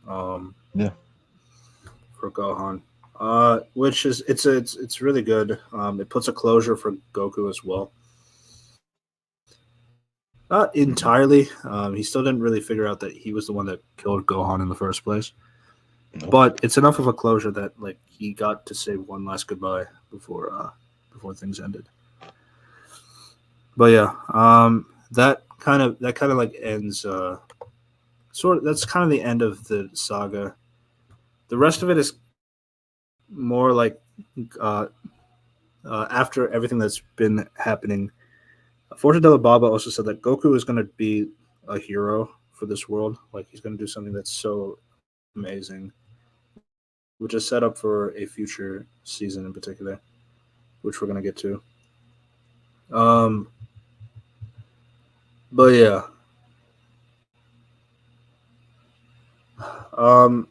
Um, Yeah. for Gohan. Which is it's really good. It puts a closure for Goku as well. Not Mhm. entirely. He still didn't really figure out that he was the one that killed Gohan in the first place. Nope. But it's enough of a closure that like he got to say one last goodbye before things ended. But yeah, that kind of like ends sort of that's kind of the end of the saga. The rest of it is more like uh, after everything that's been happening. Fortune Baba also said that Goku is going to be a hero for this world. Like he's going to do something that's so amazing, which is set up for a future season in particular, which we're going to get to. Um, but yeah, um,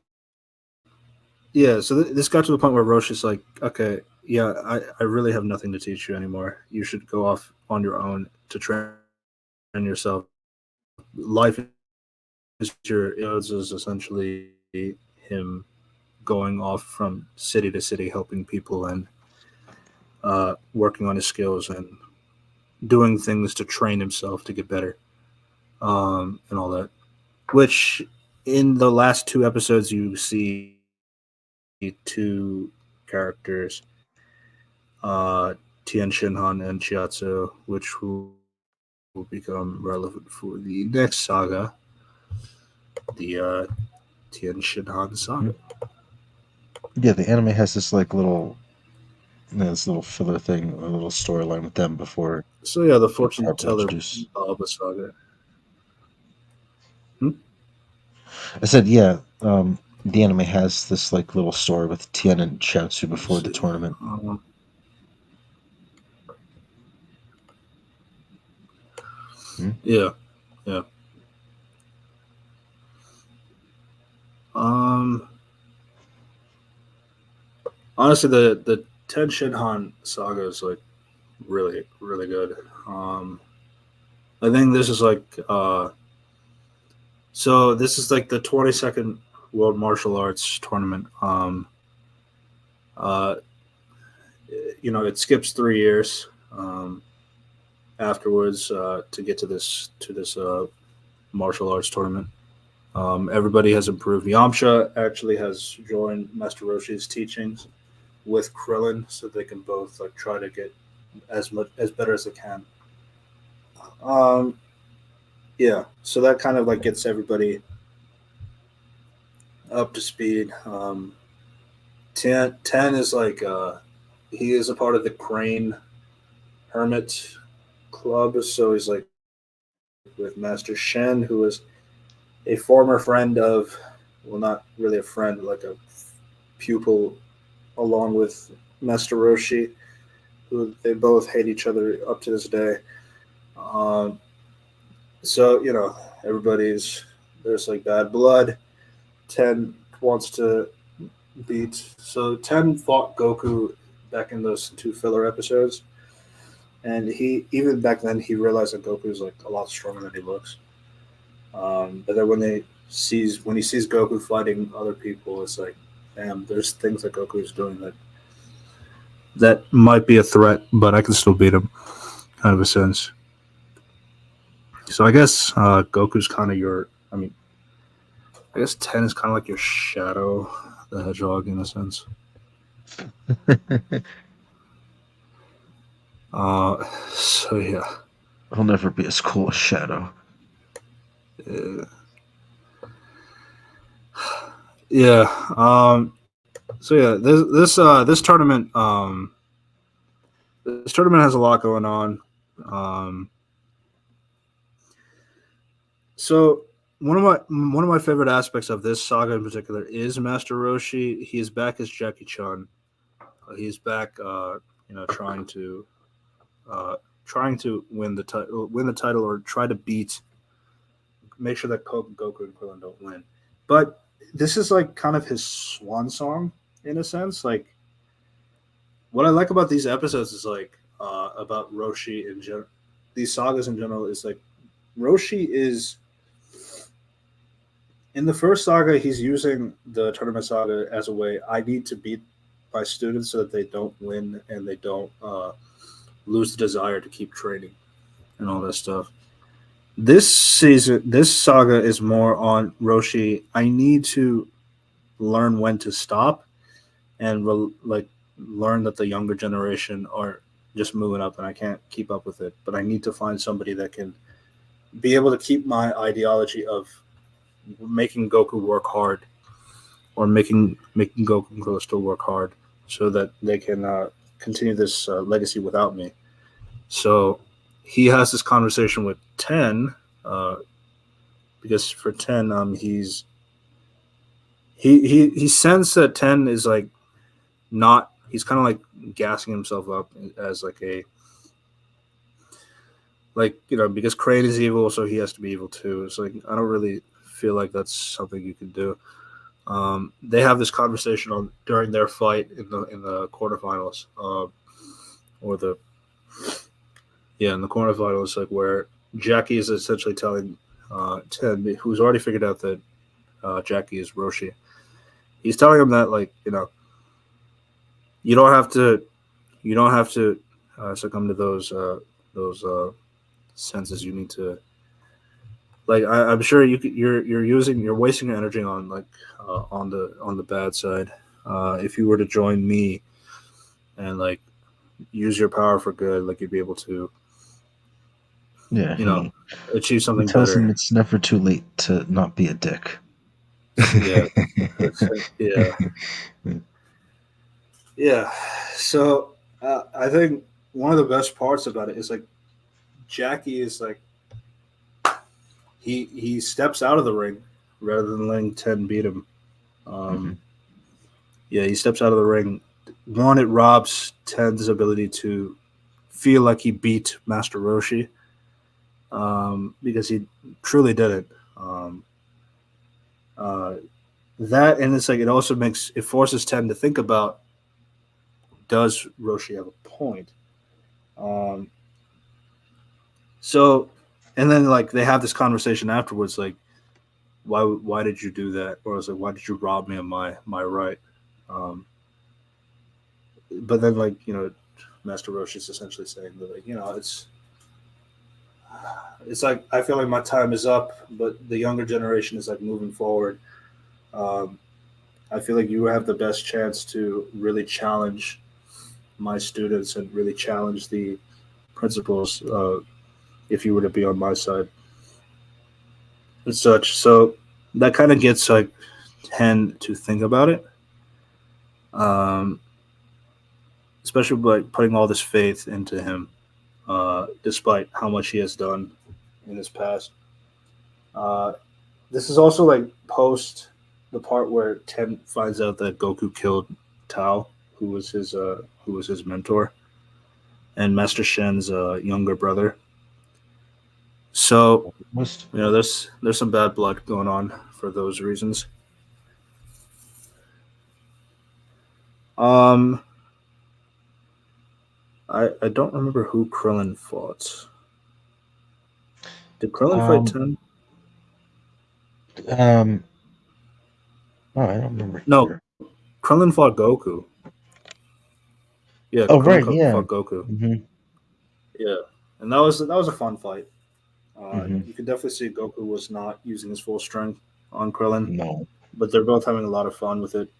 yeah. So this got to the point where Roche is like, okay, yeah, I really have nothing to teach you anymore. You should go off on your own to train yourself. Life is your is essentially him going off from city to city, helping people and working on his skills and doing things to train himself to get better, and all that. Which in the last two episodes, you see two characters, Tien Shinhan and Chiatsu, which will become relevant for the next saga, the Tien Shinhan saga. Mhm. Yeah, the anime has this little filler thing, a little storyline with them before So yeah, the they fortune properly teller introduce. Baba saga. I said, yeah, the anime has this like little story with Tien and Chiaotzu Let's before the see. tournament. Hmm? Yeah, yeah. Um, Honestly, the Ten Shinhan saga is like really really good. Um, I think this is like this is like the 22nd World Martial Arts Tournament. Uh, it skips 3 years afterwards to get to this martial arts tournament. Everybody has improved. Yamcha actually has joined Master Roshi's teachings with Krillin, so they can both like try to get as better as they can. Um, yeah, so that kind of like gets everybody up to speed. 10 is like he is a part of the Crane Hermit Club, so he's like with Master Shen, who is a former friend of, well, not really a friend, like a pupil, along with Master Roshi, who they both hate each other up to this day. Um, so everybody's there's like bad blood. 10 wants to beat. So 10 fought Goku back in those two filler episodes, and he even back then he realized that Goku is like a lot stronger than he looks. But then when he sees Goku fighting other people, it's like, damn, there's things that Goku is doing that might be a threat, but I can still beat him, kind of a sense. So I guess Goku's kind of your. I mean, I guess 10 is kind of like your Shadow the Hedgehog in a sense. So yeah, He'll never be as cool as Shadow. uh, yeah. So yeah, this tournament this tournament has a lot going on. Um, so one of my favorite aspects of this saga in particular is Master Roshi. He is back as Jackie Chun. He's back, trying to uh, win the title, or try to make sure that Goku and Krillin don't win. But this is like kind of his swan song in a sense. Like what I like about these episodes is like about Roshi in general. These sagas in general is like Roshi is in the first saga. He's using the tournament saga as a way. I need to beat. my students so that they don't win and they don't lose the desire to keep training and all that stuff. This season, this saga is more on Roshi. I need to learn when to stop and like learn that the younger generation are just moving up and I can't keep up with it. But I need to find somebody that can be able to keep my ideology of making Goku work hard or making Goku still work hard so that they can continue this legacy without me. So he has this conversation with Ten uh, because for Ten, he sensed that Ten is like not. He's kind of like gassing himself up as like a because Crane is evil, so he has to be evil too. It's like I don't really feel like that's something you can do. They have this conversation on during their fight in the quarterfinals, or the in the quarterfinals, like where Jackie is essentially telling Ted, who's already figured out that Jackie is Roshi. He's telling him that you don't have to succumb to those senses. You need to I'm sure you're wasting your energy on on the bad side. If you were to join me and use your power for good, you'd be able to Yeah, achieve he something tells him better. it's never too late to not be a dick. Yeah, that's it. Yeah, yeah. So I think one of the best parts about it is Jackie is he steps out of the ring rather than letting Ten beat him. Hmm. Um, yeah, he steps out of the ring. One, it robs Ten's ability to feel like he beat Master Roshi because he truly did it. Um, uh, that and it's it also it forces Ten to think about, does Roshi have a point? Um, so and then they have this conversation afterwards, why did you do that? Or I was why did you rob me of my right? Um, but then Master Roshi is essentially saying that it's I feel like my time is up, but the younger generation is moving forward. Um, I feel like you have the best chance to really challenge my students and really challenge the principals if you were to be on my side and such. So that kind of gets Ten to think about it, um, especially putting all this faith into him, despite how much he has done in his past. Uh, this is also post the part where Ten finds out that Goku killed Tao, who was his mentor and Master Shen's younger brother. So Most. there's some bad blood going on for those reasons. Um, I don't remember who Krillin fought. Did Krillin fight Um. Ten? Um. Oh, I don't remember No, either. Krillin fought Goku. Yeah, Oh, Krillin right. Yeah. fought Goku. Hmm. Yeah, and that was a fun fight. Hmm. You could definitely see Goku was not using his full strength on Krillin, No. but they're both having a lot of fun with it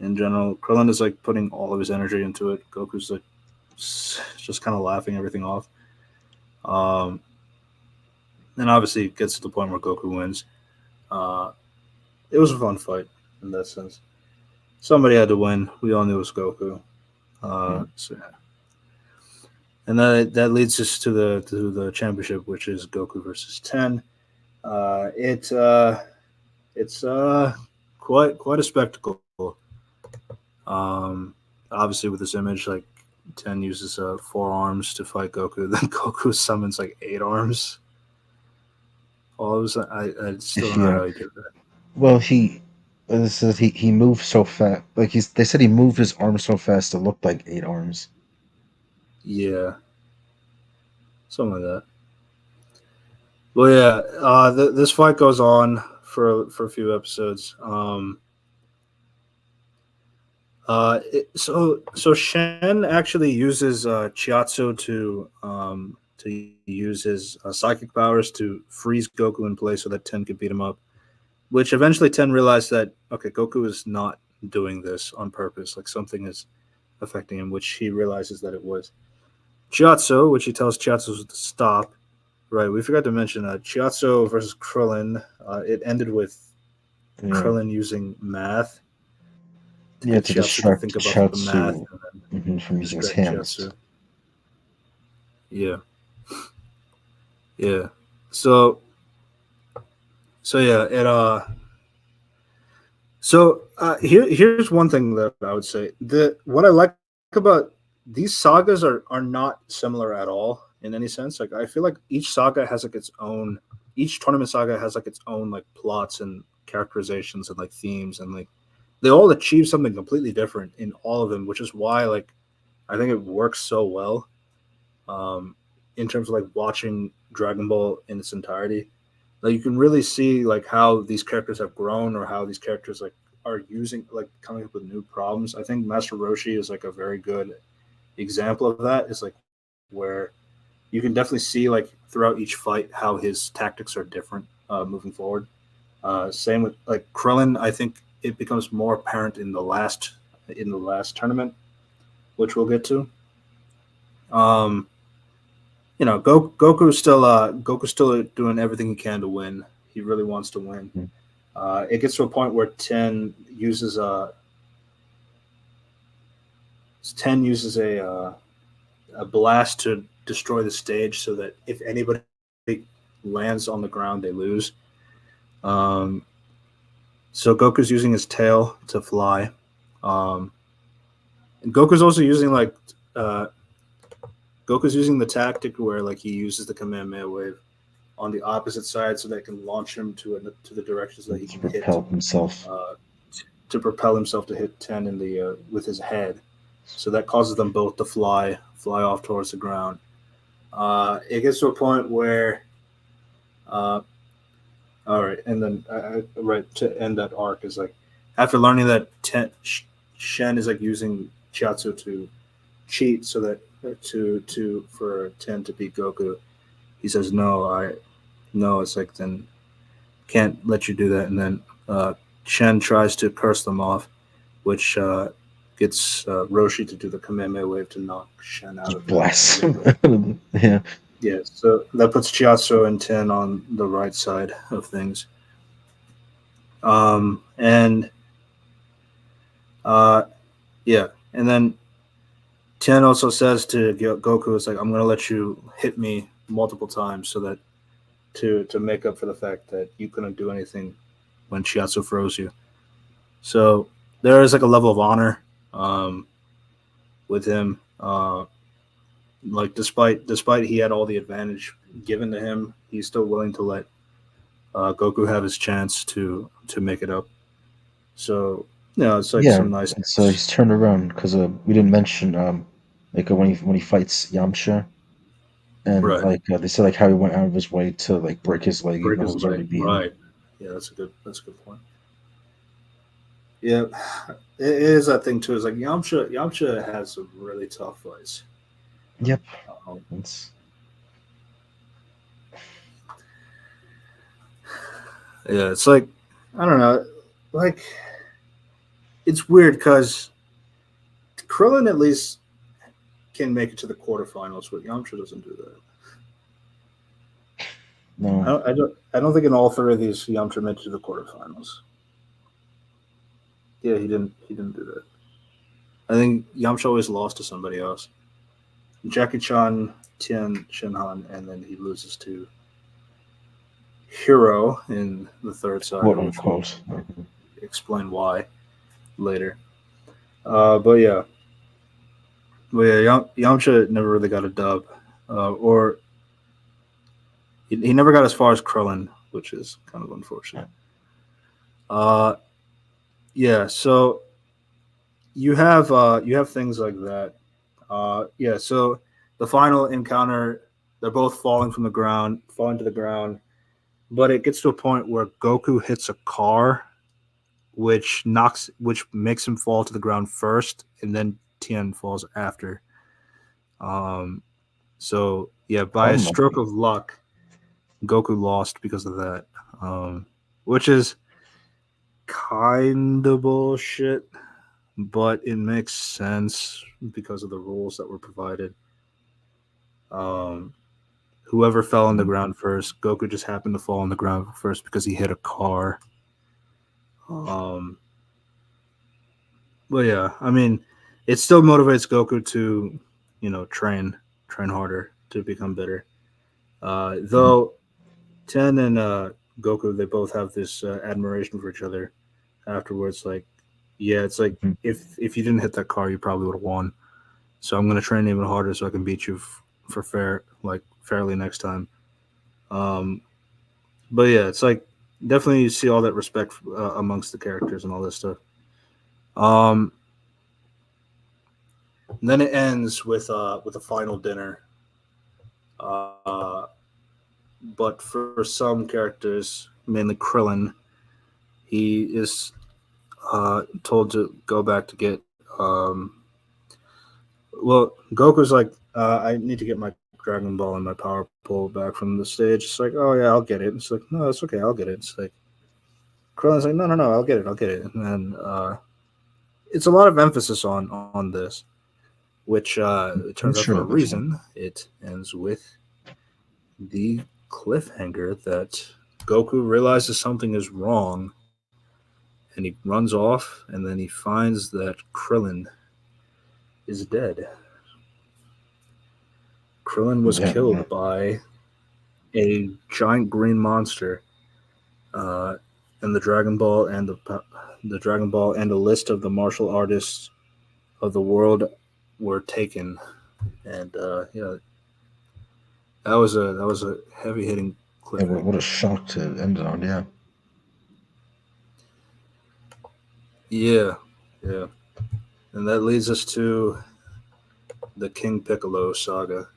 in general. Krillin is putting all of his energy into it. Goku's just kind of laughing everything off. Um, and obviously it gets to the point where Goku wins. Uh, it was a fun fight in that sense. Somebody had to win. We all knew it was Goku. Mm. So yeah. And that leads us to the championship, which is Goku versus Ten. It's quite a spectacle. Um, Obviously, with this image, Ten uses 4 arms to fight Goku. Then Goku summons 8 arms. All of a sudden, I still don't know Yeah. how he did that. Well, it says he moved so fast. They said he moved his arms so fast it looked like 8 arms. Yeah, something like that. Well, yeah, this fight goes on for a few episodes. So Shen actually uses Chiatsu to use his psychic powers to freeze Goku in place so that Ten could beat him up. Which eventually Ten realized that okay, Goku is not doing this on purpose. Like something is affecting him, which he realizes that it was Chiatsu, which he tells Chiatsu to stop. Right, we forgot to mention Chiatsu versus Krillin. It ended with Yeah, Krillin using math to yeah, get to Chiatsu to distract think about the math Chaozu and then from using his distract hands. Chiatsu. Yeah, yeah. So yeah, here's one thing that I would say. What I like about these sagas are not similar at all in any sense. Like I feel like each saga has like its own each tournament saga has like its own like plots and characterizations and like themes and like they all achieve something completely different in all of them, which is why like I think it works so well um, in terms of like watching Dragon Ball in its entirety. Like you can really see like how these characters have grown or how these characters like are using like coming up with new problems. I think Master Roshi is like a very good example of that. Is like where you can definitely see like throughout each fight how his tactics are different moving forward. Same with like Krillin. I think it becomes more apparent in the last tournament, which we'll get to. Um, Goku's still doing everything he can to win. He really wants to win. Mhm. It gets to a point where Ten uses a blast to destroy the stage, so that if anybody lands on the ground, they lose. Um, so Goku's using his tail to fly. Um, and uh, Goku's using the tactic where like he uses the Kamehameha wave on the opposite side so that it can launch him to the direction so that he To can hit propel himself. uh, to propel himself to hit Ten in the with his head. So that causes them both to fly off towards the ground. It gets to a point where, uh, all right, and then right to end that arc is like after learning that Shen is like using Chiatsu to cheat so that to for Ten to beat Goku. He says no. It's like then can't let you do that. And then Shen tries to curse them off, which gets Roshi to do the Kamehameha wave to knock Shen out Just of the blast ring. him. Yeah. Yeah, so that puts Chiatsu and Ten on the right side of things. And uh, yeah, and then Ten also says to Goku, "It's like I'm gonna let you hit me multiple times so that to make up for the fact that you couldn't do anything when Chiatsu froze you." So there is like a level of honor um, with him. Like despite he had all the advantage given to him, he's still willing to let Goku have his chance to make it up. So it's like Yeah. some nice And so things. he's turned around because we didn't mention like when he fights Yamcha, and Right. like they said like how he went out of his way to like break his leg even Break though he his was already leg. beaten. Right. Yeah, that's a good point. Yeah, it is that thing too. Is like Yamcha has some really tough fights. Yep. Um, It's yeah, it's like I don't know, like it's weird because Krillin at least can make it to the quarterfinals, but Yamcha doesn't do that. no. I don't think in all three of these Yamcha made it to the quarterfinals. Yeah, he didn't do that. I think Yamcha always lost to somebody else. Jackie Chan, Tien Shinhan, and then he loses to Hero in the third Quote saga, which will unquote. explain why later. But Yamcha never really got a dub, or he never got as far as Krillin, which is kind of unfortunate. Uh, yeah, so you have things like that. Yeah, so the final encounter, they're both falling to the ground, but it gets to a point where Goku hits a car which makes him fall to the ground first, and then Tien falls after. Um, so yeah, by a stroke Unlucky. of luck, Goku lost because of that, which is kind of bullshit, but it makes sense because of the rules that were provided. Um, Whoever fell on the Mhm. ground first, Goku just happened to fall on the ground first because he hit a car. Um, but yeah, I mean, it still motivates Goku to, train harder to become better. Mhm. Though Ten and Goku, they both have this admiration for each other. Afterwards, like, yeah, it's like Mhm. if you didn't hit that car, you probably would have won. So I'm gonna train even harder so I can beat you for fairly next time. Um, but yeah, it's like definitely you see all that respect amongst the characters and all this stuff. Um, and then it ends with a final dinner. Uh, but for some characters, mainly Krillin, he is told to go back to get. Well, Goku's like, I need to get my Dragon Ball and my Power Pole back from the stage. It's like, oh yeah, I'll get it. It's like, no, it's okay, I'll get it. It's like Krillin's like, no, no, no, I'll get it. And then it's a lot of emphasis on this, which it turns I'm out for a sure of it. Yeah. reason. It ends with the cliffhanger that Goku realizes something is wrong, and he runs off, and then he finds that Krillin is dead. Krillin was Yeah. Yeah. killed by a giant green monster, uh, and the Dragon Ball and a list of the martial artists of the world were taken. And yeah, that was a heavy hitting Yeah, what cliffhanger. a shock to end it on. Yeah. Yeah, yeah, and that leads us to the King Piccolo saga.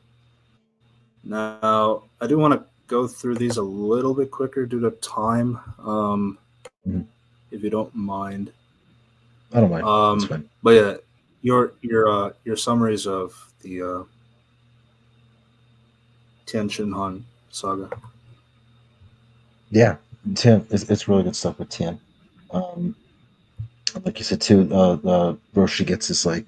Now, I do want to go through these a little bit quicker due to time, Mhm. if you don't mind. I don't mind. It's fine. But yeah, your summaries of the Tian Shin Han saga. Yeah. Tien, it's really good stuff with Tien. Um, like you said too, Roshi gets his like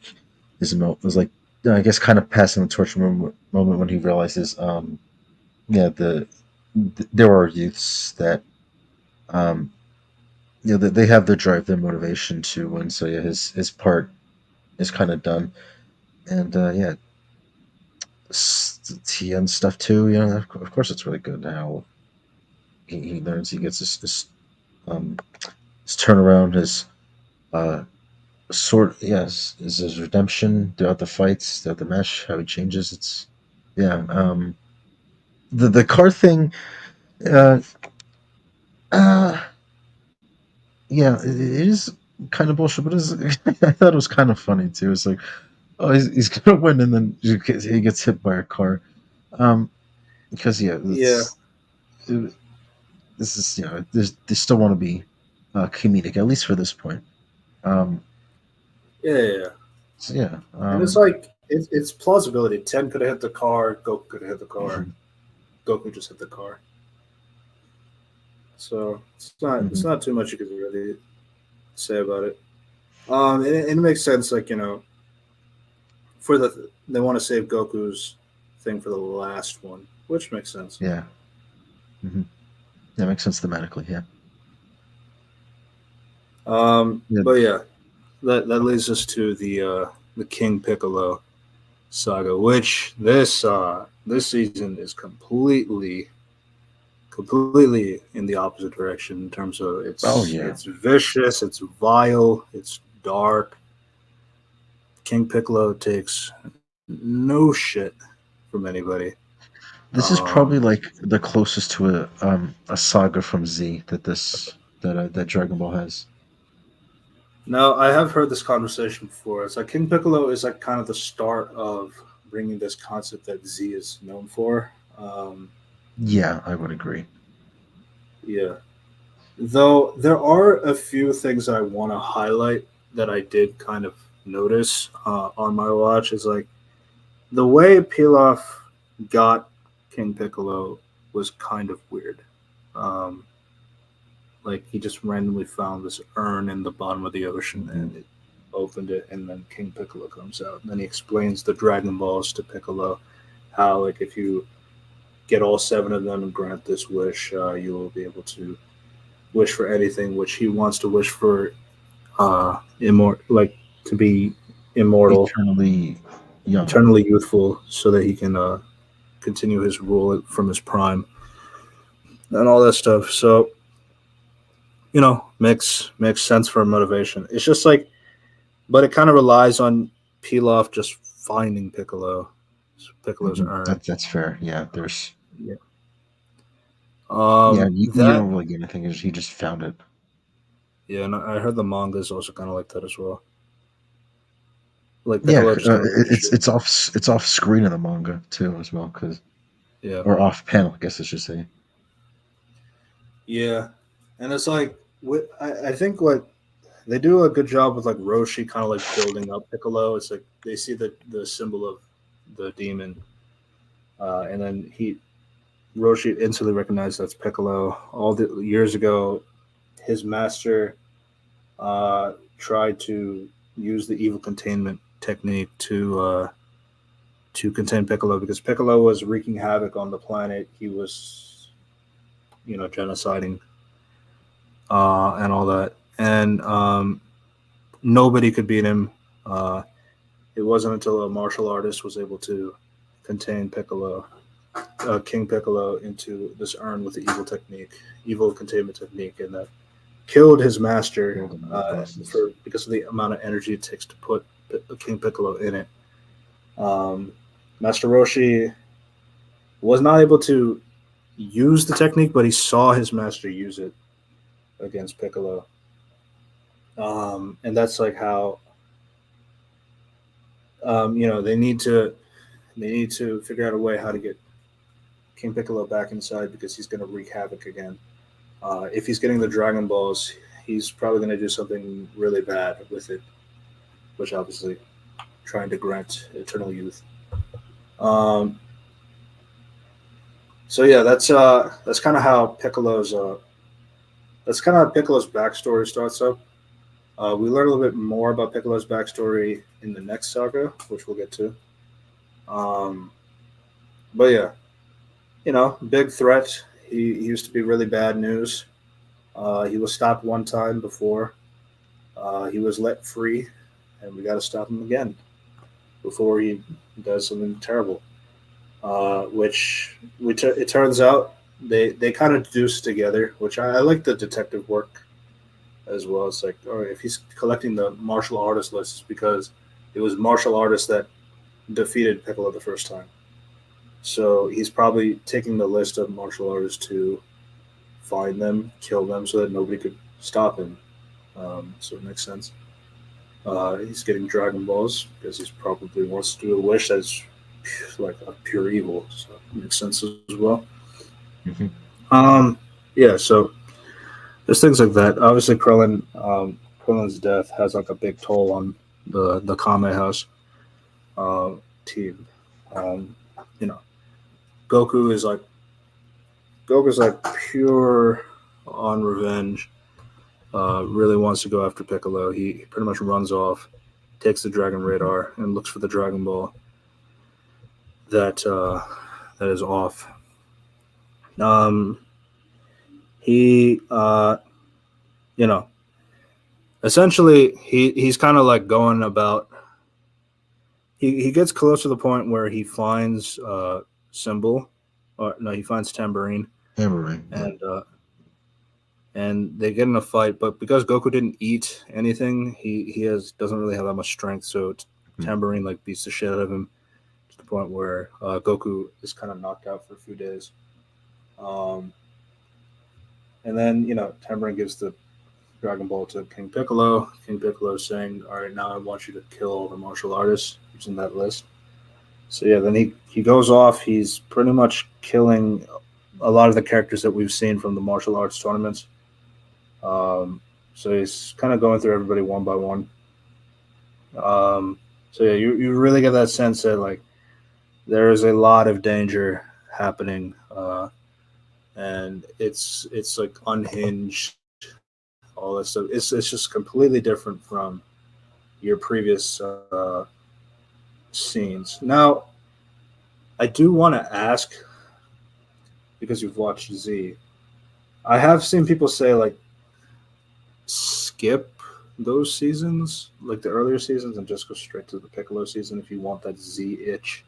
his emote was like I guess kind of passing the torch moment when he realizes yeah there are youths that um that they have the drive, their motivation to win. So yeah, his part is kind of done, and yeah, Tien stuff too. You know, of course, it's really good how he learns, he gets um his turnaround, his uh sort yes is his redemption throughout the fights, throughout the match, how he changes. It's yeah. The car thing. Uh, uh yeah, it is kind of bullshit, but it's, I thought it was kind of funny too. It's like, oh, he's gonna win, and then he gets hit by a car. Um, because yeah, Yeah, it, this is they still want to be comedic, at least for this point. Um, yeah, yeah, yeah. so yeah. And it's like it's plausibility. Ten could have hit the car. Goku could have hit the car. Mhm, Goku just hit the car. So it's mhm. not too much you could really say about it. And it makes sense. Like for they want to save Goku's thing for the last one, which makes sense. Yeah. Hmm. That makes sense thematically. Yeah. Yeah. But yeah, that leads us to the King Piccolo saga, which this season is completely in the opposite direction in terms of Oh it's yeah. vicious, it's vile, it's dark. King Piccolo takes no shit from anybody. This is Um, probably like the closest to a saga from Z that that Dragon Ball has. Now I have heard this conversation before. It's like King Piccolo is like kind of the start of bringing this concept that Z is known for. Yeah, I would agree. Yeah, Though there are a few things I want to highlight that I did kind of notice on my watch is like the way Pilaf got King Piccolo was kind of weird. Um, like he just randomly found this urn in the bottom of the ocean Hmm. and it opened it, and then King Piccolo comes out. And then he explains the Dragon Balls to Piccolo, how like if you get all seven of them and grant this wish, you will be able to wish for anything, which he wants to wish for like to be immortal, Eternally young. eternally youthful, so that he can continue his rule from his prime and all that stuff. So makes sense for motivation. It's just like, but it kind of relies on Pilaf just finding Piccolo's Hmm. urn. That's fair. Yeah, there's Yeah. yeah. You That don't really get anything. He just found it. yeah, and I heard the manga is also kind of like that as well. Like Yeah, Piccolo just kind of appreciates. it's off screen in the manga too as well, cause Yeah, or off panel, I guess I should say. yeah, and it's like I think what they do a good job with like Roshi kind of like building up Piccolo. It's like they see the symbol of the demon, and then Roshi instantly recognized that's Piccolo. All the years ago, his master tried to use the evil containment technique to contain Piccolo because Piccolo was wreaking havoc on the planet. He was, genociding and all that, and nobody could beat him. Uh, it wasn't until a martial artist was able to contain Piccolo, King Piccolo, into this urn with the evil containment technique, and that killed his master Killed him in the process. for because of the amount of energy it takes to put King Piccolo in it. Um, Master Roshi was not able to use the technique, but he saw his master use it against Piccolo, and that's like how they need to figure out a way how to get King Piccolo back inside because he's going to wreak havoc again. If he's getting the Dragon Balls, he's probably going to do something really bad with it, which obviously trying to grant eternal youth. Um, so yeah, that's kind of how Piccolo's backstory starts up. We learn a little bit more about Piccolo's backstory in the next saga, which we'll get to. Um, but yeah, big threat. He used to be really bad news. He was stopped one time before. He was let free, and we got to stop him again before he does something terrible. It turns out they kind of deduce together, which I like the detective work as well. It's like, all right, if he's collecting the martial artist list, it's because it was martial artists that defeated Piccolo the first time. So he's probably taking the list of martial artists to find them, kill them, so that nobody could stop him. So it makes sense. He's getting Dragon Balls because he probably wants to do a wish that's like a pure evil. So it makes sense as well. Hmm. Yeah, so there's things like that. Obviously, Krillin's death has like a big toll on the Kame House uh, team. Um, you know, Goku is like Goku's like pure on revenge. Really wants to go after Piccolo. He pretty much runs off, takes the Dragon Hmm. Radar, and looks for the Dragon Ball that is off. Um, he you know essentially he's kind of like going about. He gets close to the point where he finds Symbol, or no, he finds Tambourine, Hammering. Yeah. and uh, and they get in a fight. But because Goku didn't eat anything, he has doesn't really have that much strength. So Hmm. Tambourine like beats the shit out of him to the point where Goku is kind of knocked out for a few days. Um, and then Tambourine gives the Dragon Ball to King Piccolo. King Piccolo is saying, "All right, now I want you to kill all the martial artists using that list." So yeah, then he goes off. He's pretty much killing a lot of the characters that we've seen from the martial arts tournaments. Um, so he's kind of going through everybody one by one. Um, so yeah, you really get that sense that like there is a lot of danger happening, and it's like unhinged, all this stuff. It's just completely different from your previous scenes. Now, I do want to ask because you've watched Z. I have seen people say like skip those seasons, like the earlier seasons, and just go straight to the Piccolo season if you want that Z itch.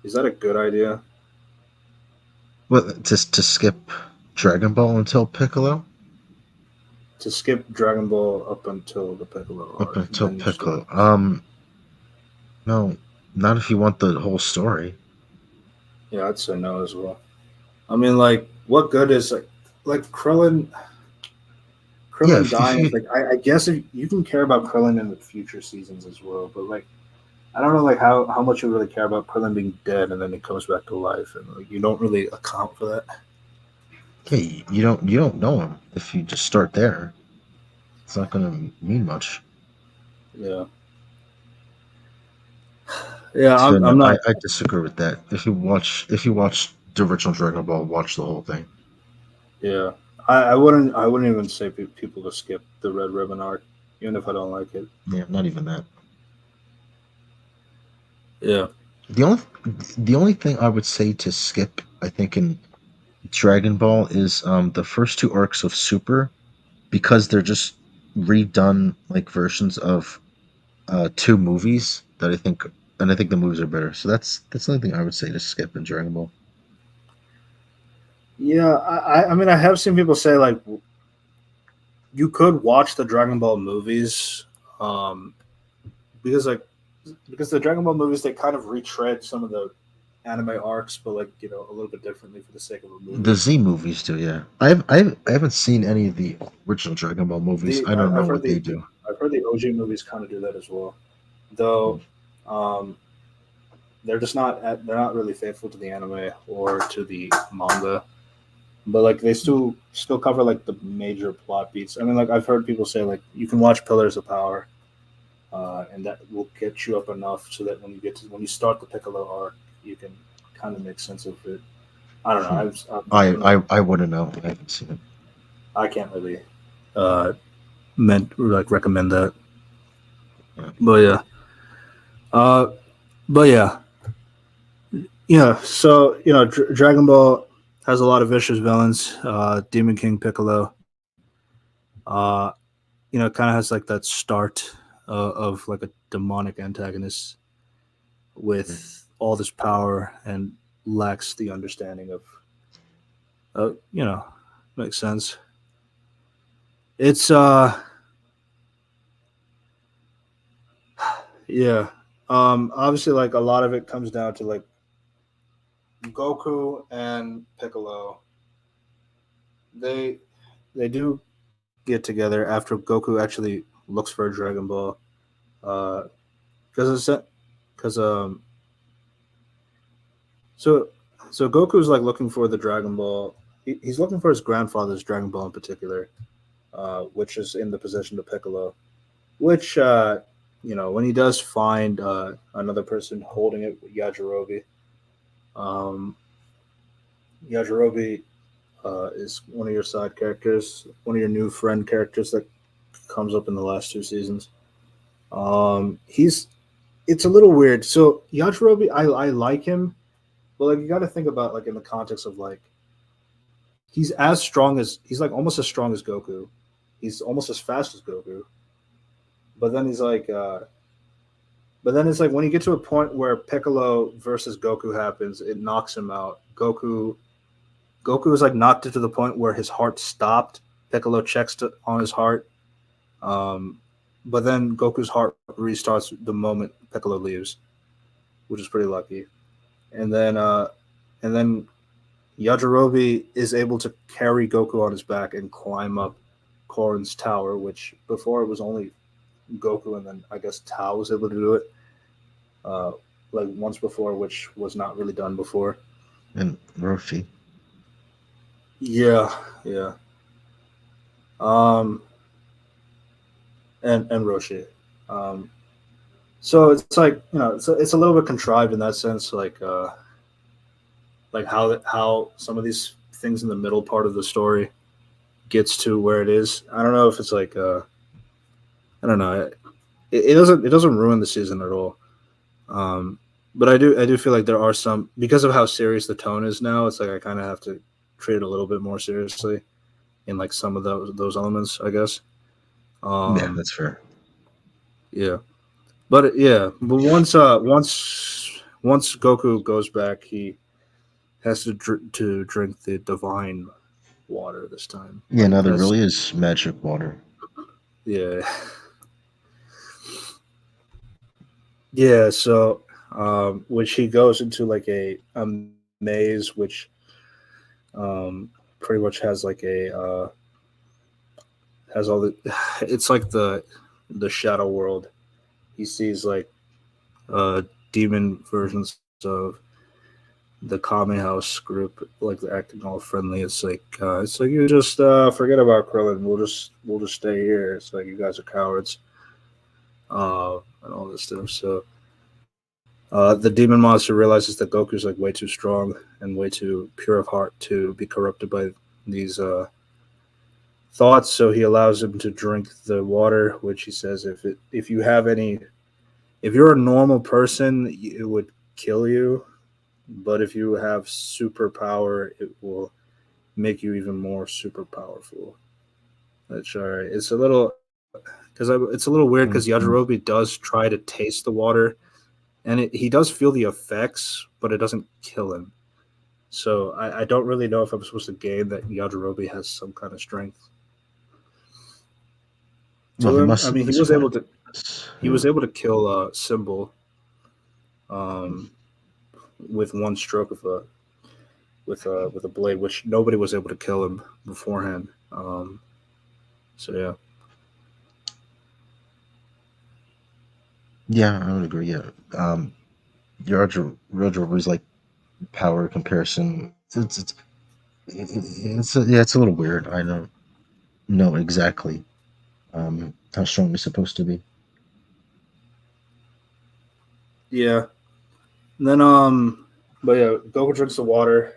Is that a good idea? What to skip Dragon Ball until Piccolo? To skip Dragon Ball up until the Piccolo Up arc, and until then you start. Piccolo. No, not if you want the whole story. Yeah, I'd say no as well. I mean, like, what good is like Krillin? Yeah, Krillin if dying is you like I guess if you can care about Krillin in the future seasons as well, but like I don't know like how much you really care about Krillin being dead and then he comes back to life and like you don't really account for that. yeah, you don't know him if you just start there. It's not gonna mean much. Yeah, yeah. So no, I'm I, not. I disagree with that. If you watch the original Dragon Ball, watch the whole thing. Yeah, I wouldn't even say people to skip the Red Ribbon arc, even if I don't like it. Yeah, not even that. Yeah, The only the only thing I would say to skip, I think, in Dragon Ball is the first two arcs of Super, because they're just redone like versions of two movies that I think the movies are better. So that's the only thing I would say to skip in Dragon Ball. yeah. I mean I have seen people say like you could watch the Dragon Ball movies, um, because like because the Dragon Ball movies they kind of retread some of the anime arcs, but like a little bit differently for the sake of a The movie. Z movies do, yeah. I haven't seen any of the original Dragon Ball movies. The I don't know I've heard what they the do. I've heard the OG movies kind of do that as well, though. Um, they're not really faithful to the anime or to the manga, but like they still cover like the major plot beats. I mean, like I've heard people say like you can watch Pillars of Power, and that will get you up enough so that when you start the Piccolo arc, you can kind of make sense of it. I don't know. Hmm. I'm not. I wouldn't know. I haven't seen it. I can't really uh meant like recommend that. Yeah. But yeah. Uh, but yeah. Yeah. So Dragon Ball has a lot of vicious villains. Demon King Piccolo. Uh, kind of has like that start of like a demonic antagonist with all this power and lacks the understanding of makes sense. It's yeah. Obviously like a lot of it comes down to like Goku and Piccolo. They they do get together after Goku actually looks for a Dragon Ball. Because it's because so Goku's like looking for the Dragon Ball. He's looking for his grandfather's Dragon Ball in particular, which is in the possession of Piccolo. Which when he does find another person holding it, Yajirobe. Um, Yajirobe is one of your side characters, one of your new friend characters that comes up in the last two seasons. He's it's a little weird. So Yajirobe, I like him, but like you got to think about like in the context of like he's like almost as strong as Goku. He's almost as fast as Goku. But then he's like, but then it's like when you get to a point where Piccolo versus Goku happens, it knocks him out. Goku is like knocked it to the point where his heart stopped. Piccolo on his heart, um, but then Goku's heart restarts the moment Piccolo leaves, which is pretty lucky. And then and then Yajirobe is able to carry Goku on his back and climb up Korin's tower, which before it was only Goku, and then I guess Tao was able to do it, uh, like once before, which was not really done before. And Roshi. Yeah, yeah. um, and Roshi. Um, so it's like it's a little bit contrived in that sense, like how some of these things in the middle part of the story gets to where it is. I don't know if it's like I don't know. It doesn't ruin the season at all. Um, but I do feel like there are some because of how serious the tone is now. It's like I kind of have to treat it a little bit more seriously in like some of those elements, I guess. Yeah, Um, that's fair. yeah, but once Goku goes back, he has to drink the divine water this time. Yeah, Like now there that's really is magic water. yeah, yeah. So which he goes into like a maze, which um, pretty much has like a has all the it's like the shadow world. He sees like demon versions of the Kame House group, like they're acting all friendly. It's like you just forget about Krillin. We'll just stay here. It's like you guys are cowards, and all this stuff. So the demon monster realizes that Goku's like way too strong and way too pure of heart to be corrupted by these thoughts. So he allows him to drink the water, which he says if you have any, if you're a normal person, it would kill you. But if you have superpower, it will make you even more super powerful. Which it's a little because it's a little weird because Mhm. Yajirobe does try to taste the water, and he does feel the effects, but it doesn't kill him. So I don't really know if I'm supposed to gain that Yajirobe has some kind of strength Well, to he him. must I at mean, he this was able point. to he Yeah. was able to kill Symbol um, with one stroke of a with a blade, which nobody was able to kill him beforehand. So yeah, Yeah, I would agree. Yeah. Roger was like power comparison. Yeah, it's a little weird. I don't know exactly how strong he's supposed to be. yeah. And then but yeah, Goku drinks the water.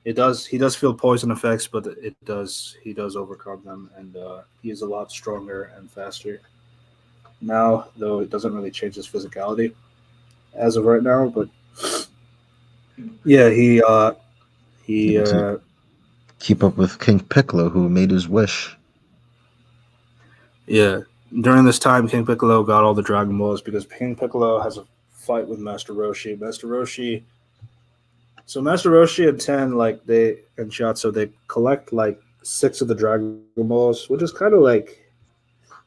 It does he does feel poison effects, but he does overcome them, and he is a lot stronger and faster now. Though it doesn't really change his physicality as of right now, but yeah, he Able to keep up with King Piccolo, who made his wish. yeah. During this time, King Piccolo got all the Dragon Balls because King Piccolo has a fight with Master Roshi. Master Roshi and Ten, like they and Shiatsu, they collect like six of the Dragon Balls, which is kind of like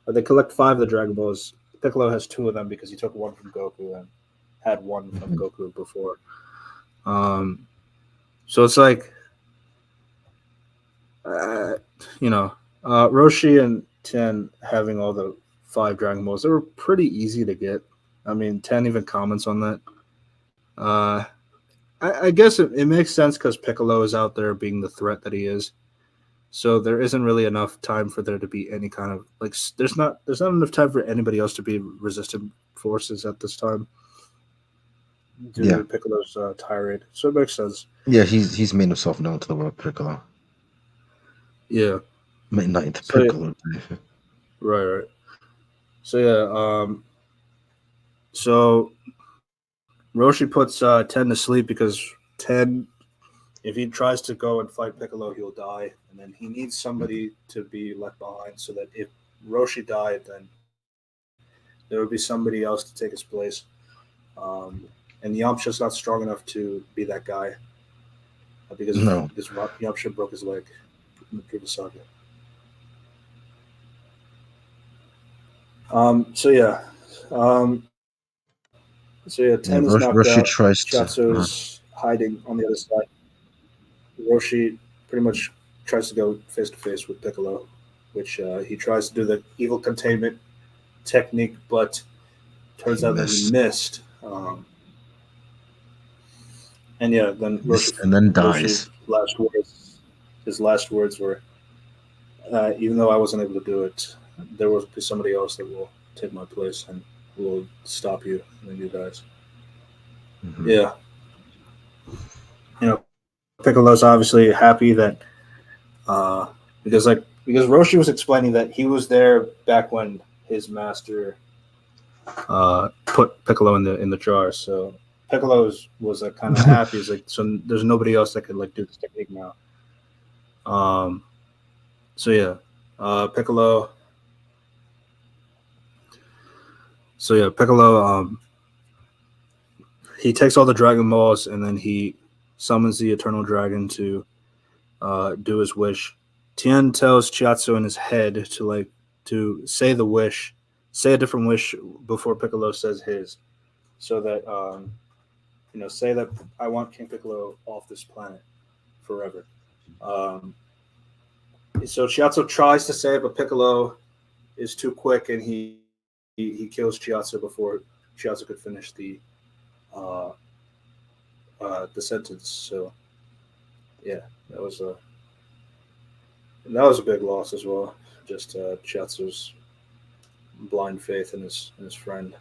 they collect five of the Dragon Balls. Piccolo has two of them because he took one from Goku and had one from Mhm. Goku before. Um, so it's like, uh, you know, Roshi and Ten having all the five Dragon Balls, they were pretty easy to get. I mean, Ten even comments on that. Uh, I guess it makes sense because Piccolo is out there being the threat that he is. So there isn't really enough time for there to be any kind of like. There's not enough time for anybody else to be resistant forces at this time due Yeah, to Piccolo's tirade. So it makes sense. yeah, he's made himself known to the world, Piccolo. Yeah. Not into So yeah, Piccolo. right, right. So yeah. So Roshi puts Ten to sleep because Ten, if he tries to go and fight Piccolo, he'll die, and then he needs somebody to be left behind so that if Roshi died, then there would be somebody else to take his place. Um, and Yamcha's not strong enough to be that guy No. because Yamcha broke his leg in the previous saga. So yeah, um, so yeah, Ten is Yeah, knocked out. Roshi tries to. Chiatsu's hiding on the other side. Roshi pretty much tries to go face to face with Piccolo, which he tries to do the evil containment technique, but He turns out that he missed. missed. And yeah, then Missed and then Roshi's dies. last words, his last words were, even though I wasn't able to do it, there will be somebody else that will take my place and will stop you when you guys. Hmm. Yeah, you know, Piccolo's obviously happy that uh, because Roshi was explaining that he was there back when his master put Piccolo in the jar. So Piccolo was like kind of happy. He's like, so there's nobody else that could like do this technique now. Um, so yeah, Piccolo. So yeah, Piccolo. He takes all the Dragon Balls and then he summons the Eternal Dragon to do his wish. Tien tells Chiatsu in his head to say the wish, say a different wish before Piccolo says his, so that say that I want King Piccolo off this planet forever. Um, so Chiatsu tries to say it, but Piccolo is too quick and he kills Chiatsu before Chiatsu could finish uh, the sentence. So yeah, that was a that was a big loss as well. Just Chiatsu's blind faith in his friend.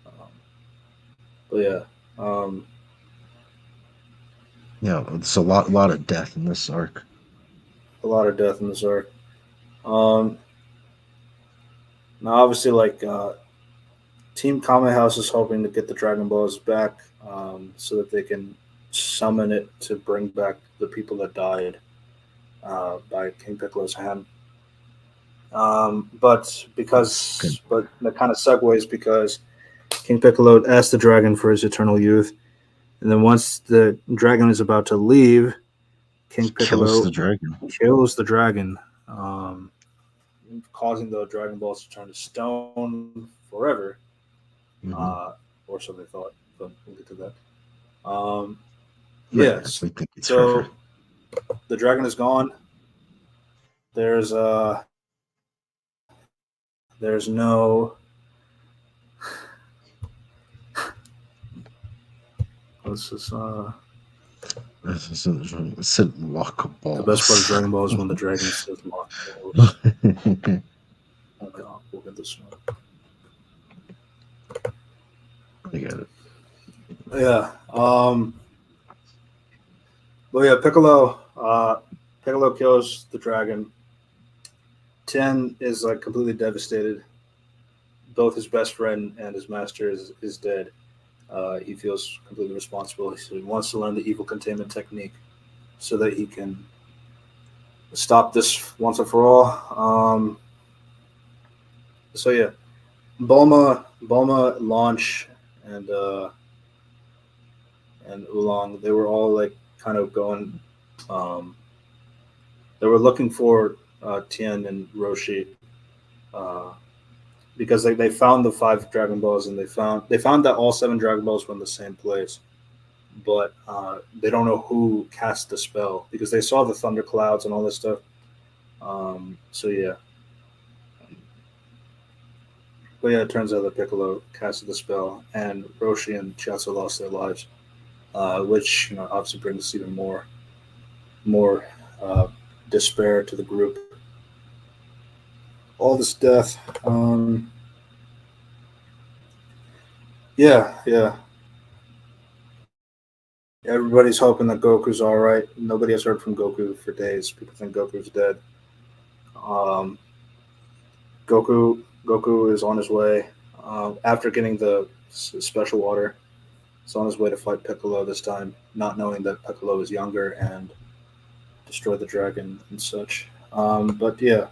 Um, but yeah, um, Yeah, it's a lot of death in this arc. a lot of death in this arc. Um, Now, obviously, Team Kame House is hoping to get the Dragon Balls back, so that they can summon it to bring back the people that died by King Piccolo's hand. Good. But that kind of segues because King Piccolo asked the dragon for his eternal youth, and then once the dragon is about to leave, King He kills the Piccolo dragon. kills the dragon, causing the Dragon Balls to turn to stone forever, uh, Hmm. or so they thought. But we'll get to that. Um, Right, yes. we think it's forever. So the dragon is gone. There's there's no what's this It said lock the best part of balls. Dragon Ball is when the dragon says lock balls. Okay, we'll get this one. I get it. Yeah. But yeah, Piccolo kills the dragon. Ten is like completely devastated. Both his best friend and his master is dead. He feels completely responsible. So he wants to learn the evil containment technique so that he can stop this once and for all. So yeah, Bulma, Launch, and Oolong, they were all like kind of going. Um, they were looking for Tien and Roshi uh, because they found the five Dragon Balls and they found that all seven Dragon Balls were in the same place, but they don't know who cast the spell because they saw the thunder clouds and all this stuff. So yeah, but yeah, it turns out that Piccolo casted the spell and Roshi and Chiaotzu lost their lives, which obviously brings even more uh, despair to the group. All this death. Yeah, yeah. Everybody's hoping that Goku's all right. Nobody has heard from Goku for days. People think Goku's dead. Um, Goku is on his way after getting the special water. He's on his way to fight Piccolo this time, not knowing that Piccolo is younger and destroy the dragon and such. But yeah,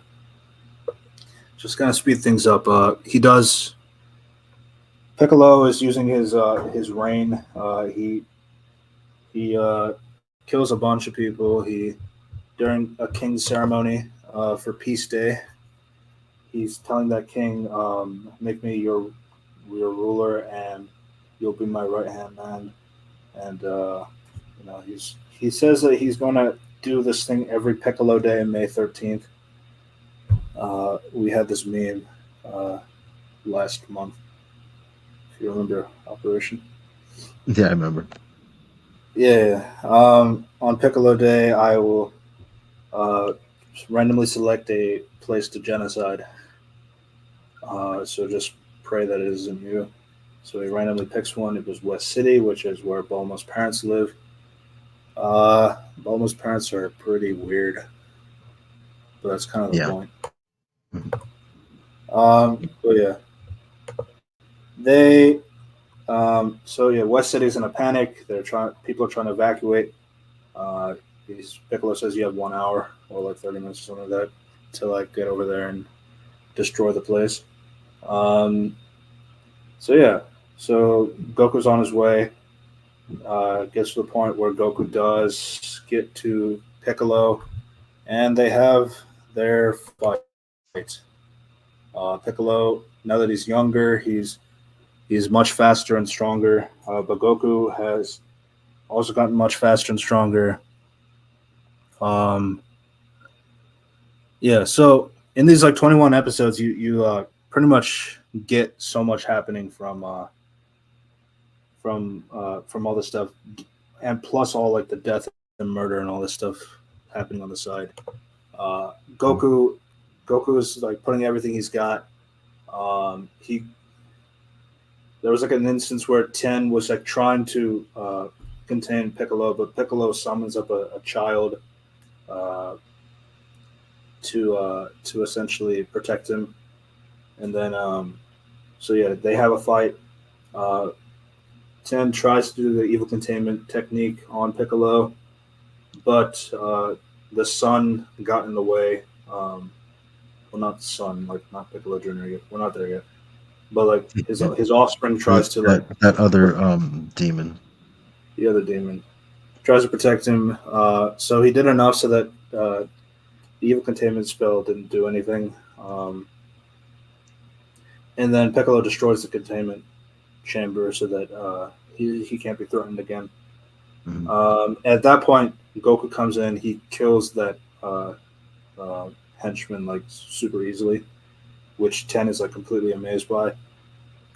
just gonna speed things up. He does. Piccolo is using his reign. He kills a bunch of people. He during a king's ceremony for Peace Day, he's telling that king, "Make me your ruler, and you'll be my right hand man." And he says that he's going to do this thing every Piccolo Day, May 13th. We had this meme uh, last month, if you remember Operation. Yeah, I remember. Yeah. On Piccolo Day, I will uh, randomly select a place to genocide. So just pray that it isn't you. So he randomly picks one. It was West City, which is where Bulma's parents live. Bulma's parents are pretty weird, but that's kind of the Yeah. point. Mhm. But yeah, they. So yeah, West City's in a panic. They're trying. People are trying to evacuate. Uh, Piccolo says you have 1 hour or like 30 minutes or something like that to like get over there and destroy the place. Um, so yeah, so Goku's on his way. Gets to the point where Goku does get to Piccolo, and they have their fight. Piccolo, now that he's younger, he's much faster and stronger. But Goku has also gotten much faster and stronger. Um, yeah, so in these like 21 episodes, you pretty much get so much happening from all this stuff, and plus all like the death and murder and all this stuff happening on the side. Goku is like putting everything he's got. He There was like an instance where Ten was like trying to contain Piccolo, but Piccolo summons up a child uh, to essentially protect him, and then so yeah, they have a fight. Uh, Ten tries to do the evil containment technique on Piccolo, but the sun got in the way. Well, not the son, like not Piccolo Jr. yet. We're not there yet. But like Yeah. his offspring tries to like That other demon. the other demon tries to protect him. So he did enough so that the evil containment spell didn't do anything. And then Piccolo destroys the containment chamber so that he can't be threatened again. Mhm. At that point, Goku comes in. He kills that uh, henchman like super easily, which Ten is like completely amazed by.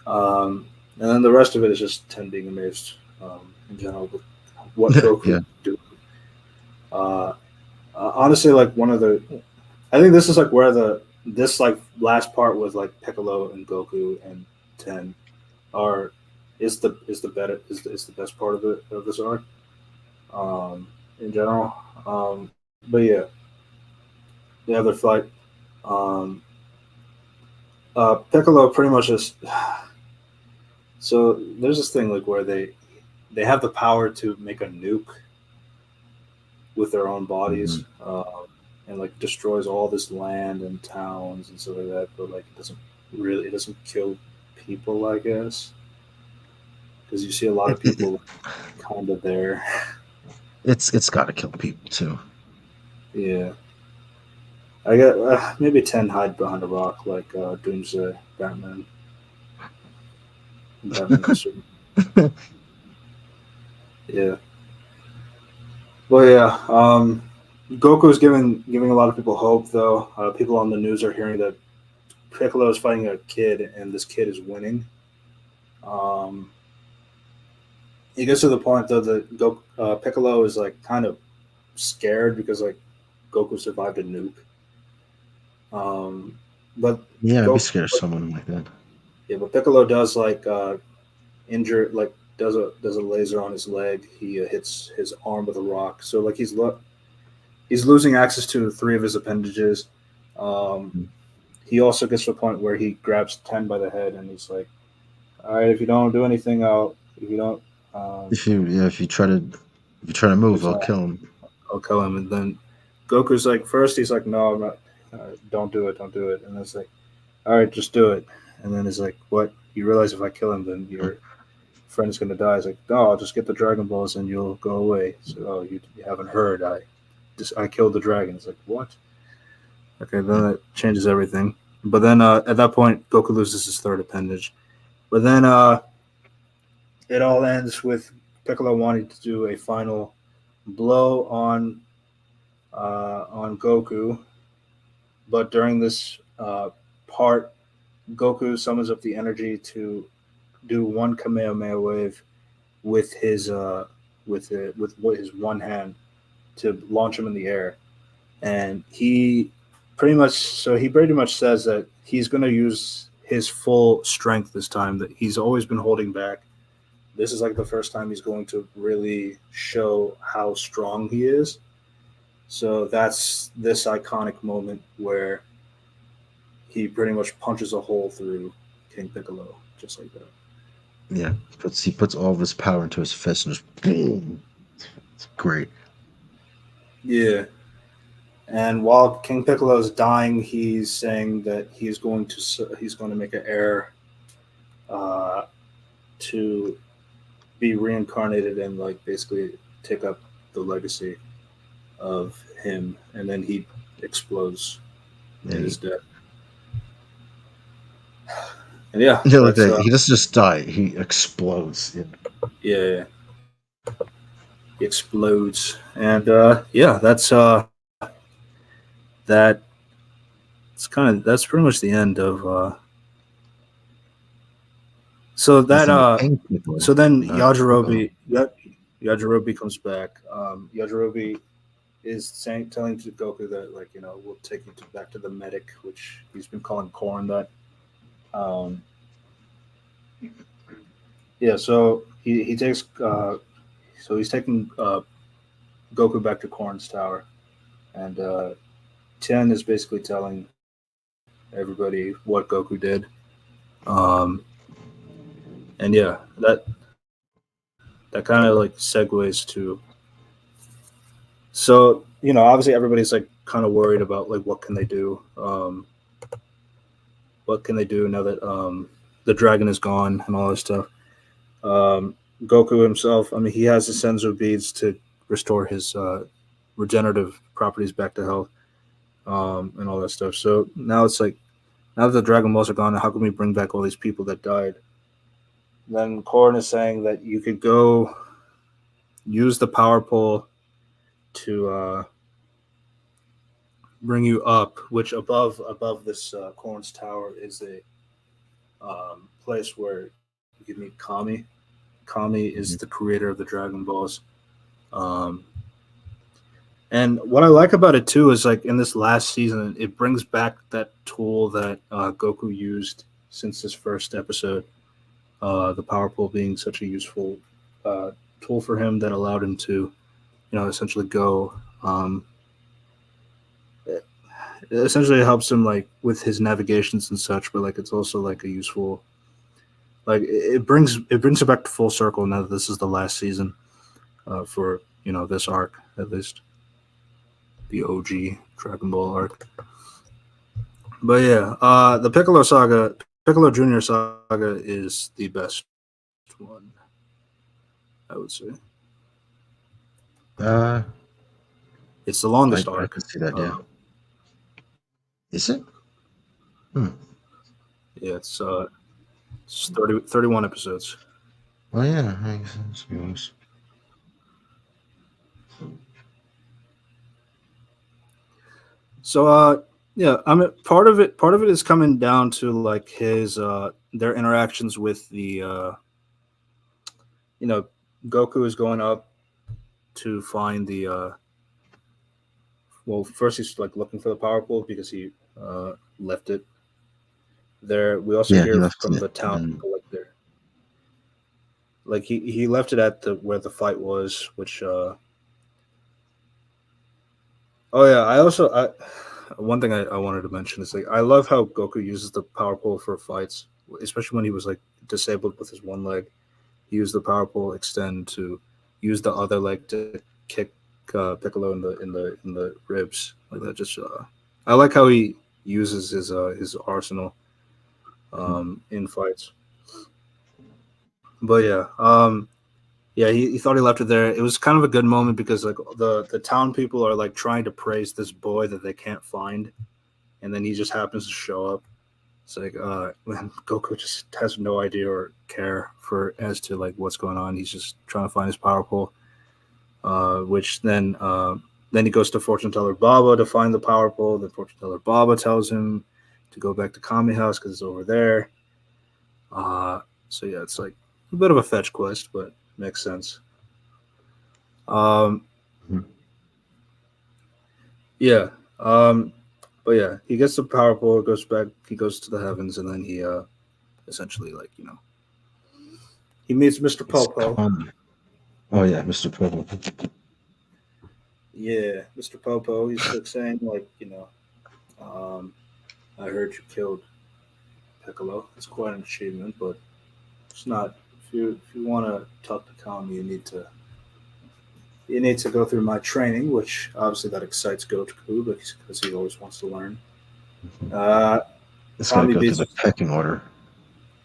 Um, and then the rest of it is just Ten being amazed in general with what Yeah. Goku do. Uh, Honestly, like one of the, I think this is like where the this like last part with like Piccolo and Goku and Ten are is the better is the best part of it of this arc in general. But yeah, they have their fight. Um, Piccolo pretty much just so there's this thing like where they have the power to make a nuke with their own Mhm. bodies, and like destroys all this land and towns and stuff like that. But like it doesn't kill people, I guess, because you see a lot It, of it, it, people kind of there. it's got to kill people too. Yeah, I got maybe 10 hide behind a rock like Doomsday, Batman and Superman. Yeah, well, yeah. Goku is giving a lot of people hope, though. People on the news are hearing that Piccolo is fighting a kid, and this kid is winning. Um, it gets to the point though that Piccolo is like kind of scared because like Goku survived a nuke. Um, but Yeah, I'd be Goku, scared of someone like that. yeah, but Piccolo does like injure like does a laser on his leg. He hits his arm with a rock, so like he's losing access to three of his appendages. Um, Mhm. he also gets to a point where he grabs Ten by the head and he's like, "All right, if you don't do anything, I'll if you don't." Um, If you try to move, he's I'll like, kill him. I'll kill him. And then Goku's like, first he's like, no, I'm not. Don't do it. Don't do it. And then it's like, all right, just do it. And then it's like, what? You realize if I kill him, then your friend's gonna die. It's like, no, I'll just get the Dragon Balls and you'll go away. So, oh, you haven't heard. I killed the dragon. It's like, what? Okay, then that changes everything. But then at that point, Goku loses his third appendage. But then it all ends with Piccolo wanting to do a final blow on Goku. But during this part, Goku summons up the energy to do one Kamehameha wave with his with his one hand to launch him in the air. and he pretty much says that he's going to use his full strength this time. That he's always been holding back. This is like the first time he's going to really show how strong he is. So that's this iconic moment where he pretty much punches a hole through King Piccolo, just like that. Yeah, he puts all of his power into his fist and just boom. It's great. Yeah. And while King Piccolo is dying, he's saying that he's going to make an heir uh, to be reincarnated and like basically take up the legacy of him, and then he explodes Yeah, in his death. And yeah, yeah, like that's that. He doesn't just die; he explodes. Yeah, yeah, he explodes, and yeah, that. That's pretty much the end of. So he's that in the king people, so then not Piccolo. Yajirobe comes back. Yajirobe is telling to Goku that like we'll take you back to the medic, which he's been calling Corn that. Um, yeah, so he takes he's taking Goku back to Corn's tower, and Tien is basically telling everybody what Goku did. Um, and yeah, that kind of like segues to obviously everybody's like kind of worried about like what can they do. What can they do now that the dragon is gone and all this stuff. Um, Goku himself, I mean, he has the Senzu beads to restore his regenerative properties back to health and all that stuff. So now it's like, now that the Dragon Balls are gone, how can we bring back all these people that died? Then Korn is saying that you could go use the power pole to bring you up, which above this Korn's tower is a place where you can meet Kami. Kami is the Mhm. creator of the Dragon Balls. Um, and what I like about it too is like in this last season, it brings back that tool that Goku used since his first episode. The power pole being such a useful uh, tool for him that allowed him to, essentially go. It essentially helps him like with his navigations and such, but like it's also like a useful like it brings it back to full circle now that this is the last season for this arc at least the OG Dragon Ball arc. But yeah, the Piccolo Junior Saga is the best one, I would say. Uh, It's the longest I arc. could see that. Yeah, is it? Hmm. Yeah, it's 31 episodes. Oh yeah, I guess that's yours. So yeah, I mean part of it is coming down to like his their interactions with the you know Goku is going up to find the well, first he's like looking for the power pole because he left it there. We also Yeah, he hear left from it, the and town then people like there, like he left it at the where the fight was. Which oh yeah, I one thing I wanted to mention is like I love how Goku uses the power pole for fights, especially when he was like disabled with his one leg. He used the power pole extend to use the other leg to kick Piccolo in the ribs like that. Just I like how he uses his arsenal in fights. But yeah, yeah, he thought he left it there. It was kind of a good moment because like the town people are like trying to praise this boy that they can't find, and then he just happens to show up. It's like man, Goku just has no idea or care for as to like what's going on. He's just trying to find his power pole, which then he goes to fortune teller Baba to find the power pole. Then fortune teller Baba tells him to go back to Kami House because it's over there. Uh, so yeah, it's like a bit of a fetch quest, but makes sense. Um, Mhm. Yeah. Um, but yeah, he gets the power pole, goes back, he goes to the heavens, and then he essentially like he meets Mr. It's Popo. Kami. Oh yeah, Mr. Purple. Yeah, Mr. Popo. He's like saying like um, I heard you killed Piccolo. It's quite an achievement, but it's not. If you want to talk to Kami, you need to go through my training, which obviously that excites Goku because he always wants to learn. Uh, It's got to Kami go through beats. the pecking order.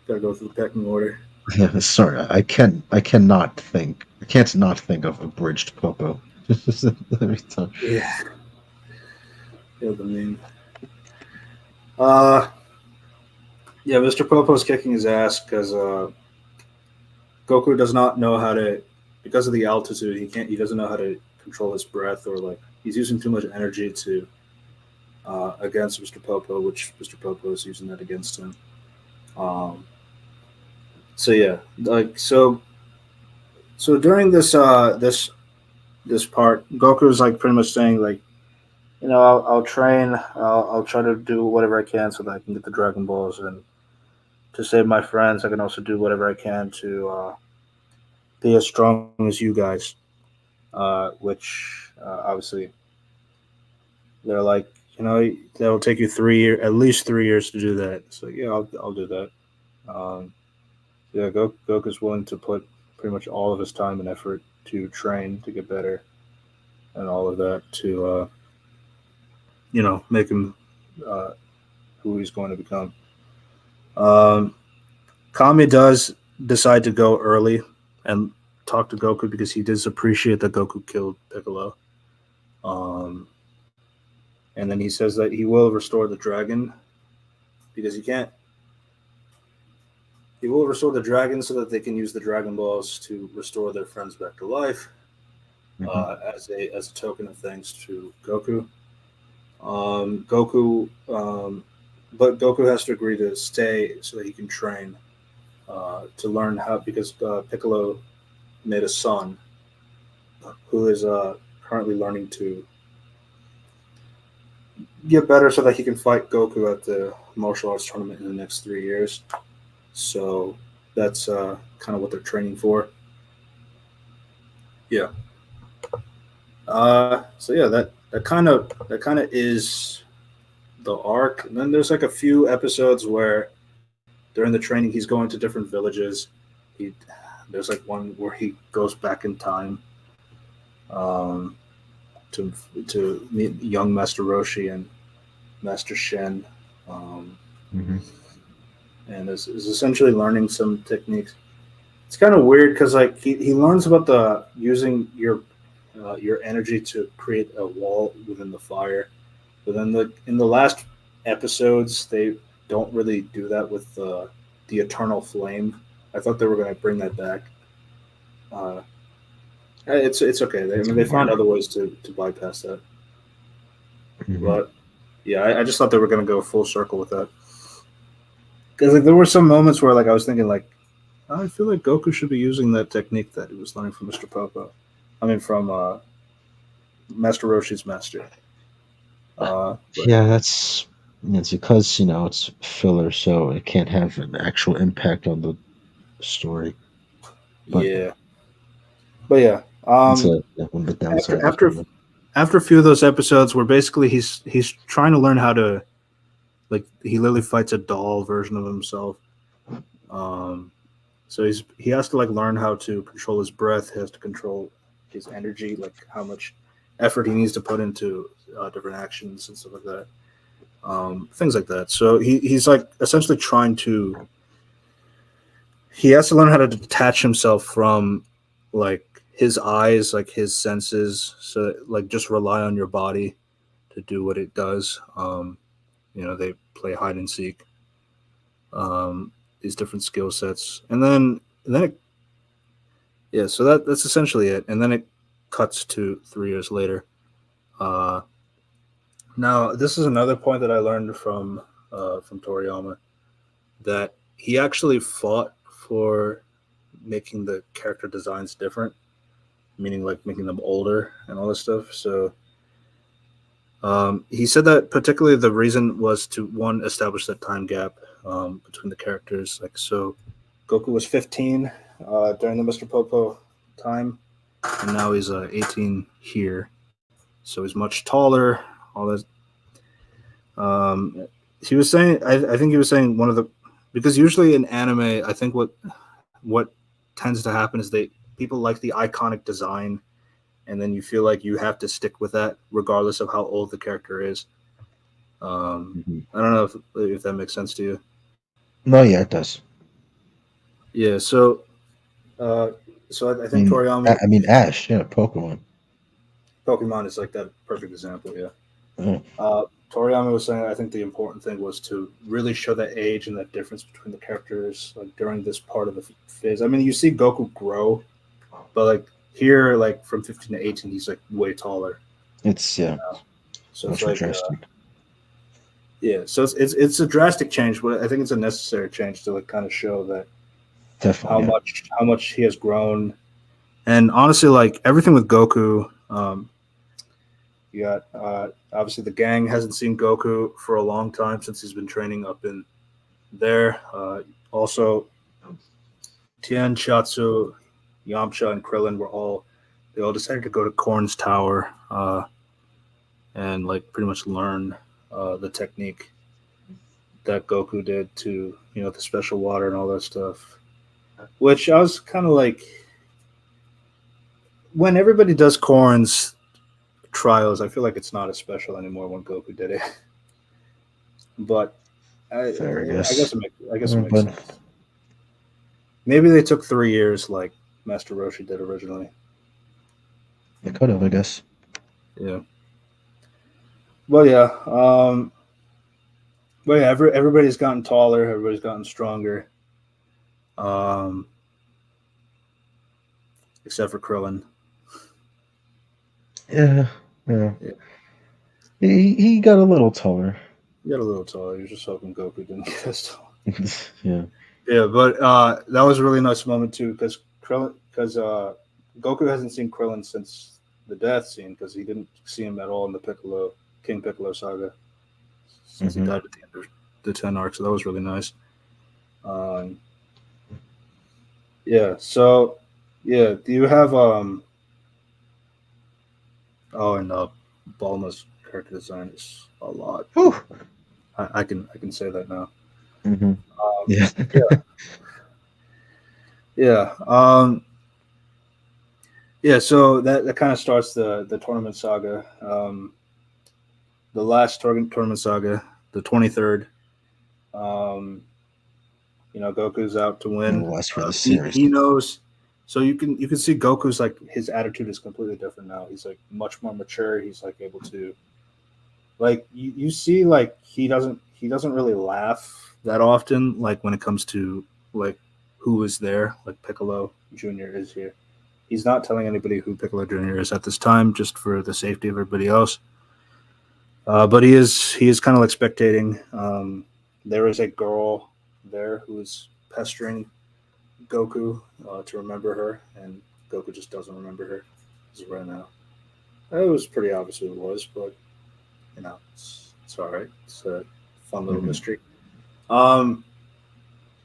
Gotta go through the pecking order. Yeah, sorry, I cannot think. I can't not think of abridged Popo. Every time. Yeah, yeah, the meme. Uh, yeah, Mr. Popo's kicking his ass because Goku does not know how to, because of the altitude. He doesn't know how to control his breath, or like he's using too much energy to against Mr. Popo, which Mr. Popo is using that against him. Um, so yeah, so during this part, Goku is like pretty much saying like, I'll train, I'll try to do whatever I can so that I can get the Dragon Balls, and to save my friends, I can also do whatever I can to be as strong as you guys. Which obviously they're like, that'll take you 3 years, at least 3 years to do that. So yeah, I'll do that. Um, yeah, Goku's willing to put pretty much all of his time and effort to train to get better, and all of that to make him uh, who he's going to become. Um, Kami does decide to go early and talk to Goku because he does appreciate that Goku killed Piccolo. Um, and then he says that he will restore the dragon because he can't. He will restore the dragon so that they can use the Dragon Balls to restore their friends back to life, Hmm. as a token of thanks to Goku. Goku, but Goku has to agree to stay so that he can train to learn how, because Piccolo made a son who is currently learning to get better so that he can fight Goku at the martial arts tournament in the next 3 years. So that's kind of what they're training for. Yeah. So yeah, that kind of is the arc. And then there's like a few episodes where during the training he's going to different villages. He There's like one where he goes back in time um, to to meet young Master Roshi and Master Shen, um, Hmm. and is essentially learning some techniques. It's kind of weird because like he learns about the using your energy to create a wall within the fire, but then in the last episodes they don't really do that with the eternal flame. I thought they were going to bring that back. Uh, it's okay. I It's mean, they found weird. other ways to bypass that, Hmm. but yeah, I just thought they were going to go full circle with that because like there were some moments where like I was thinking like I feel like Goku should be using that technique that he was learning from Mr. Popo. I mean, from Master Roshi's master. But Yeah, it's because it's filler, so it can't have an actual impact on the story. But yeah, but yeah. it's one of the After downsides of after filler. after a few of those episodes, where basically he's trying to learn how to, like, he literally fights a doll version of himself. Um, so he has to like learn how to control his breath. He has to control his energy, like how much effort he needs to put into different actions and stuff like that. Things like that. So he's like essentially trying to. He has to learn how to detach himself from like his eyes, like his senses. So like just rely on your body to do what it does. They play hide and seek. Um, these different skill sets, and then it, yeah. So that's essentially it. And then it cuts to 3 years later. Uh, Now this is another point that I learned from Toriyama, that he actually fought for making the character designs different, meaning like making them older and all this stuff. So He said that particularly the reason was to one establish that time gap between the characters. Like so, Goku was 15 during the Mr. Popo time, and now he's 18 here. So he's much taller. All that. Um, he was saying, I think he was saying one of the because usually in anime, I think what tends to happen is people like the iconic design, and then you feel like you have to stick with that regardless of how old the character is. I don't know if that makes sense to you. No, yeah, it does. Yeah. Uh, I I think mean, Toriyama Ash, yeah, Pokemon. Pokemon is like that perfect example. Yeah. Oh, Toriyama was saying I think the important thing was to really show that age and that difference between the characters like during this part of the phase. I mean, you see Goku grow, but like here, like from 15 to 18, he's like way taller. it's You yeah, know? So it's much more like drastic. yeah, so it's a drastic change, but I think it's a necessary change to like kind of show that Definitely, yeah. how much he has grown. And honestly, like everything with Goku, you got obviously the gang hasn't seen Goku for a long time since he's been training up in there. Also, Tien, Shatsu, Yamcha, and Krillin they all decided to go to Korn's tower and like pretty much learn the technique that Goku did to the special water and all that stuff. Which I was kind of like when everybody does Korn's trials, I feel like it's not as special anymore when Goku did it. But Fair, I I guess. guess I guess it makes But sense. Maybe they took 3 years like Master Roshi did originally. it could have, I guess. Yeah. Well, yeah. But yeah, everybody's gotten taller. Everybody's gotten stronger. Um, except for Krillin. Yeah, yeah. Yeah, He got a little taller. he got a little taller. He was just hoping Goku didn't get as tall. Yeah. Yeah, but that was a really nice moment too, because Goku hasn't seen Krillin since the death scene, because he didn't see him at all in the King Piccolo saga, since he Hmm. died at the end of the 10 arc. So that was really nice. Um, yeah. So yeah, do you have Oh, and Bulma's character design is a lot. Whew. I can say that now. Hmm. Um, Yeah. yeah, yeah, yeah. So that kind of starts the tournament saga. The last tournament saga, the 23rd. Um, Goku's out to The win. last for the series. He knows. So you can see Goku's like his attitude is completely different now. He's like much more mature. He's like able to like you see like he doesn't really laugh that often like when it comes to like who is there like Piccolo Jr. is here. He's not telling anybody who Piccolo Jr. is at this time, just for the safety of everybody else. But he is kind of like spectating. There is a girl there who is pestering Goku to remember her, and Goku just doesn't remember her as of right now. It was pretty obvious who it was, but it's all right. It's a fun little Hmm. mystery.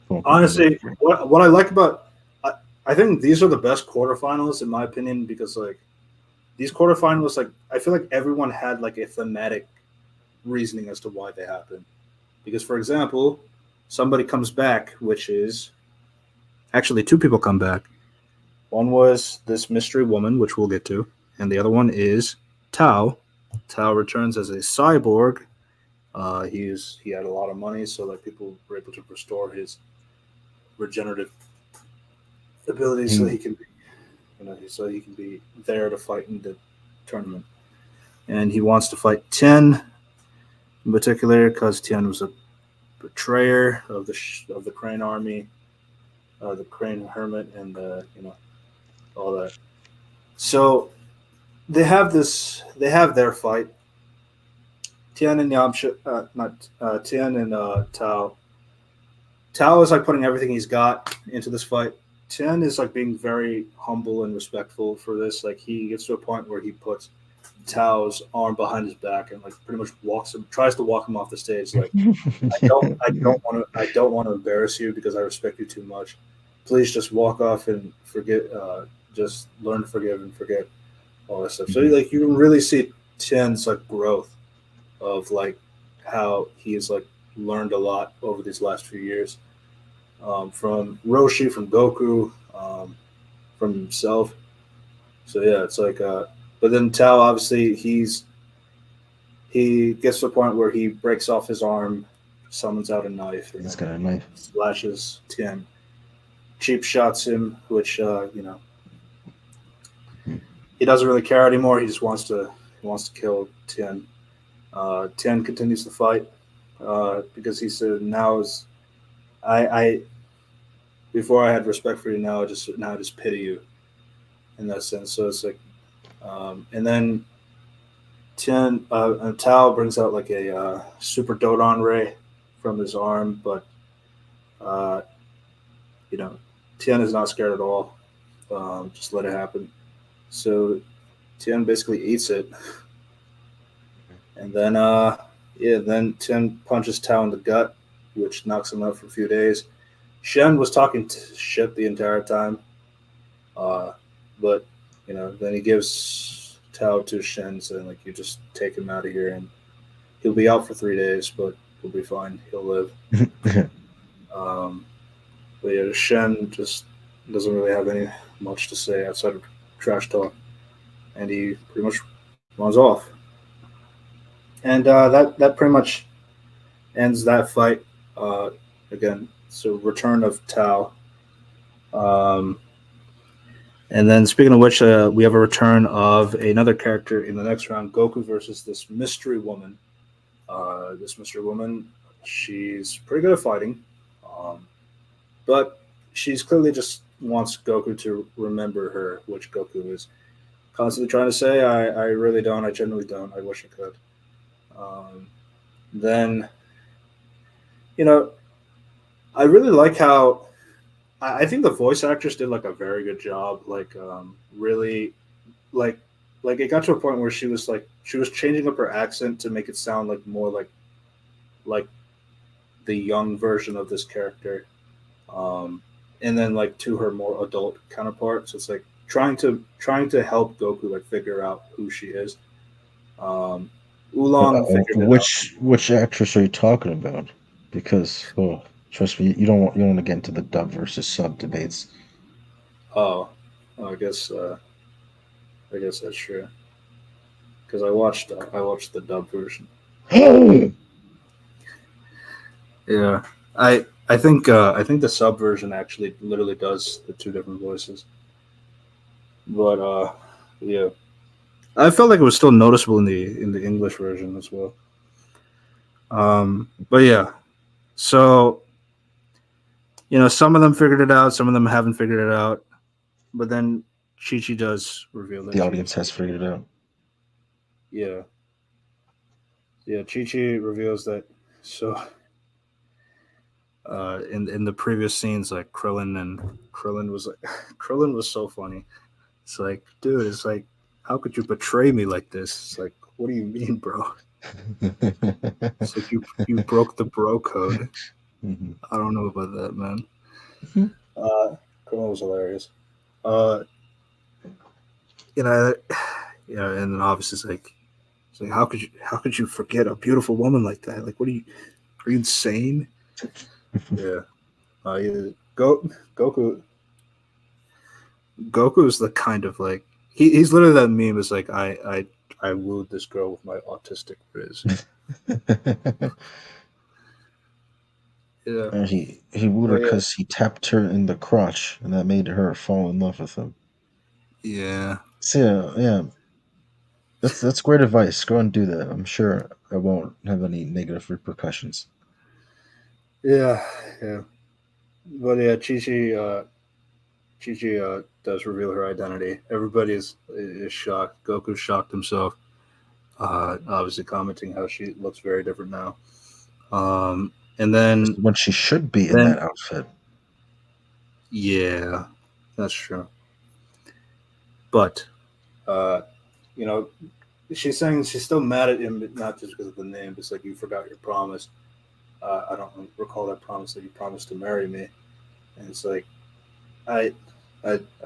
Cool. Honestly, what I like about I think these are the best quarterfinals in my opinion, because like these quarterfinals, like I feel like everyone had like a thematic reasoning as to why they happened. Because for example, somebody comes back, which is actually two people come back. One was this mystery woman, which we'll get to, and the other one is Tao. Tao returns as a cyborg. He had a lot of money, so like people were able to restore his regenerative abilities, so he Mm. can be, so he can be there to fight in the tournament. And he wants to fight Tien in particular because Tien was a betrayer of of the Crane army, the Crane Hermit, and all that. So they have their fight. Tien and Yamcha, not Tien and Tao. Tao is like putting everything he's got into this fight. Tien is like being very humble and respectful for this. Like he gets to a point where he puts Tao's arm behind his back and like pretty much walks him, tries to walk him off the stage. Like, I don't want to embarrass you because I respect you too much. Please just walk off and forget. Just learn to forgive and forget all that stuff. So Mhm. like you can really see Tien's like growth of like how he has like learned a lot over these last few years from Roshi, from Goku, from himself. So yeah, it's like, but then Tao obviously he gets to a point where he breaks off his arm, summons out a knife, and He's then got a knife. slashes Tien. Cheap shots him, which he doesn't really care anymore. He wants to kill Tien. Tien continues to fight because he said now is I before I had respect for you, now I just pity you in that sense. So it's like, and then Tao brings out like a super Dodon ray from his arm, but uh, you know, Tien is not scared at all. Just let it happen. So Tien basically eats it, and then then Tien punches Tao in the gut, which knocks him out for a few days. Shen was talking shit the entire time, uh, but then he gives Tao to Shen, saying like, "You just take him out of here, and he'll be out for 3 days, but he'll be fine. He'll live." Um, but yeah, Shen just doesn't really have any much to say outside of trash talk, and he pretty much runs off. And that pretty much ends that fight. Uh, Again, so return of Tao. Um, and then speaking of which, we have a return of another character in the next round, Goku versus this mystery woman. This mystery woman, she's pretty good at fighting, um, but she's clearly just wants Goku to remember her, which Goku is constantly trying to say, I really don't. I genuinely don't. I wish I could. Um, then, you know, I really like how I think the voice actress did like a very good job. Like, really, like, like it got to a point where she was changing up her accent to make it sound like more like the young version of this character, and then like to her more adult counterpart. So it's like trying to help Goku like figure out who she is. Um, Oolong figured it out. Which actress are you talking about? Because trust me, you don't want to get into the dub versus sub debates. Oh, I guess that's true because I watched the dub version. Yeah, I think the sub version actually literally does the two different voices, but yeah, I felt like it was still noticeable in the English version as well. But yeah, so some of them figured it out, some of them haven't figured it out, but then Chi Chi does reveal that The she's audience has figured it out. yeah, yeah. Chi Chi reveals that. So in the previous scenes, like Krillin was like Krillin was so funny. It's like, dude, it's like, how could you betray me like this? It's like, what do you mean, bro? It's like you broke the bro code. Mhm. I don't know about that, man. Mhm. Uh, Krillin was hilarious. Uh, you know, and then obviously it's like how could you forget a beautiful woman like that? Like, what are you insane? Yeah. Yeah. Goku Goku is the kind of like he's literally that meme is like I wooed this girl with my autistic riz. Yeah. And he wooed her But yeah. because he tapped her in the crotch, and that made her fall in love with him. Yeah. So yeah, that's great advice. Go and do that. I'm sure it won't have any negative repercussions. Yeah. Yeah. But yeah, Chi Chi does reveal her identity. Everybody is shocked. Goku shocked himself. Obviously commenting how she looks very different now. And This is when she should be in that then outfit. yeah, that's true. But uh, you know, she's saying she's still mad at him, but not just because of the name. It's like you forgot your promise. I don't recall that promise that you promised to marry me. And it's like I,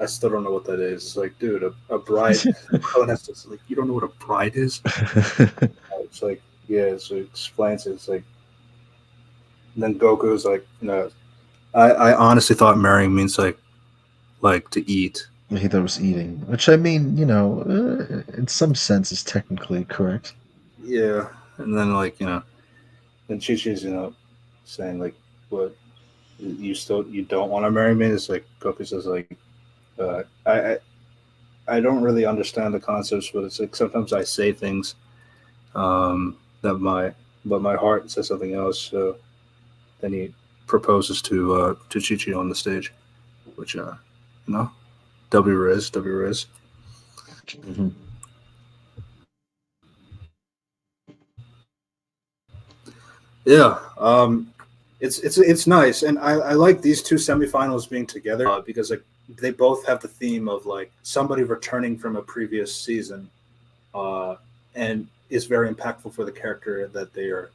I still don't know what that is. It's like, dude, a bride. Krillin has to, it's like, you don't know what a bride is. It's like, yeah. So it explains it. It's like, and then Goku's like, no. I honestly thought marrying means like to eat. He thought it was eating, which I mean, in some sense is technically correct. Yeah. And then then Chi Chi's saying like, what you don't want to marry me? It's like Goku says like, I don't really understand the concepts, but it's like sometimes I say things that my heart says something else. So then he proposes to Chi Chi on the stage, which you know W Riz. Hmm. Yeah, it's nice, and I like these two semifinals being together because like they both have the theme of like somebody returning from a previous season, uh, and is very impactful for the character that they are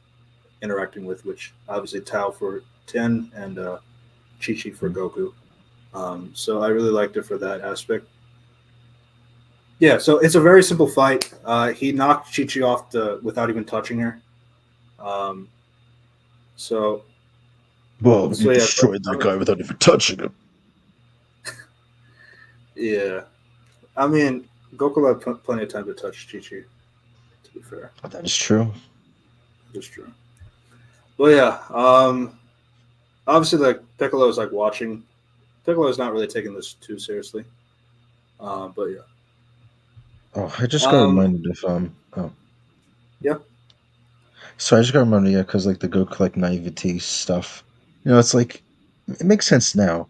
interacting with, which obviously Tao for Ten and Chi Chi for Goku. So I really liked it for that aspect. Yeah, so it's a very simple fight. He knocked Chi Chi off without even touching her. Um, so Well, you so yeah, destroyed that guy without even touching him. yeah. I mean, Goku had plenty of time to touch Chi Chi. To be fair, That is true. that's true. But yeah, obviously, like Piccolo is like watching. Piccolo is not really taking this too seriously. But yeah, Oh, I just got um, reminded of Oh, yeah, so I just got reminded, yeah, because like the Goku like naivety stuff. It's like it makes sense now.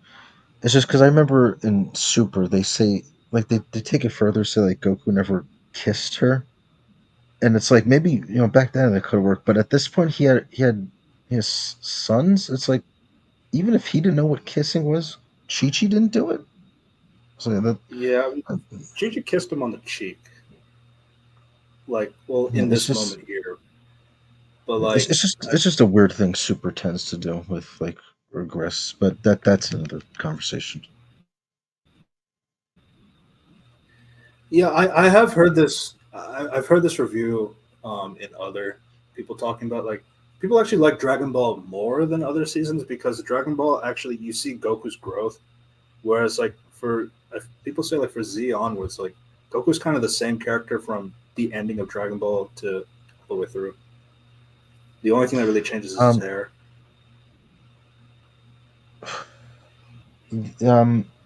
It's just because I remember in Super they say like they take it further, say like Goku never kissed her, and it's like maybe back then it could have worked, but at this point he had his sons. It's like even if he didn't know what kissing was, Chi Chi didn't do it. So that yeah. Chi Chi kissed him on the cheek, like well, in it's this just moment here. But it's, like, it's just it's just a weird thing Super tends to do with like regress, but that's another conversation. yeah, I have heard this. I've heard this review in other people talking about like people actually like Dragon Ball more than other seasons because Dragon Ball actually you see Goku's growth, whereas like for if people say like for Z onwards, like Goku's kind of the same character from the ending of Dragon Ball to all the way through. The only thing that really changes is his Um, hair.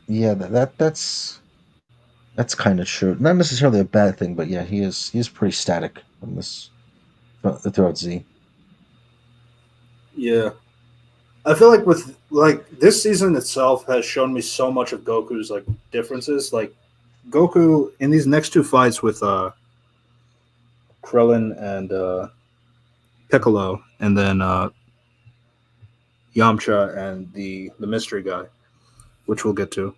yeah, that's kind of true. Not necessarily a bad thing, but yeah, he is pretty static on this throughout Z. Yeah, I feel like with like this season itself has shown me so much of Goku's like differences. Like Goku in these next two fights with Krillin and Piccolo, and then Yamcha and the mystery guy, which we'll get to.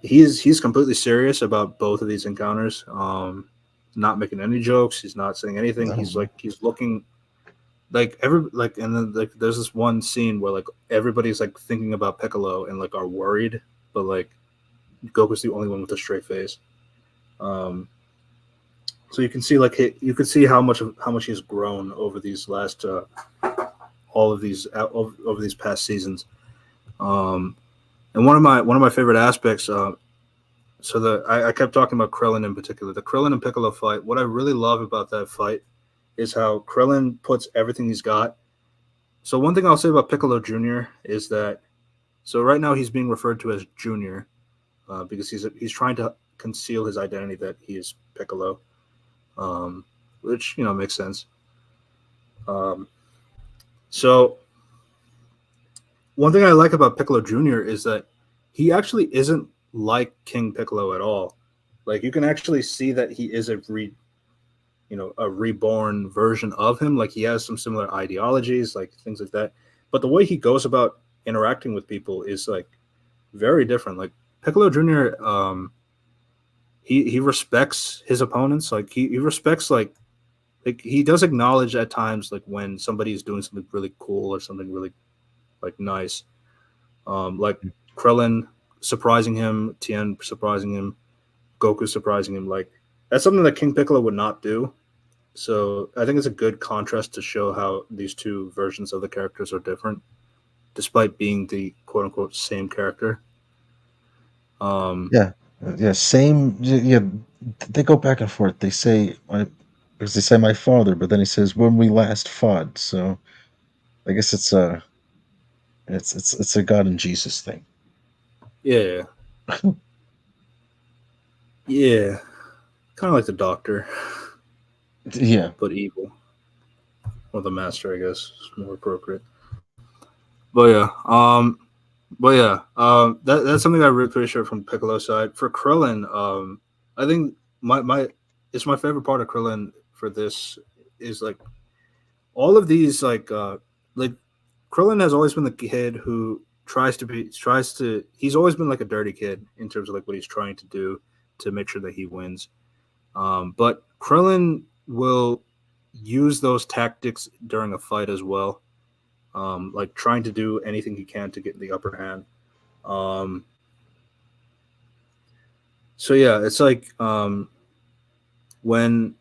He's completely serious about both of these encounters. Not making any jokes. He's not saying anything. He's No. like he's looking like every like, and then like there's this one scene where like everybody's like thinking about Piccolo and like are worried, but like Goku's the only one with a straight face. Um, so you can see like you can see how much he's grown over these last all of these over these past seasons. Um, and one of my favorite aspects. So I kept talking about Krillin in particular. The Krillin and Piccolo fight. What I really love about that fight is how Krillin puts everything he's got. So one thing I'll say about Piccolo Jr. is that so right now he's being referred to as Junior because he's trying to conceal his identity that he is Piccolo, um, which makes sense. Um, so one thing I like about Piccolo Jr. is that he actually isn't like King Piccolo at all. Like you can actually see that he is a reborn version of him. Like he has some similar ideologies, like things like that. But the way he goes about interacting with people is like very different. Like Piccolo Jr. he respects his opponents. Like he respects like he does acknowledge at times like when somebody is doing something really cool or something really like nice. Like Krillin surprising him, Tien surprising him, Goku surprising him. Like that's something that King Piccolo would not do. So I think it's a good contrast to show how these two versions of the characters are different, despite being the quote unquote same character. Um, Yeah, yeah, same. Yeah, they go back and forth. They say, because they say my father, but then he says when we last fought. So I guess it's a God and Jesus thing. yeah, yeah, kind of like the Doctor, Yeah. but evil, or the Master, I guess, is more appropriate. But yeah, that's something I really appreciate from Piccolo's side. For Krillin, I think my it's my favorite part of Krillin for this is like all of these like Krillin has always been the kid who tries to he's always been like a dirty kid in terms of like what he's trying to do to make sure that he wins. But Krillin will use those tactics during a fight as well, like trying to do anything he can to get the upper hand. Um, so yeah, it's like when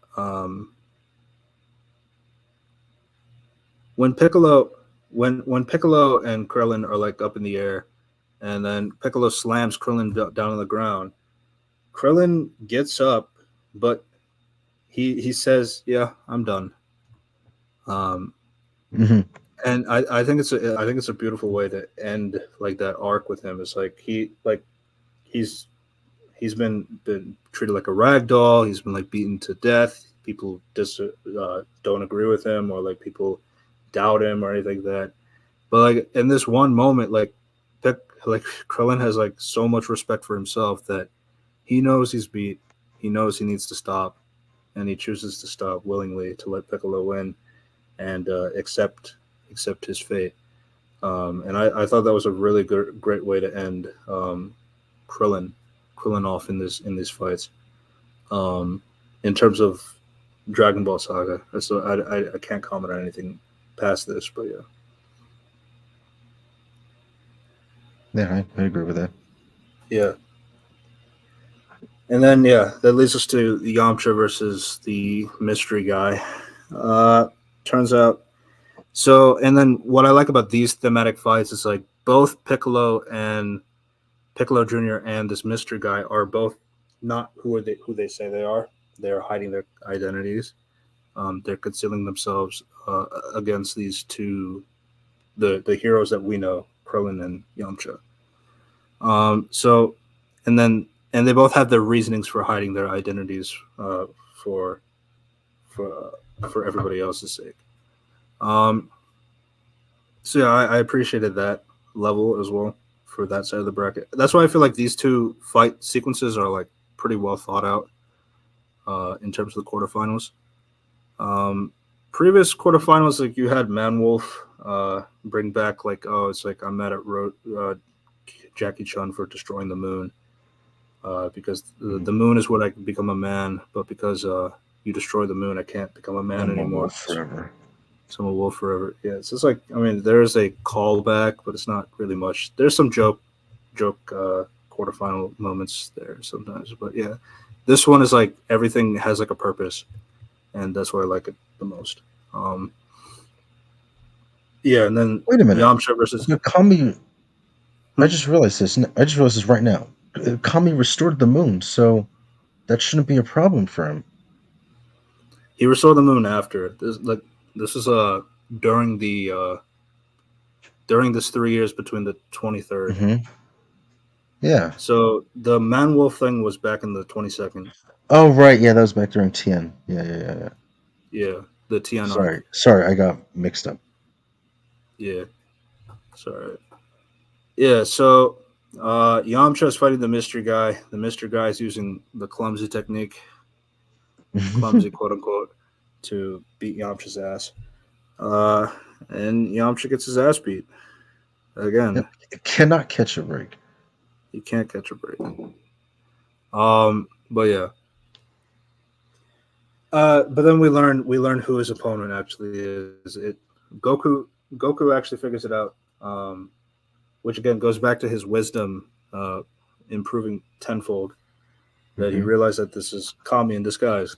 when Piccolo when Piccolo and Krillin are like up in the air, and then Piccolo slams Krillin down on the ground. Krillin gets up, but he says, "Yeah, I'm done." Um, Hmm. and I think I think it's a beautiful way to end like that arc with him. It's like he's he's been treated like a rag doll. He's been like beaten to death. People don't agree with him, or like people doubt him or anything like that. But like in this one moment, like Krillin has like so much respect for himself that he knows he's beat. He knows he needs to stop, and he chooses to stop willingly to let Piccolo win and accept his fate. And I thought that was a really good, great way to end Krillin Krillin off in these fights. Um, in terms of Dragon Ball Saga, so I can't comment on anything past this, but yeah, Yeah, I agree with that. yeah. And then yeah, that leads us to Yamcha versus the mystery guy. Uh, turns out so, and then what I like about these thematic fights is like both Piccolo Jr. and this mystery guy are both not who they say they are. They are hiding their identities. They're concealing themselves against these two the heroes that we know, Krillin and Yamcha. So, and then and they both have their reasonings for hiding their identities for for everybody else's sake. Um, so yeah, I appreciated that level as well for that side of the bracket. That's why I feel like these two fight sequences are like pretty well thought out in terms of the quarterfinals. Um, Previous quarterfinals, like you had Manwolf bring back like, oh, it's like I'm mad at Jackie Chun for destroying the moon because the moon is what I can become a man, but because you destroy the moon, I can't become a man I'm a anymore. wolf forever. So I'm a wolf forever. Yeah, it's just like I mean, there is a callback, but it's not really much. There's some joke quarterfinal moments there sometimes, but yeah, this one is like everything has like a purpose, and that's why I like it the most. Um, yeah, and then Wait a minute. Yamcha versus Kami. I hmm? just realized this. I just realized this right now. Kami restored the moon, so that shouldn't be a problem for him. He restored the moon after this. Like this is during the during this 3 years between the 23rd. Hmm. Yeah. So the man wolf thing was back in the 22nd. Oh right, yeah, that was back during Tien. Yeah. Yeah, the Tian Sorry, arc. sorry, I got mixed up. Yeah, sorry. Yeah, so Yamcha is fighting the mystery guy. The mystery guy is using the clumsy technique, clumsy quote unquote, to beat Yamcha's ass. Uh, and Yamcha gets his ass beat again. Yep. Cannot catch a break. He can't catch a break. Um, But yeah. But then we learn who his opponent actually is. Goku actually figures it out. Which again goes back to his wisdom, improving tenfold. That he Mm-hmm. realized that this is Kami in disguise.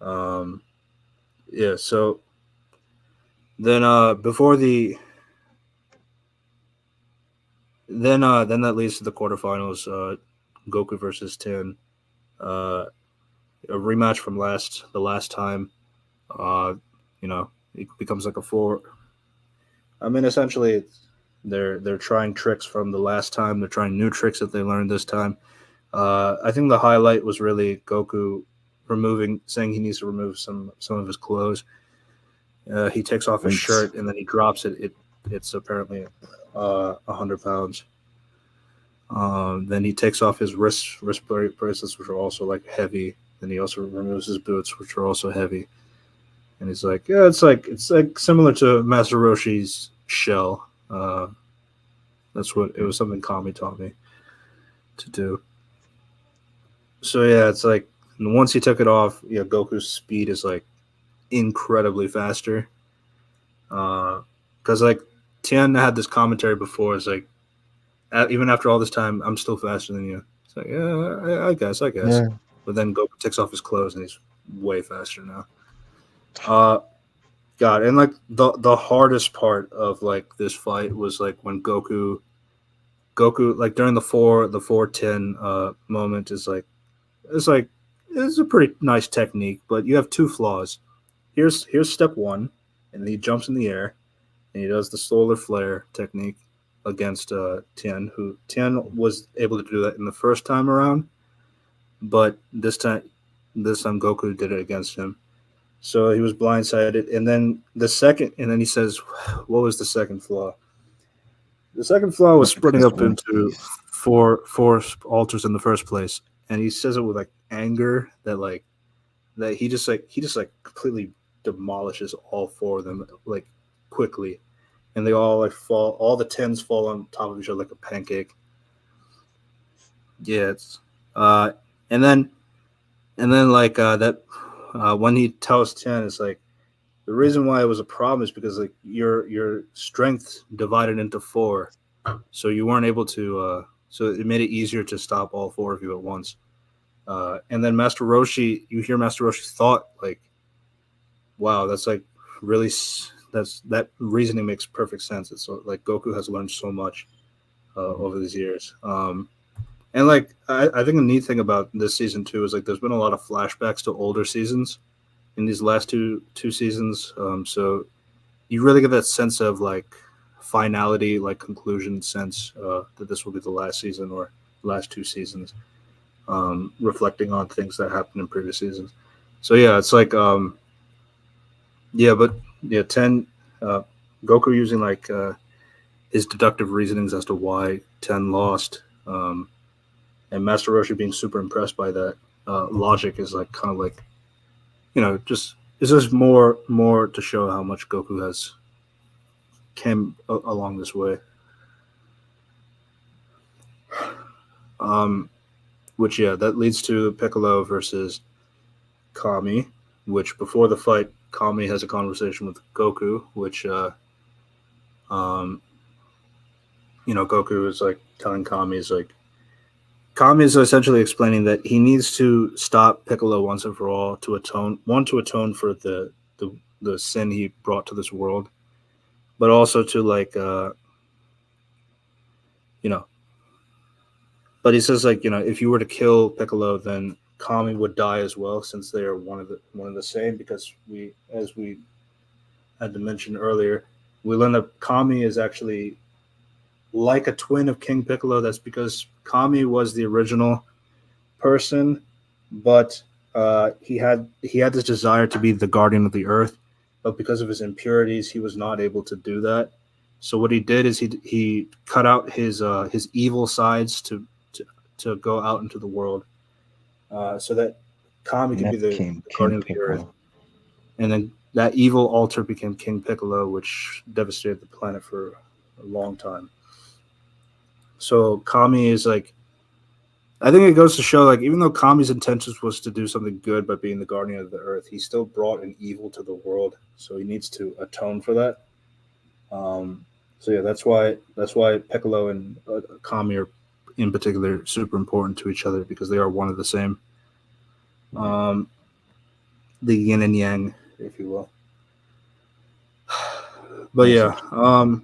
Um, yeah. So then, before the then that leads to the quarterfinals. Goku versus Ten. Uh, a rematch from the last time. Uh, it becomes like a four. I mean, essentially, they're trying tricks from the last time. They're trying new tricks that they learned this time. I think the highlight was really Goku saying he needs to remove some of his clothes. He takes off his Right. shirt and then he drops it. It's apparently 100 pounds. Then he takes off his wrist bracelets, which are also like heavy. Then he also removes his boots, which are also heavy. And he's like, yeah, it's like similar to Master Roshi's shell. That's what it was. Something Kami taught me to do. So yeah, it's like once he took it off, yeah, Goku's speed is like incredibly faster. Because like Tien had this commentary before. It's like even after all this time, I'm still faster than you. It's like yeah, I guess. Yeah. But then Goku takes off his clothes and he's way faster now. Uh, God, and like the hardest part of like this fight was like when Goku like during the 410 moment is like it's like it's a pretty nice technique, but you have two flaws. Here's step one, and then he jumps in the air and he does the solar flare technique against Tien, who Tien was able to do that in the first time around, but this time Goku did it against him. So he was blindsided, and then he says, "What was the second flaw?" The second flaw was Nothing splitting because up of one into piece. four altars in the first place, and he says it with like anger that he just like completely demolishes all four of them like quickly, and they all like fall. All the tens fall on top of each other like a pancake. Yeah, it's uh, and then like that when he tells ten, it's like the reason why it was a problem is because like your strength divided into four, so you weren't able to. So it made it easier to stop all four of you at once. And then Master Roshi, you hear Master Roshi's thought like, "Wow, that's like really that reasoning makes perfect sense." It's so, like Goku has learned so much over these years. And like I think the neat thing about this season too is like there's been a lot of flashbacks to older seasons in these last two seasons. So you really get that sense of like finality, like conclusion sense that this will be the last season or last two seasons, reflecting on things that happened in previous seasons. So yeah, it's like yeah, but yeah, ten uh, Goku using like his deductive reasonings as to why ten lost, and Master Roshi being super impressed by that logic is like kind of like just it's just more to show how much Goku has came along this way. Um, which yeah, that leads to Piccolo versus Kami. Which before the fight, Kami has a conversation with Goku, which um, Goku is like telling Kami is essentially explaining that he needs to stop Piccolo once and for all to atone for the sin he brought to this world, but also to like you know but he says like if you were to kill Piccolo, then Kami would die as well, since they are one of the same. Because as we had to mention earlier, we learned that Kami is actually like a twin of King Piccolo. That's because Kami was the original person, but he had this desire to be the guardian of the earth, but because of his impurities, he was not able to do that. So what he did is he cut out his evil sides to to go out into the world, so that Kami And could be that became the King guardian of the earth, Piccolo. and then that evil altar became King Piccolo, which devastated the planet for a long time. So Kami is like I think it goes to show, like, even though Kami's intentions was to do something good by being the guardian of the earth, he still brought an evil to the world. So he needs to atone for that. Um, so yeah, that's why Piccolo and Kami are in particular super important to each other because they are one of the same, Right. um, the yin and yang, if you will. But Yeah, so yeah,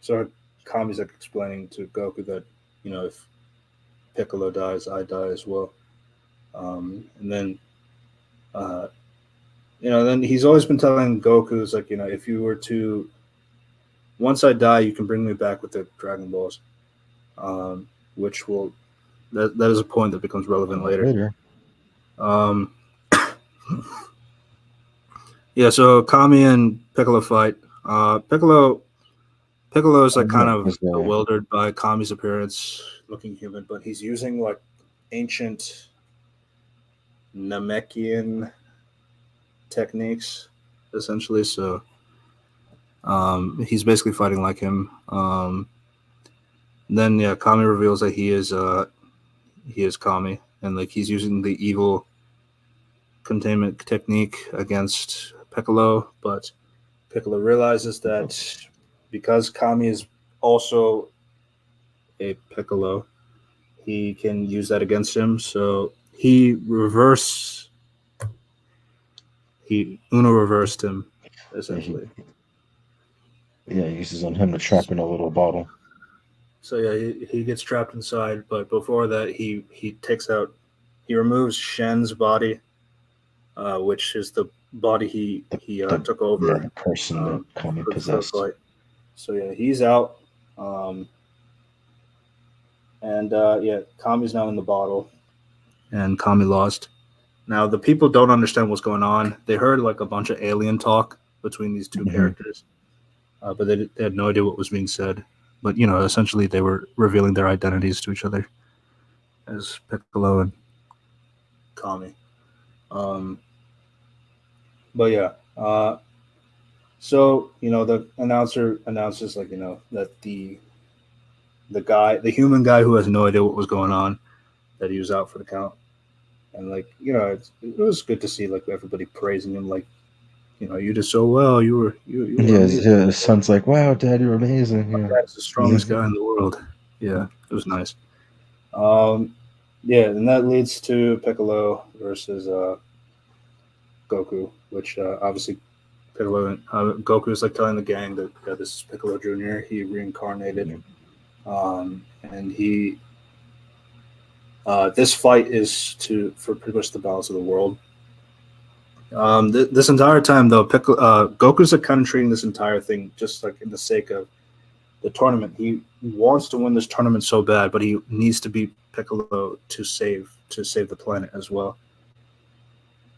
so Kami's like explaining to Goku that if Piccolo dies, I die as well. And then uh, then he's always been telling Goku, is like, if you were to once I die, you can bring me back with the Dragon Balls, which will that is a point that becomes relevant later. later. Um, yeah, so Kami and Piccolo fight. Piccolo is like kind Yeah, of because bewildered by Kami's appearance, looking human, but he's using like ancient Namekian techniques, essentially. So he's basically fighting like him. Then yeah, Kami reveals that he is Kami, and like he's using the evil containment technique against Piccolo, but Piccolo realizes that because Kami is also a Piccolo, he can use that against him. So he Uno reversed him, yeah, he essentially. uses on him to trap in a little bottle. So yeah, he gets trapped inside, but before that, he removes Shen's body, which is the body he The he the took yeah, over the person that Kami for the possessed. fight. So yeah, he's out, um, and yeah, Kami's now in the bottle, and Kami lost. Now the people don't understand what's going on. They heard like a bunch of alien talk between these two Hmm. characters, but they had no idea what was being said. But essentially, they were revealing their identities to each other as Piccolo and Kami. Um, but yeah, so the announcer announces, like, that the human guy who has no idea what was going on, that he was out for the count, and like it was good to see like everybody praising him, like, you did so well, you were Yeah, amazing. his son's like, "Wow, Dad, you're amazing." My Yeah, dad's the strongest yeah. guy in the world. Yeah, it was nice. Um, yeah, and that leads to Piccolo versus Goku, which obviously Piccolo and Goku is like telling the gang that this is Piccolo Jr. He reincarnated, and this fight is for pretty much the balance of the world. This entire time, though, Goku's like kind of treating this entire thing just like in the sake of the tournament. He wants to win this tournament so bad, but he needs to beat Piccolo to save the planet as well.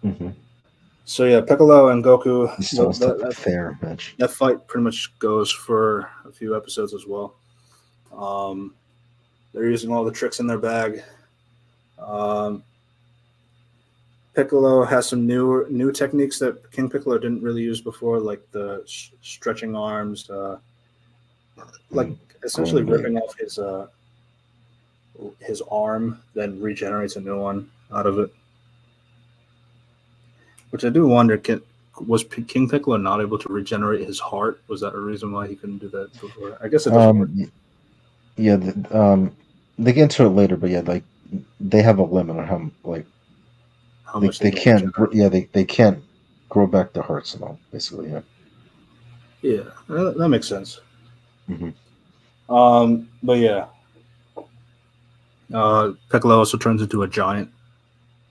Hmm. So yeah, Piccolo and Goku, He still wants to have a fair match. that fight pretty much goes for a few episodes as well. Um, they're using all the tricks in their bag. Um, Piccolo has some new techniques that King Piccolo didn't really use before, like the stretching arms, like And essentially growing ripping leg. off his arm, then regenerates a new one out of it. Which I do wonder, was King Piccolo not able to regenerate his heart? Was that a reason why he couldn't do that before? I guess it doesn't work. Yeah, they get into it later, but yeah, like they have a limit on how like How they, much they they can can't regenerate. yeah they can't grow back their hearts and all basically. Yeah. Yeah, that makes sense. Hmm. But yeah, Piccolo also turns into a giant,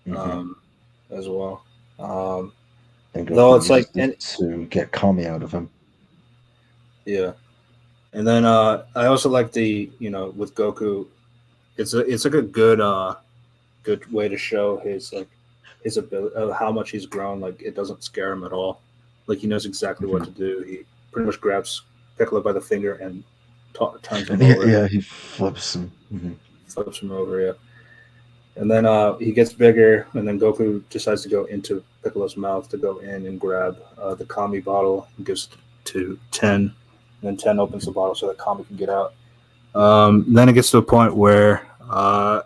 Hmm. um, as well. Um, And though Goku it's like, uses it to get Kami out of him. yeah, and then I also like the with Goku, it's like a good way to show his ability, how much he's grown. Like it doesn't scare him at all. Like he knows exactly what Hmm. to do. He pretty much grabs Piccolo by the finger and turns him Yeah, over, yeah, he flips him. Hmm. flips him over. Yeah, and then he gets bigger, and then Goku decides to go into Piccolo's mouth to go in and grab the Kami bottle and gives it to Ten. And then Ten opens the bottle so that Kami can get out. Then it gets to a point where Uh,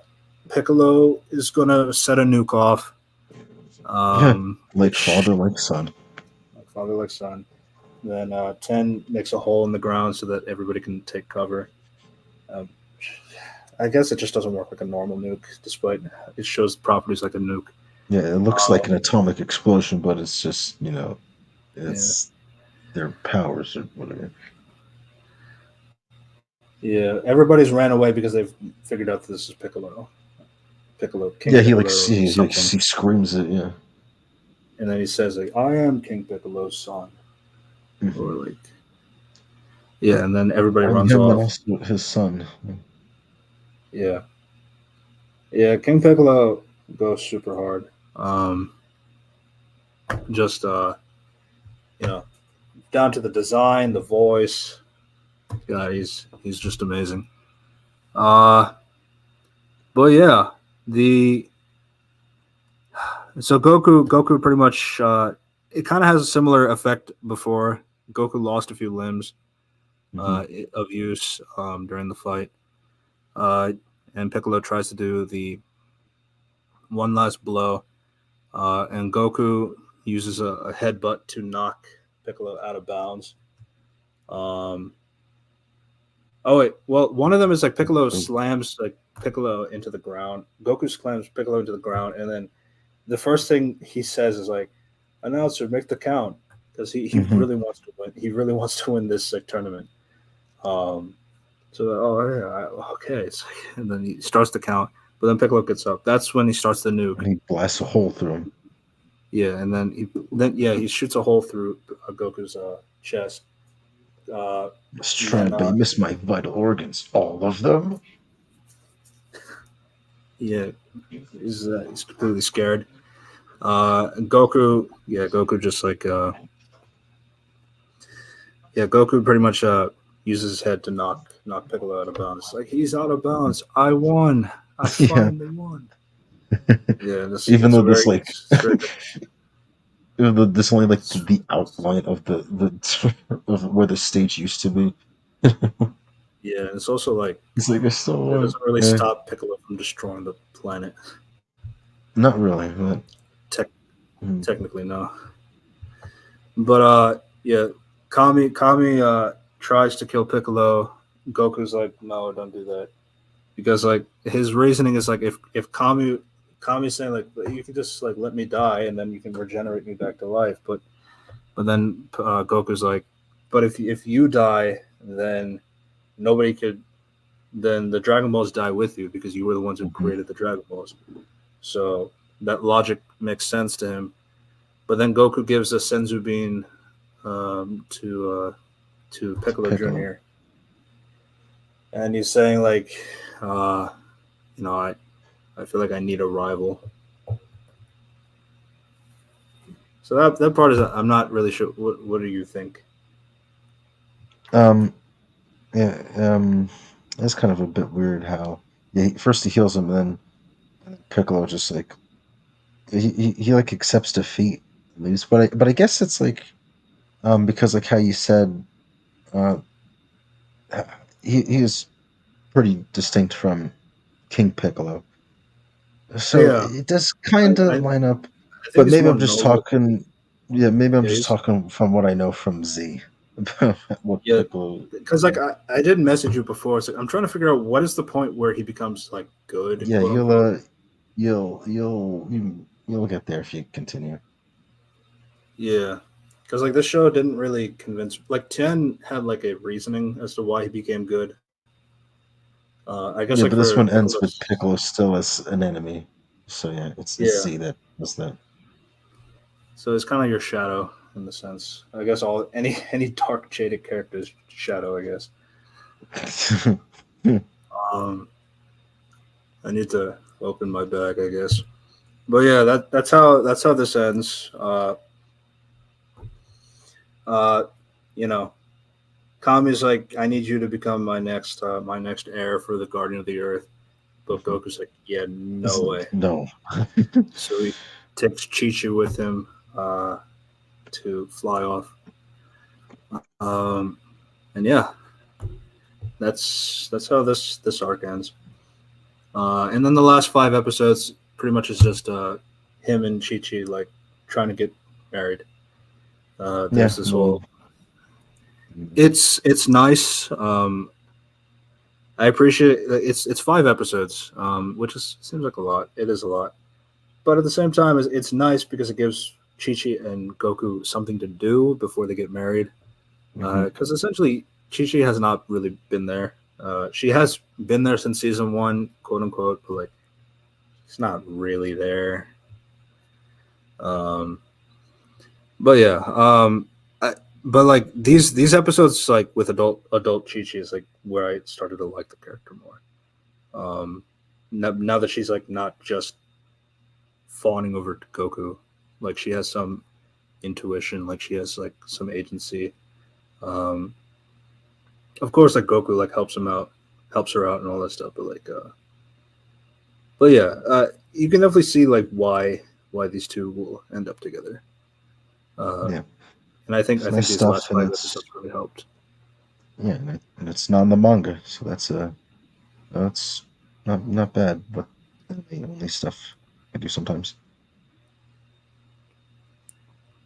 Piccolo is gonna set a nuke off, Yeah, like which father, like son. like father like son. Then 10 makes a hole in the ground so that everybody can take cover. Um, I guess it just doesn't work like a normal nuke, despite it shows properties like a nuke. Yeah, it looks like Um, an atomic explosion, but it's just yeah, it's their powers or whatever. yeah. Everybody's ran away because they've figured out that this is Piccolo, King Yeah, he like Piccolo he, like something, he screams it. Yeah. and then he says like, "I am King Piccolo's son," or Hmm. like, yeah, and then everybody I'm runs him and off. also his son. Yeah, yeah. King Piccolo goes super hard. Just you know, down to the design, the voice. Yeah, he's just amazing. Uh, but yeah, the so Goku pretty much it kind of has a similar effect before. Goku lost a few limbs Hmm. of use during the fight, uh, and Piccolo tries to do the one last blow, and Goku uses a headbutt to knock Piccolo out of bounds. Um, oh wait, well one of them is like Piccolo slams like Piccolo into the ground. Goku slams Piccolo into the ground, and then the first thing he says is like, "Announcer, make the count," because he Hmm. really wants to win. He really wants to win this like tournament. Um, so oh yeah, okay, it's like, and then he starts to count, but then Piccolo gets up. That's when he starts the nuke. And he blasts a hole through him. Yeah, and then he shoots a hole through Goku's chest. Uh, Just and trying then to miss my vital organs, all of them. yeah, he's completely scared. Goku just like Goku pretty much uses his head to knock Piccolo out of bounds. It's like he's out of bounds. I won. I Yeah. finally won. Yeah, this Even it's though very this like it's very good. even though this only like the outline of the of where the stage used to be. Yeah, it's also like It's like I still it won. doesn't really Eh, stop Piccolo from destroying the planet. not really. But, Tech mm, Technically, no. But yeah, Kami tries to kill Piccolo. Goku's like, no, don't do that, because like his reasoning is like if Kami's saying like you can just like let me die and then you can regenerate me back to life, but then Goku's like, but if you die, then nobody could, then the Dragon Balls die with you because you were the ones who mhm. created the Dragon Balls. So that logic makes sense to him. But then Goku gives a Senzu Bean to Piccolo Piccolo. Jr. and he's saying like, uh, you know, I feel like I need a rival. So that part is I'm not really sure. What do you think? Um, yeah, that's kind of a bit weird how first he heals him, and then Piccolo just like he like accepts defeat at least. But I guess it's like because like how you said uh he is pretty distinct from King Piccolo, so Yeah, it does I, kind of I, line up. I think But he's maybe more I'm just noble. talking. Yeah, maybe I'm Yeah, just he's talking from what I know from Z about what yeah, Piccolo. because like I did message you before. So I'm trying to figure out what is the point where he becomes like good, Yeah, quote unquote. you'll get there if you continue. Yeah, because like this show didn't really convince. Like Ten had like a reasoning as to why he became good. I guess Yeah, like but this for one ends with Piccolo's. Piccolo still as an enemy. So yeah, it's Yeah, Z that does that. so it's kind of your shadow in the sense. I guess all any dark shaded character is shadow. I guess. Um, I need to open my bag. I guess. But yeah, that's how this ends. Uh, you know, Kami's like, I need you to become my next heir for the Guardian of the Earth. But Goku's like, yeah, no way. No. So he takes Chi Chi with him to fly off. Um, and yeah, that's how this arc ends. And then the last 5 episodes pretty much is just him and Chi Chi like trying to get married. Yeah, There's this well, whole. It's nice. I appreciate it's 5 episodes, which is seems like a lot. It is a lot, but at the same time, it's nice because it gives Chi Chi and Goku something to do before they get married. mhm. Because essentially, Chi Chi has not really been there. She has been there since season one, quote unquote, but like it's not really there. Um, but yeah, I, but like these episodes, like with adult Chi Chi, is like where I started to like the character more. Now that she's like not just fawning over Goku, like she has some intuition, like she has like some agency. Um, of course, like Goku like helps her out and all that stuff, but yeah, you can definitely see like why these two will end up together. Uh, Yeah, and I it's think nice these stuff, last and 5 episodes really helped. and it's not in the manga, so that's not bad. But the only stuff I do sometimes.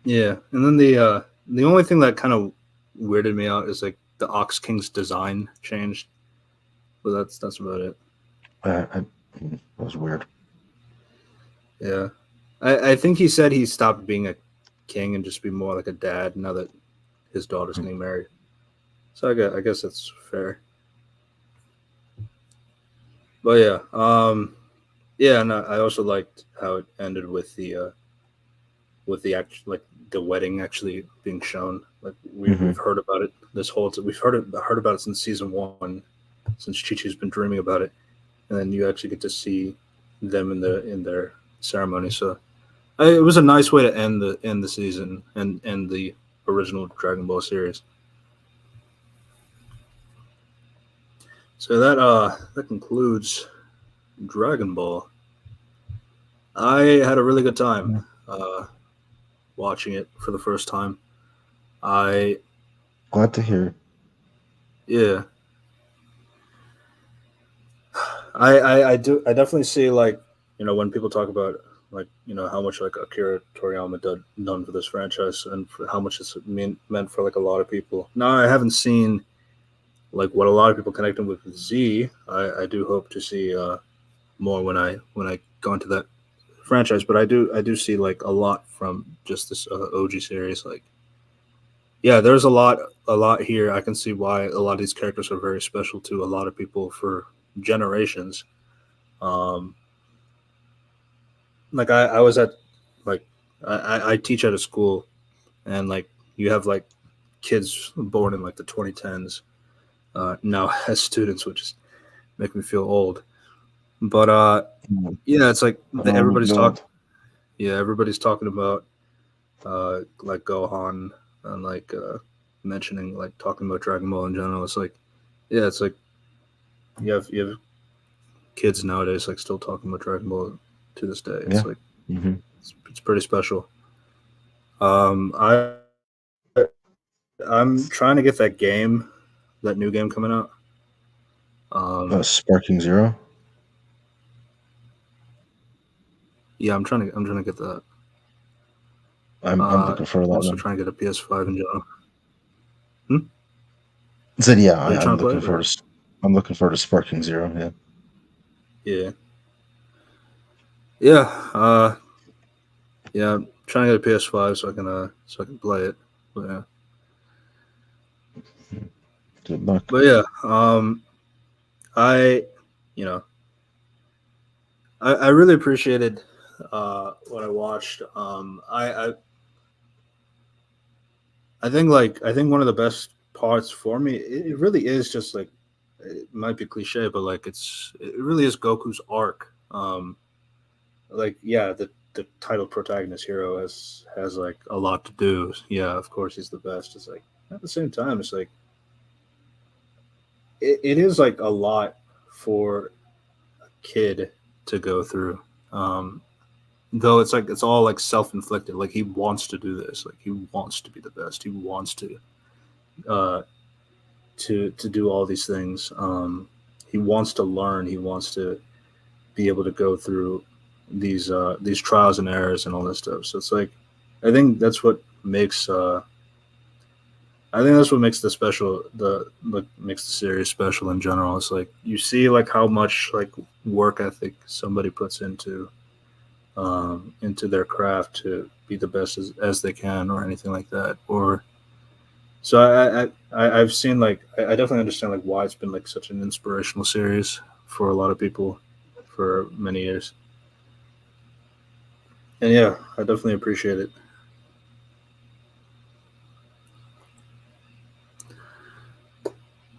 Yeah, and then the only thing that kind of weirded me out is like the Ox King's design changed, but that's about it. That was weird. Yeah, I think he said he stopped being a king and just be more like a dad now that his daughter's getting married. So I guess that's fair. But yeah, yeah, and I also liked how it ended with the act like the wedding actually being shown. Like Hmm. we've heard about it this whole we've heard about it since season one, since Chi Chi's been dreaming about it, and then you actually get to see them in their ceremony. So it was a nice way to end the season and end the original Dragon Ball series. So that concludes Dragon Ball. I had a really good time Yeah. uh, watching it for the first time. I Glad to hear. yeah, I definitely see like when people talk about like how much like Akira Toriyama done for this franchise and for how much it's meant for like a lot of people. Now I haven't seen like what a lot of people connecting with Z. I do hope to see more when I go into that franchise, but I do see like a lot from just this OG series. Like yeah, there's a lot here. I can see why a lot of these characters are very special to a lot of people for generations. Um, like I was at like I teach at a school and like you have like kids born in like the 2010s now as students, which is make me feel old. But Mm. yeah, it's like Oh God. everybody's talking about like Gohan and like mentioning like talking about Dragon Ball in general. It's like yeah, it's like you have kids nowadays like still talking about Dragon Ball to this day. It's Yeah. like Hmm. it's pretty special. I I'm trying to get that game, that new game coming out. Um, Sparking Zero. yeah, I'm trying to get that. I'm looking for I'm that also one. trying to get a PS5 in general. Hmm? I said, yeah, Are you trying I'm to play looking it? Or? forward to. I'm looking forward to Sparking Zero. Yeah. Yeah, yeah, yeah. I'm trying to get a PS5 so I can play it. But yeah, Good luck. but yeah. I you know I really appreciated what I watched. I think one of the best parts for me it really is just like it might be cliche, but like it really is Goku's arc. Like yeah, the title protagonist hero has like a lot to do. Yeah, of course he's the best. It's like at the same time, it's like it is like a lot for a kid to go through. Um, though it's like it's all like self inflicted. Like he wants to do this. Like he wants to be the best. He wants uh, to do all these things. He wants to learn. He wants to. be able to go through these trials and errors and all this stuff. So it's like, I think that's what makes I think that's what makes the special the makes the series special in general. It's like you see like how much like work ethic somebody puts into their craft to be the best as they can or anything like that. Or so I've seen like I definitely understand like why it's been like such an inspirational series for a lot of people for many years. And yeah, I definitely appreciate it.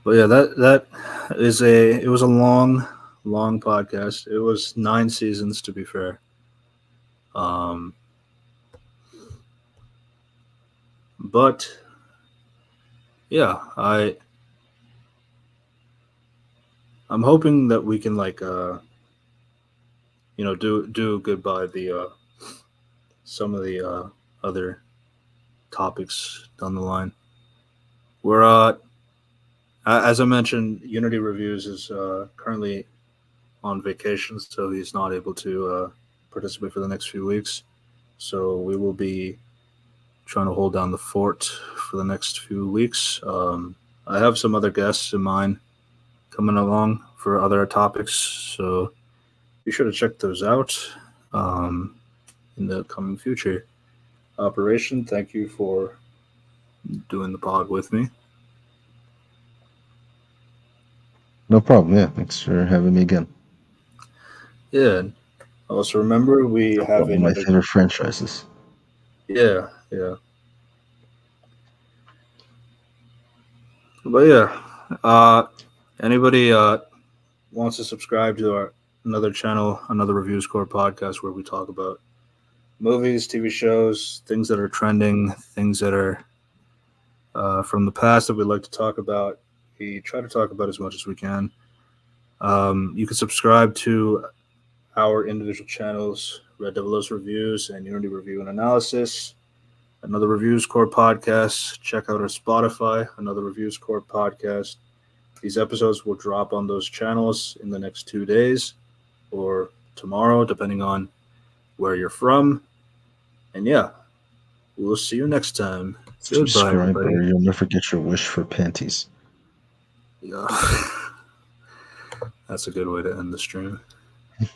But yeah, that is a it was a long podcast. It was 9 seasons to be fair. Um, but yeah, I'm hoping that we can like do good by the some of the other topics down the line. We're as I mentioned, Unity Reviews is currently on vacation, so he's not able to participate for the next few weeks. So we will be trying to hold down the fort for the next few weeks. I have some other guests in mind coming along for other topics, so be sure to check those out um, in the coming future. Operation, thank you for doing the pod with me. No problem. Yeah, thanks for having me again. Yeah. Also, remember we Talk have about one of my another. favorite franchises. Yeah, yeah. But yeah, anybody wants to subscribe to our another channel, another Reviews Core podcast where we talk about movies, TV shows, things that are trending, things that are from the past that we'd like to talk about. We try to talk about as much as we can. You can subscribe to our individual channels, Red Devil O's Reviews and Unity Review and Analysis. Another Reviews Core podcast. Check out our Spotify, another Reviews Core podcast. These episodes will drop on those channels in the next 2 days or tomorrow, depending on where you're from. And yeah, we'll see you next time. Goodbye, Subscribe everybody. or you'll never get your wish for panties. Yeah. That's a good way to end the stream.